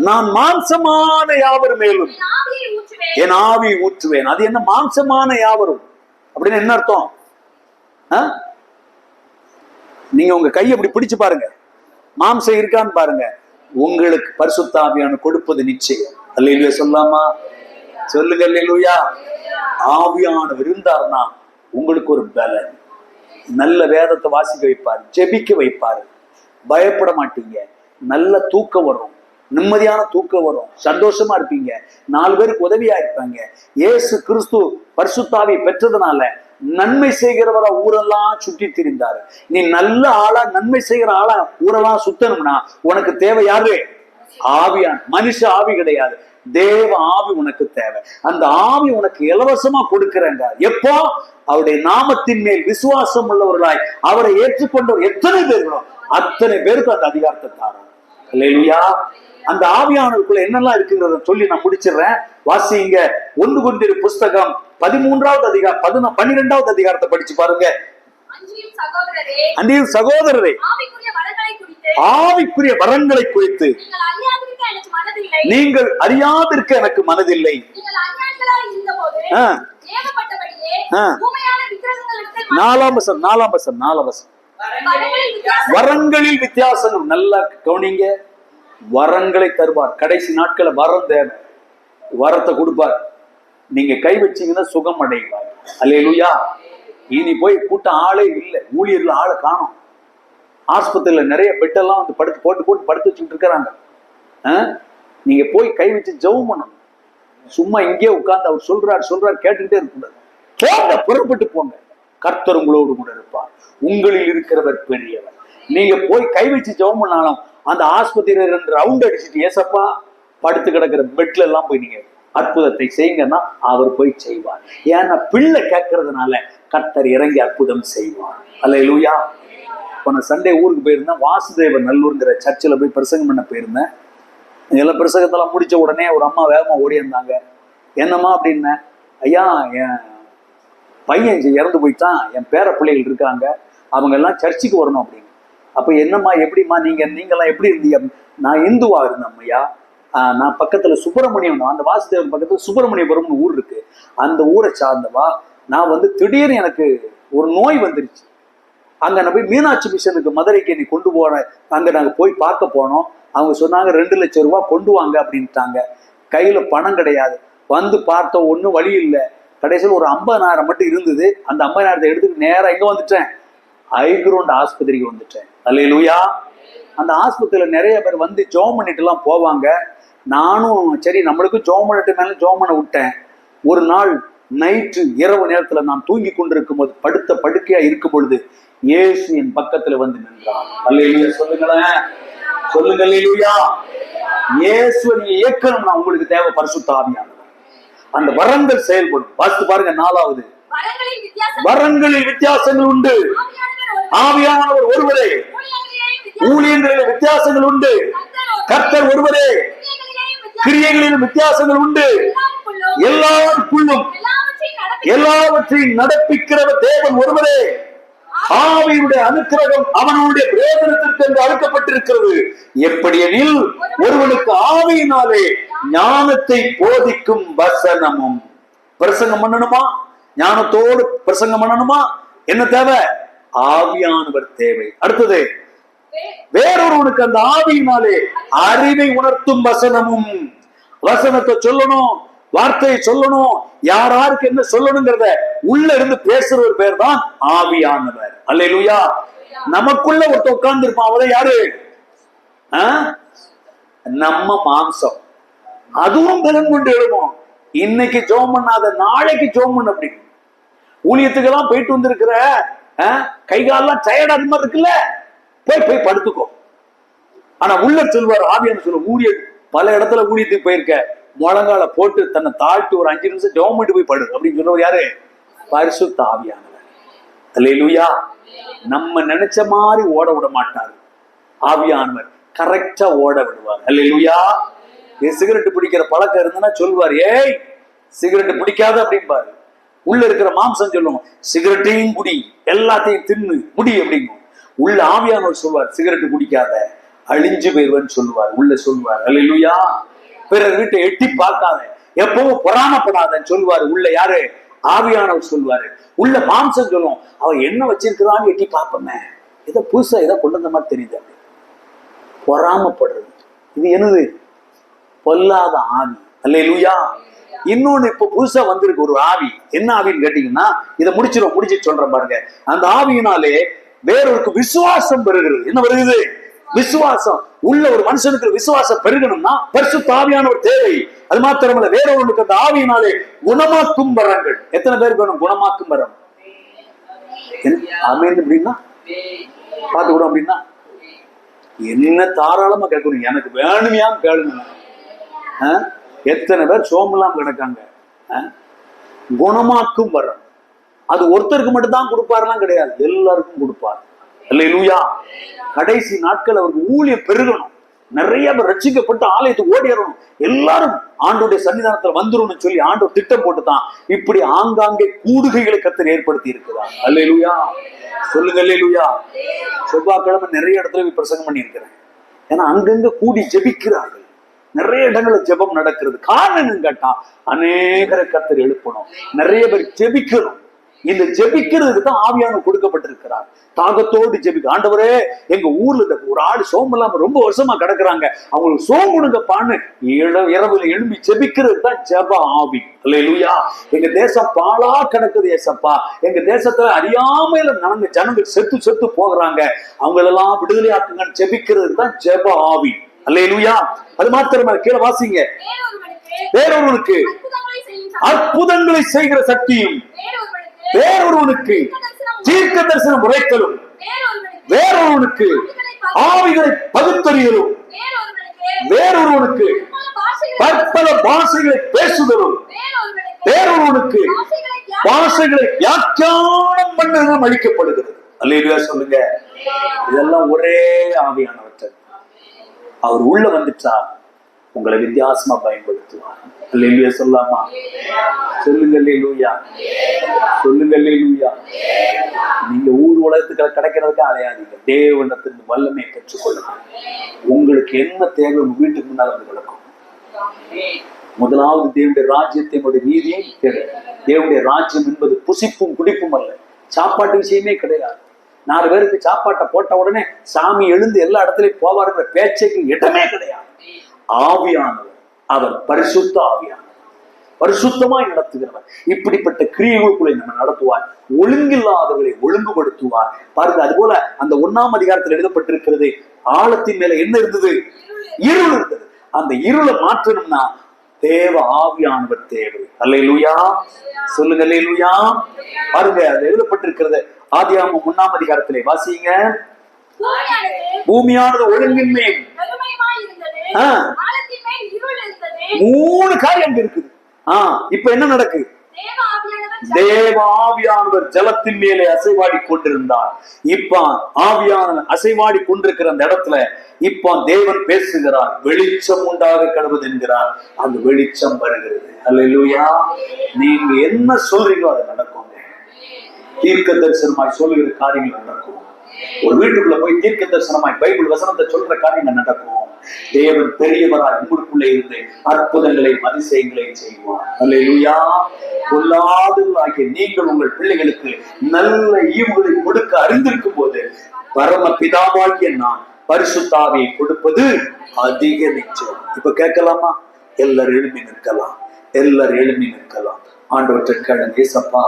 [SPEAKER 1] நான் மாம்சமான யாவர் மேலும் என் ஆவியை ஊற்றுவேன். அது என்ன மாம்சமான யாவரும் அப்படின்னு என்ன அர்த்தம்? நீங்க உங்க கையை அப்படி பிடிச்சு பாருங்க, மாம்சம் இருக்கான்னு பாருங்க. உங்களுக்கு பரிசுத்த ஆவியான கொடுப்பது நிச்சயம். அல்லேலூயா சொல்லாமா? சொல்லுங்க அல்லேலூயா. ஆவியானவர் இருந்தார்னா உங்களுக்கு ஒரு பலன். நல்ல வேதத்தை வாசிக்க வைப்பார், ஜெபிக்க வைப்பாரு, பயப்பட மாட்டீங்க, நல்ல தூக்கம் வரும், நிம்மதியான தூக்கம் வரும், சந்தோஷமா இருப்பீங்க, 4 பேருக்கு உதவியா இருப்பாங்க. இயேசு கிறிஸ்து பரிசுத்தாவியை பெற்றதுனால நன்மை செய்கிறவரா ஊரெல்லாம் சுற்றி திரிந்தாரு. நீ நல்ல ஆளா, நன்மை செய்கிற ஆளா ஊரெல்லாம் சுத்தணும்னா உனக்கு தேவை யாரு? ஆவியான். மனுஷ ஆவி கிடையாது, தேவ ஆவி உனக்கு தேவை. அந்த ஆவி உனக்கு இலவசமா கொடுக்கிறேங்க. எப்போ? அவருடைய நாமத்தின் மேல் விசுவாசம் உள்ளவர்களாய் அவரை ஏற்றுக்கொண்டவர் எத்தனை பேர்களோ அத்தனை பேருக்கு அந்த அதிகாரத்தை தாராங்க. அல்லேலூயா. அந்த ஆவியானவருக்குள்ள என்னெல்லாம் இருக்குங்கிறத சொல்லி நான் முடிச்சிடுறேன். வாசிங்க. 1 கொரிந்தியர் புஸ்தகம் 13வது அதிகாரம் 12வது அதிகாரத்தை படிச்சு பாருங்க. அன்றியும் சகோதரரே, ஆவிக்குரிய வரங்களை குறித்து நீங்கள் அறியாதிருக்க எனக்கு மனதில்லை. 4ஆம் வசனம் வரங்களில் வித்தியாசங்கள். நல்லா கவனிங்க. வரங்களை தருவார். கடைசி நாட்களை வரம் தேவை, வரத்தை கொடுப்பார். நீங்க கை வச்சீங்கன்னா சுகம் அடைவார். அல்லேலூயா. இனி போய் கூட்டம் ஆளே இல்லை, ஊழியர்ல ஆளை காணும். ஆஸ்பத்திரியில நிறைய பெட்டெல்லாம் வந்து போட்டு படுத்து வச்சுட்டு இருக்கிறாங்க. நீங்க போய் கை வச்சு ஜெபம் பண்ணணும். சும்மா இங்கே உட்கார்ந்து அவர் சொல்றாரு கேட்டுக்கிட்டே இருக்கக்கூடாது. போங்க, புறப்பட்டு போங்க. கர்த்தர் உங்களோடு கூட இருப்பார். உங்களில் இருக்கிறவர் பெரியவர். நீங்க போய் கை வச்சு ஜெபம் பண்ணாலும் அந்த ஆஸ்பத்திரியில 2 ரவுண்ட் அடிச்சுட்டு ஏசப்பா படுத்து கிடக்கிற பெட்ல எல்லாம் போய் நீங்க அற்புதத்தை செய்யுங்கன்னா அவர் போய் செய்வார். ஏன்னா பிள்ளை கேட்கறதுனால கர்த்தர் இறங்கி அற்புதம் செய்வார். அல்லேலூயா. போன சண்டே ஊருக்கு போயிருந்தேன். வாசுதேவ நல்லூர்ங்கிற சர்ச்சில் போய் பிரசங்கம் பண்ண போயிருந்தேன். எல்லா பிரசங்கத்தெல்லாம் முடிச்ச உடனே ஒரு அம்மா வேகமா ஓடி இருந்தாங்க. என்னம்மா அப்படின்ன, ஐயா என் பையன் இறந்து போயிட்டான், என் பேர பிள்ளைகள் இருக்காங்க, அவங்க எல்லாம் சர்ச்சுக்கு வரணும் அப்படின்னு. அப்ப என்னம்மா எப்படிம்மா நீங்கெல்லாம் எப்படி இருந்தீங்க? நான் இந்துவா இருந்தேன் ஐயா. நான் பக்கத்துல சுப்பிரமணியம், அந்த வாசுதேவன் பக்கத்துல சுப்பிரமணியபுரம்னு ஊர் இருக்கு, அந்த ஊரை சார்ந்தவா. நான் வந்து திடீர்னு எனக்கு ஒரு நோய் வந்துருச்சு. அங்க நான் போய் மீனாட்சி மிஷனுக்கு மதுரைக்கு நீ கொண்டு போறேன். அங்க நாங்க போய் பார்க்க போனோம். அவங்க சொன்னாங்க 2 லட்சம் ரூபாய் கொண்டு வாங்க அப்படின்ட்டாங்க. கையில பணம் கிடையாது. வந்து பார்த்தோம், ஒன்றும் வழி இல்லை. கடைசியில் ஒரு 50,000 மட்டும் இருந்தது. அந்த 50,000 எடுத்துட்டு நேரம் எங்க வந்துட்டேன்? ஐக்ரௌண்ட் ஆஸ்பத்திரிக்கு வந்துட்டேன். அல்லேலூயா. அந்த ஆஸ்பத்திரியில நிறைய பேர் வந்து ஜோம் பண்ணிட்டு எல்லாம் போவாங்க. நானும் சரி நம்மளுக்கும் ஜோம் பண்ணிட்டு மேல ஜோம் பண்ண விட்டேன். ஒரு நாள் நைட்டு இரவு நேரத்துல நான் தூங்கி கொண்டிருக்கும் போது, படுத்த படுக்கையா இருக்கும் பொழுது இயேசு என் பக்கத்துல வந்து நின்றார். அல்லேலூயா சொல்லுங்களேன், சொல்லுங்க அல்லேலூயா. இயேசுவை நீங்க இயக்கணும்னா உங்களுக்கு தேவை பரிசுத்த ஆவியானவர். அந்த வரங்கள் செயல்படும். பார்த்து பாருங்க, 4வது வரங்களில் வித்தியாசங்கள் உண்டு, ஆவியானவர் ஒருவரே, ஊழியங்களில் வித்தியாசங்கள் உண்டு, கர்த்தர் ஒருவரே, கிரியைகளிலும் வித்தியாசங்கள் உண்டு, எல்லாருக்குள்ளும் எல்லாவற்றையும் நடப்பிக்கிறவர் தேவன் ஒருவரே, ஆவியுடைய அனுக்கிரகம் அவனுடைய பிரயோஜனத்திற்கு என்று அழைக்கப்பட்டிருக்கிறது. எப்படியெனில் ஒருவனுக்கு ஆவியினாலே ஞானத்தை போதிக்கும் வசனமும். பிரசங்கம் பண்ணணுமா? ஞானத்தோடு பிரசங்கம் பண்ணணுமா? என்ன தேவை? ஆவியானவர் தேவை. அடுத்தது, வேறொருவனுக்கு அந்த ஆவியினாலே அறிவை உணர்த்தும் வசனமும். வசனத்தை சொல்லணும், வார்த்தையை சொல்லணும், யாருக்கு என்ன சொல்லணுங்கிறத உள்ள இருந்து பேசுற ஒரு பேர் தான் ஆவியானவர். அல்லேலூயா. நமக்குள்ள ஒருத்த உட்கார்ந்து இருப்பான், அவரை யாரு? நம்ம மாம்சம். அதுவும் பலன் கொண்டு எழுவோம். இன்னைக்கு ஜோம் பண்ணாத நாளைக்கு ஜோம் பண்ண. அப்படி ஊழியத்துக்கெல்லாம் போயிட்டு வந்திருக்கிற கைகாலெல்லாம் டயர்ட் அது மாதிரி இருக்குல்ல, போய் படுத்துக்கோ. ஆனா உள்ள சொல்வார் ஆவியான சொல்ல, ஊழியர் பல இடத்துல ஊழியத்துக்கு போயிருக்க, முழங்கால போட்டு தன்னை தாழ்த்தி ஒரு 5 நிமிஷம் ஜெபம் பண்ணிட்டு போய் படு அப்படின்னு சொல்றவர் யாரு? பரிசுத்த ஆவியானவர். அல்லேலூயா. நம்ம நினைச்ச மாதிரி ஓட விட மாட்டார் ஆவியானவர், கரெக்டா ஓட விடுவார். அல்லேலூயா. சிகரெட் பிடிக்கிற பழக்கம் இருந்ததுன்னா சொல்வார், ஏய் சிகரெட் பிடிக்காத அப்படின்பாரு. உள்ள இருக்கிற மாம்சம் சொல்லுவோம், சிகரெட்டையும் குடி, எல்லாத்தையும் தின்னு முடி அப்படிங்கும். உள்ள ஆவியானவர் சொல்வார், சிகரெட் குடிக்காத, அழிஞ்சு போயிருவன்னு சொல்லுவார். உள்ள சொல்வார். அல்லேலூயா. பிறர் வீட்டை எட்டி பார்க்காத, எப்பவும் பொறாமப்படாதன்னு சொல்லுவாரு. உள்ள யாரு? ஆவியானவர் சொல்வாரு. உள்ள மாம்சம் சொல்லும், அவன் என்ன வச்சிருக்கிறான்னு எட்டி பார்ப்போமே, இதை புதுசா இதை கொண்டு வந்த மாதிரி தெரியுது. பொறாமப்படுறது இது என்னது? பொல்லாத ஆவி. அல்லேலூயா. இன்னொன்னு இப்ப புதுசா வந்திருக்கு ஒரு ஆவி. என்ன ஆவின்னு கேட்டீங்கன்னா, இதை முடிச்சிட்டு சொல்றேன் பாருங்க. அந்த ஆவியினாலே வேறொருக்கு விசுவாசம் பெறுகிறது. என்ன வருகிறது? விசுவாசம். உள்ள ஒரு மனுஷனுக்கு விசுவாசம் பெருகணும்னா பரிசுத்த ஆவியானவர் தேவை. அது மாத்திரமல்ல, வேறொருக்கு அந்த ஆவியினாலே குணமாக்கும் வரங்கள். எத்தனை பேருக்கு வேணும் குணமாக்கும் வரம்? ஆமென். அப்படின்னா பாத்துக்கூடும். அப்படின்னா என்ன தாராளமா கேட்கணும், எனக்கு வேணுமையான்னு கேளுங்க. எத்தனை பேர் சோம்பலாம் கிடக்காங்க. குணமாக்கும் வரம் அது ஒருத்தருக்கு மட்டும் தான் கொடுப்பாருலாம் கிடையாது, எல்லாருக்கும் கொடுப்பார். அல்லேலூயா. கடைசி நாட்கள் அவருக்கு ஊழியம் பெருகணும், நிறைய பேர் ரட்சிக்கப்பட்டு ஆலயத்துக்கு ஓடிடணும், எல்லாரும் ஆண்டோடைய சன்னிதானத்துல வந்துரும்னு சொல்லி ஆண்டவர் திட்டம் போட்டுதான் இப்படி ஆங்காங்கே கூடுகைகளை கர்த்தர் ஏற்படுத்தி இருக்கிறார். அல்லேலூயா. சொல்லுங்க அல்லேலூயா. செவ்வாய்க்கிழமை நிறைய இடத்துல பிரசங்கம் பண்ணி இருக்கிறேன். ஏன்னா அங்கங்க கூடி ஜெபிக்கிறார்கள், நிறைய இடங்கள்ல ஜெபம் நடக்கிறது. காரணம் கேட்டா அநேகரை கர்த்தர் எழுப்பணும், நிறைய பேர் ஜெபிக்கணும். இந்த ஜெபிக்கிறதுக்கு தான் ஆவியானவர் கொடுக்கப்பட்டிருக்கிறார். தாகத்தோடு ஜெபிக்க, ஆண்டவரே எங்க ஊர்ல ஒரு ஆடு சோம்பலாம ரொம்ப வருஷமா கிடக்குறாங்க, அவங்களுக்கு சோம்புடுங்கப்பான்னு இரவுல எழும்பி ஜெபிக்கிறது தான் ஜெப ஆவி. அல்லேலூயா. எங்க தேசம் பாலா கிடக்குது ஏசப்பா, எங்க தேசத்துல அறியாமையில நடந்த ஜனங்கள் செத்து போகிறாங்க, அவங்களெல்லாம் விடுதலை ஆக்குங்கன்னு ஜெபிக்கிறது தான் ஜெப ஆவி. அல்லேலூயா. அது மாத்திரமா கீழே வாசிங்க. வேறொருவனுக்கு அற்புதங்களை செய்கிற சக்தியும், வேறொருவனுக்கு தீர்க்க தரிசனம் உரைத்தலும், வேறொருவனுக்கு ஆவிகளை பகுத்தறியலும், வேறொருவனுக்கு பற்பல பாஷைகளை பேசுதலும், வேறொருவனுக்கு பாஷைகளை வியாக்கியானம் பண்ணுவதும் அளிக்கப்படுகிறது. அல்லேலூயா சொல்லுங்க. இதெல்லாம் ஒரே ஆவியானவற்றை அவர் உள்ள வந்துட்டா உங்களை வித்தியாசமா பயன்படுத்துவார். அல்லேலூயா சொல்லாமா? சொல்லுங்க அல்லேலூயா. சொல்லுங்க அல்லேலூயா. நீங்க ஊர் உலகத்துக்கு கிடைக்கிறதுக்கு அலையாதீங்க, தேவனிடத்தின் வல்லமையை பெற்றுக்கொள்ளுங்க. உங்களுக்கு என்ன தேவை உங்க வீட்டுக்கு முன்னால் வந்து கிடக்கும். முதலாவது தேவனுடைய ராஜ்யத்தை நீதியும் தேவை. தேவனுடைய ராஜ்யம் என்பது புசிப்பும் குடிப்பும் அல்ல, சாப்பாட்டு விஷயமே கிடையாது. 4 பேருக்கு சாப்பாட்டை போட்ட உடனே சாமி எழுந்து எல்லா இடத்துலயும் போவாருங்கிற பேச்சுக்கு இடமே கிடையாது. ஆவியானவர், அவர் பரிசுத்த ஆவியானவர், பரிசுத்தமாய் நடத்துகிறவர். இப்படிப்பட்ட கிரியைகளுக்குள்ளே நம்ம நடத்துவார், ஒழுங்கில்லாதவர்களை ஒழுங்குபடுத்துவார். பாருங்க, அது போல அந்த 1ஆம் அதிகாரத்தில் எழுதப்பட்டிருக்கிறது, ஆழத்தின் மேல என்ன இருந்தது? இருள் இருந்தது. அந்த இருளை மாற்றணும்னா தேவ ஆவியானவர் தேவை. அல்லேலூயா சொல்லுங்க, அல்லேலூயா. பாருங்க, அது எழுதப்பட்டிருக்கிறது ஆதியாகமம் 1ஆம் அதிகாரத்திலே வாசிங்க. பூமியானது ஒழுங்கின்மை 3 காரியம் இருக்குது. இப்ப என்ன நடக்கு? தேவ ஆவியானவர் ஜலத்தின் மேலே அசைவாடி கொண்டிருந்தார். இப்ப ஆவியானவர் அசைவாடி கொண்டிருக்கிற அந்த இடத்துல இப்ப தேவன் பேசுகிறார், வெளிச்சம் உண்டாக கடவுது என்கிறார். அந்த வெளிச்சம் வருகிறது. அல்லேலூயா. நீங்க என்ன சொல்றீங்களோ அது நடக்கும். தீர்க்க தரிசனமாய் சொல்லுகிற காரியங்கள் நடக்கும். ஒரு வீட்டுக்குள்ள போய் தீர்க்க தரிசனமாய் பைபிள் வசனத்தை சொல்ற காரியங்கள் நடக்கும். தேவன் பெரியவராய் உங்களுக்குள்ளே இருந்து அற்புதங்களை அதிசயங்களை செய்வார். அல்லேலூயா. பொல்லாதவர்களாகிய நீங்கள் உங்கள் பிள்ளைகளுக்கு நல்ல ஈவுகளை கொடுக்க அறிந்திருக்கும் போது பரம பிதாவாகிய நான் பரிசுத்த ஆவியை கொடுப்பது அதிக நிச்சயம். இப்ப கேட்கலாமா? எல்லாரும் எழுப்பி நிற்கலாம். எல்லாரும் எழுப்பி நிற்கலாம். ஆண்டவற்றை ஏசப்பா,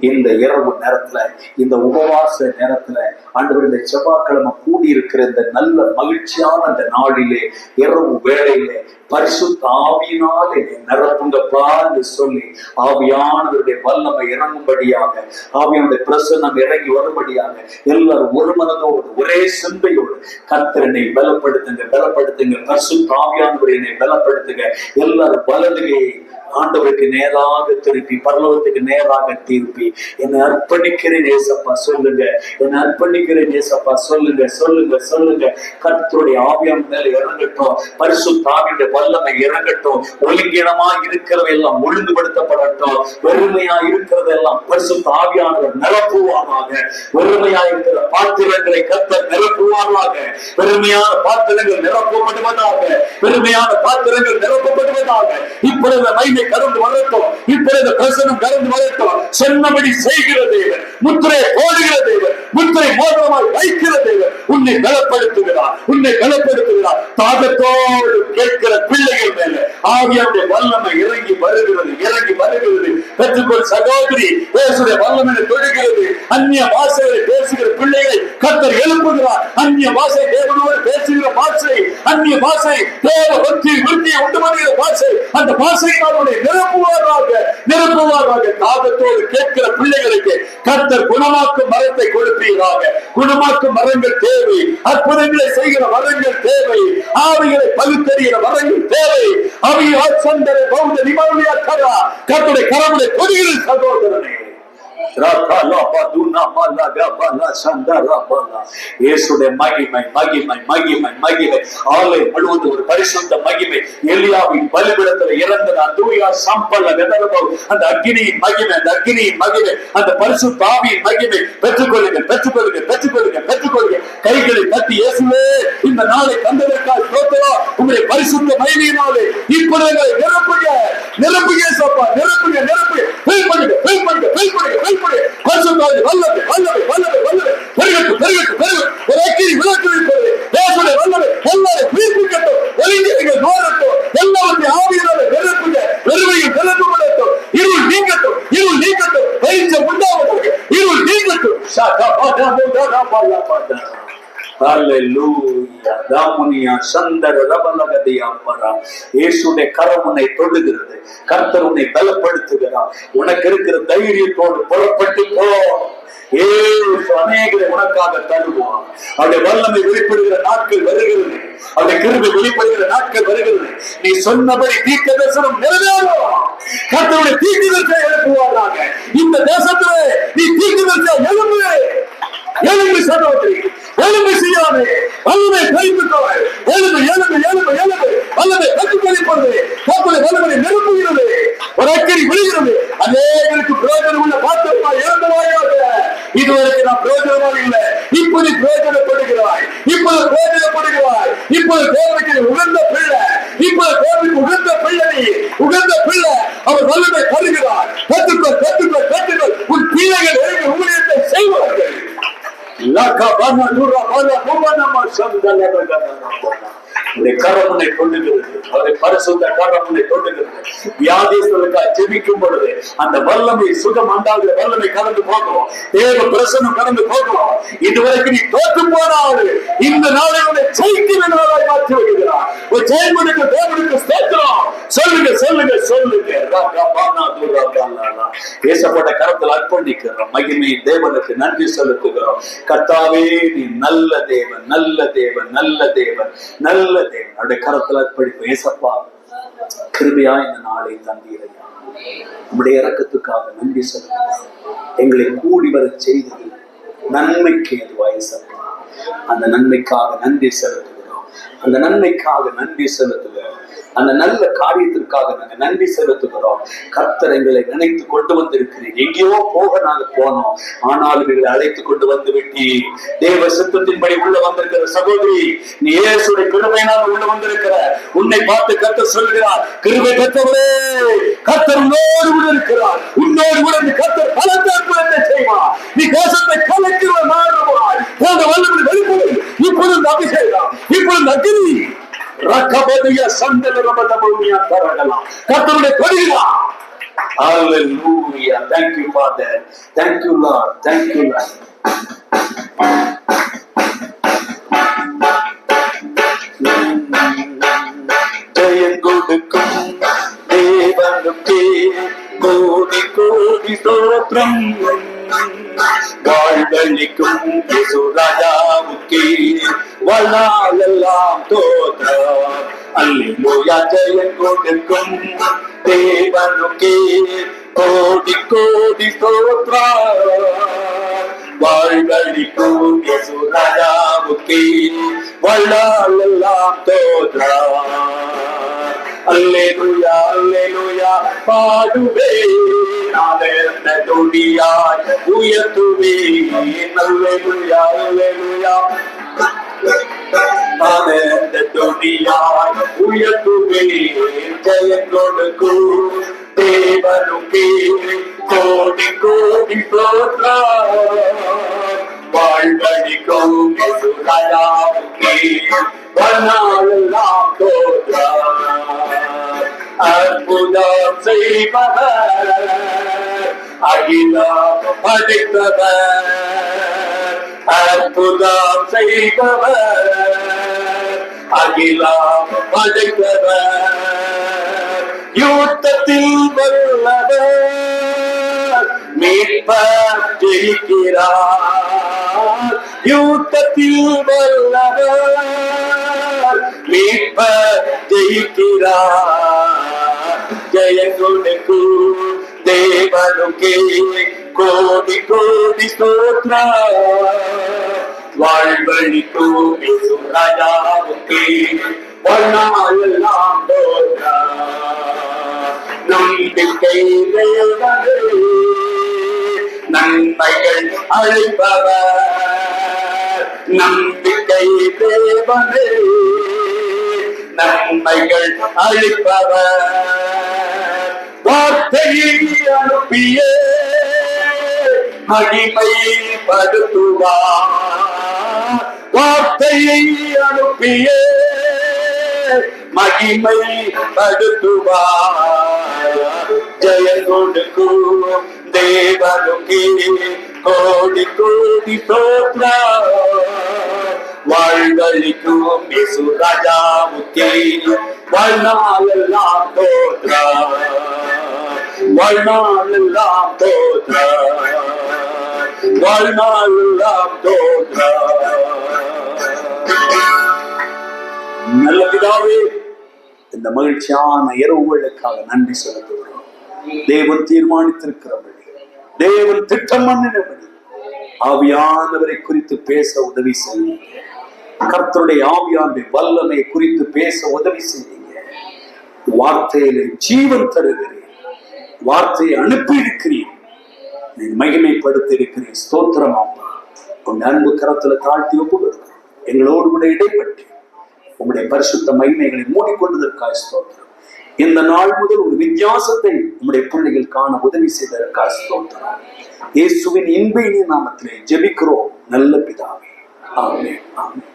[SPEAKER 1] இந்த இரவு நேரத்துல, இந்த உபவாச நேரத்துல, ஆண்டவர் இந்த செவ்வாய்க்கிழமை கூடியிருக்கிற இந்த நல்ல மகிழ்ச்சியான இந்த நாளிலே, இரவு வேளையிலே பரிசுத்த ஆவியினாலே நிரப்புங்கப்பா என்று சொல்லி ஆவியானவருடைய வல்லமை இறங்கும்படியாக, ஆவியானுடைய பிரசன்னம் இறங்கி வரும்படியாக எல்லாரும் ஒரு மனதோடு ஒரே சிந்தையோடு கர்த்தரனை பலப்படுத்துங்க, பலப்படுத்துங்க. பரிசுத்த ஆவியானவர் என்னை பலப்படுத்துங்க. எல்லாரும் வலதுகை ஆண்டவருக்கு நேராக திருப்பி, பரலோகத்துக்கு நேராக திருப்பி, என்னை அர்ப்பணிக்கிறேன் ஏசப்பா சொல்லுங்க. என்னை அர்ப்பணிக்கிறேன் ஏசப்பா சொல்லுங்க, சொல்லுங்க, சொல்லுங்க. கர்த்தருடைய ஆவியான மேல இறங்கட்டும். பரிசுத்த ஆவியுடைய வல்லமை இறங்கட்டும். ஒழுங்கீனமா இருக்கிறதெல்லாம் ஒழுங்குபடுத்தப்படட்டும். வெறுமையா இருக்கிறதெல்லாம் பரிசுத்த ஆவியானவர் நிரப்புவாராக. வெறுமையா இருக்கிற பாத்திரங்களை கர்த்தர் நிரப்புவாராக. வெறுமையான பாத்திரங்கள் நிரப்பப்படுவதாக. வெறுமையான பாத்திரங்கள் நிரப்பப்படுவதாக. இப்பொழுது கடந்து வரட்டும். இப்பொழுது பிரசனம் கடந்து வரட்டும். சொன்னபடி செய்கிற தேவன், முத்திரை போடுகிற தேவன், முத்திரை மோதிரமாய் வைக்கிற தேவன் உன்னை பலப்படுத்துகிறார், உன்னை பலப்படுத்துகிறார். தாகத்தோடு கேட்கிற பிள்ளைகள் மேல ஆவியானுடைய வல்லமை இறங்கி வருகிறது, இறங்கி வருகிறது. பெற்றுக்கொள் சகோதரி, பேசுடைய வல்லமை தொடுகிறது. அந்நிய பாஷைகளை பேசுகிற பிள்ளைகளை கர்த்தர் எழுப்புகிறார். அந்நிய பாஷை தேவனோடு பேசுகிற பாஷை, அந்நிய பாஷை தேவ பக்தி விருத்தியை உண்டு பண்ணுகிற பாஷை, அந்த பாஷையினால் நிரப்புவாராக, நிரப்புவாராக. தாகத்தோடு கேட்கிற பிள்ளைகளுக்கு கர்த்தர் குணமாக்கும் மரத்தை கொடுப்பீராக. குணமாக்கும் மரங்கள் தேவை. அற்புதங்களை செய்கிற மரங்கள் தேவை. ஆவிகளை பகுத்தறிகிற மரங்கள் தேவை. அவியால் சந்தரை பௌத்த நிமௌலியா கரா கர்த்தருடைய கரமுடைய கொடிகிற சகோதரனே, மகிமை மகிமை மகிமை மகிமை ஆலை முழுவதும் ஒரு பரிசுத்த மகிமை. எலியாவின் பலிபீடத்தில் இறந்த தூயா சம்பல்ல வெதரபம் அந்த அக்னியின் மகிமை, அந்த அக்னியின் மகிமை, அந்த பரிசுத்த ஆவியின் மகிமை பெற்றுக்கொள்ளுங்கள், பெற்றுக்கொள்ளுங்கள், பெற்றுக்கொள்ளுங்கள், பெற்றுக்கொள்ளுங்கள். கைகளை தட்டி இயேசுவே இந்த நாளை தந்ததற்காக ஸ்தோத்திரம். உங்களுடைய பரிசுத்த மகிமையினாலே இப்பொழுது நிரப்புங்க, நிரப்புங்க சப்பா, நிரப்புங்க, நிரப்புங்க. ஃபில் பண்ணுங்க, ஃபில் பண்ணுங்க, ஃபில் பண்ணுங்க, ஃபில் பண்ணுங்க. பரிசுத்தாவி வல்லமை, வல்லமை, வல்லமை, வல்லமை பெருகட்டும், பெருகட்டும், பெருகட்டும். ஒரு அக்கினி விளக்கு வைப்பது இயேசுவே வல்லமை எல்லாரும் மீட்பிக்கட்டும். ஒளிஞ்சீர்கள் நோரட்டும். எல்லாருடைய ஆவியினாலே நிரப்புங்க. வெறுமையில் நிரப்பப்படட்டும். இருள் நீங்கட்டும், இருள் நீங்கட்டும். வெளிச்சம் உண்டாவதாக. இருள் நீங்கட்டும். சாதா பாதா போதா பாலா பாதா. ஹல்லேலூயா. தாமுனியா சந்தர ரபலகதியா பரா. இயேசுவின் கரம் உன்னை தொடுகிறது. கர்த்தர் உன்னை பலப்படுத்துகிறார். உனக்கு இருக்கிற தைரியத்தோடு புறப்பட்டு போ. அநேகரை உனக்காக தருவான். அவருடைய வல்லமை வெளிப்படுகிற நாட்கள் வருகிறது. அவருடைய கிருபை வெளிப்படுகிற நாட்கள் வருகிறது. நீ சொன்னபடி தீர்க்க தரிசனம் நிறைவேறும். கர்த்தருடைய தீர்க்க தரிசனம் எழுப்புவாராக. இந்த தேசத்திலே நீ தீர்க்க தரிசனம் எழுப்பு, எழுப்பு சகோதரி, எழுப்பு செய்யாதே. வல்லமை கைப்பற்றாதே. எழுப்பு, எழுப்பு, எழுப்பு, எழுப்பு. வல்லமை கற்றுக்கொள்ளிப்பது கர்த்தருடைய வல்லமை நிரப்புகிறது. ஒரு அக்கினி விழுகிறது. அநேகருக்கு பிரயோஜனம் உள்ள பாத்திரமா இறந்தவாயாக. இதுவரைக்கும் நான் பிரயோஜனமாக இல்லை. இப்போது பிரயோஜனப்படுகிறாய், இப்போது பிரயோஜனப்படுகிறாய். இப்போது தேவைக்கு உகந்த பிள்ளை, இப்போது தேவைக்கு உகந்த பிள்ளை, உகந்த பிள்ளை. அவர் வல்லமை தருகிறார். கற்றுக்கொள், கற்றுக்கொள், கற்றுக்கொள். உன் பிள்ளைகள் எழுதி ஊழியத்தை செய்வார்கள்.
[SPEAKER 2] உடைய கரமுனை தொண்டுகிறது, அவருடைய பரிசுத்த கரமுனை தொண்டுகிறது. வியாதிகளுக்காக ஜெபிக்கும் பொழுது அந்த வல்லமை, சுகம் உண்டாகிற வல்லமை கடந்து போகும், தேவ பிரசனம் கடந்து போகும். இதுவரைக்கும் நீ தோற்று போனாரு, இந்த நாளை ஜெயிக்கிற நாளாய் மாற்றி வருகிறார். ஒரு ஜெயமனுக்கு தேவனுக்கு ஸ்தோத்திரம். சொல்லுங்க சொல்லுங்க சொல்லுங்க. பேசப்பட்ட கரத்தில் அர்ப்பணிக்கிறோம். மகிமை தேவனுக்கு நன்றி செலுத்துகிறோம். கர்த்தாவே, நீ நல்ல தேவன், நல்ல தேவன், நல்ல தேவன், நல்ல தேவன். அவருடைய கரத்தில் அர்ப்பணிப்பு. ஏசப்பா, கிருபையா இந்த நாளை தந்தீரையா, நம்முடைய இரக்கத்துக்காக நன்றி செலுத்துகிறோம். எங்களை கூடி வர செய்தது நன்மைக்கு ஏதுவாயசப்பா. அந்த நன்மைக்காக நன்றி செலுத்துகிறோம். அந்த நன்மைக்காக நன்றி செலுத்துகிறோம். அந்த நல்ல காரியத்திற்காக நாங்கள் நன்றி செலுத்துகிறோம். கர்த்தர் எங்களை நினைத்து கொண்டு வந்திருக்கிறீர். எங்கேயோ போக நாங்கள் போனோம், ஆனாலும் எங்களை அழைத்து கொண்டு வந்து விட்டீர். தேவ சித்தத்தின்படி உள்ள வந்திருக்கிற சகோதரி, நீ இயேசுடைய கிருபையினால் உள்ள வந்திருக்கிற உன்னை பார்த்து கர்த்தர் சொல்கிறார், கிருபை பெற்றவரே, கர்த்தர் உன்னோடு கூட இருக்கிறார். உன்னோடு கூட கர்த்தர் பலத்த அற்புதத்தை செய்வார். நீ தேசத்தை கலக்கிற மாறுவாய். போன்ற வல்லமை வெளிப்படும். இப்பொழுது அபிஷேகம், இப்பொழுது அக்னி, ரக்கபதிய சந்தல ரபதபூமியா தரகலாம். கர்த்தருடைய கொடியா. Hallelujah. Thank you, Father. Thank you, Lord. Thank you, Lord. ஜெயம் கொடுக்கும் தேவனுக்கே கோடி கோடி ஸ்தோத்திரம். வாழ்வழிக்கும் இயேசு ராஜாவுக்கே வாழ்நாளெல்லாம் தோத்திரம். அல்லேலூயா. ஜெயம் கொடுக்கும் தேவனுக்கே கோடி கோடி ஸ்தோத்திரம். வாழ்வழிக்கும் இயேசு ராஜாவுக்கே வாழ்நாளெல்லாம் தோத்திரம். அல்லேலூயா, அல்லேலூயா. பாடுவே நாளென்ன துதியாய் உயர்த்துவேன். அல்லேலூயா, அல்லேலூயா. நாளென்ன துதியாய் உயர்த்துவேன். ஜெயம் கொடுக்கும் தேவனுக்கே கோடி கோடி ஸ்தோத்திரம். வாழ்வழிக்கும் இயேசு ராஜாவுக்கே வாழ்நாளெல்லாம் தோத்திரம். அற்புதம் செய்பவர், அகிலம் படைத்தவர். அற்புதம் செய்பவர், அகிலம் படைத்தவர். யுத்தத்தில் வல்லவர், மீட்பர் ஜெயிக்கிறார். யுத்தத்தில் வல்லவர், மீட்பர் ஜெயிக்கிறார். ஜெயம் கொடுக்கும் தேவனுக்கே கோடி கோடி ஸ்தோத்திரம். வாழ்வழிக்கும் இயேசு ராஜாவுக்கே வாழ்நாளெல்லாம் தோத்திரம். நம்பிக்கை தேவனே, நன்மைகள் அளிப்பவர். நம்பிக்கை தேவனே, நன்மைகள் அளிப்பவர். வார்த்தையை அனுப்பியே மகிமைப்படுத்துவார். வார்த்தையை அனுப்பியே மகிமைப்படுத்துவார். ஜெயம் கொடுக்கும் தேவனுக்கே கோடி கோடி ஸ்தோத்திரம். வாழ்வழிக்கும் இயேசு ராஜாவுக்கே வாழ்நாளெல்லாம் தோத்திரம். வாழ்நாளெல்லாம் தோத்திரம். வாழ்நாளெல்லாம் தோத்திரம். நல்ல பிதாவே, இந்த மகிழ்ச்சியான இரவுகளுக்காக நன்றி செலுத்துகிறோம். தேவன் தீர்மானித்திருக்கிறபடி, தேவன் திட்டம் பண்ணினபடி ஆவியானவரை குறித்து பேச உதவி செய்யுங்க. கர்த்தருடைய ஆவியானுடைய வல்லமை குறித்து பேச உதவி செய்யுங்க. வார்த்தையிலே ஜீவன் தருகிறேன். வார்த்தையை அனுப்பி இருக்கிறேன். நீ மகிமைப்படுத்தி இருக்கிறேன். ஸ்தோத்திரமாப்பா. உன் அன்பு கரத்துல தாழ்த்தி ஒப்புகிறோம். எங்களோடு கூட இடைப்பட்டு உங்களுடைய பரிசுத்த மகிமைகளை மூடிக்கொண்டதற்காக ஸ்தோத்திரம். இந்த நாள் முதல் ஒரு வித்தியாசத்தை உங்களுடைய பிள்ளைகள் காண உதவி செய்ததற்காக ஸ்தோத்திரம். இயேசுவின் இன்ப நாமத்திலே ஜெபிக்கிறோம் நல்ல பிதாவே. ஆமென், ஆமென்.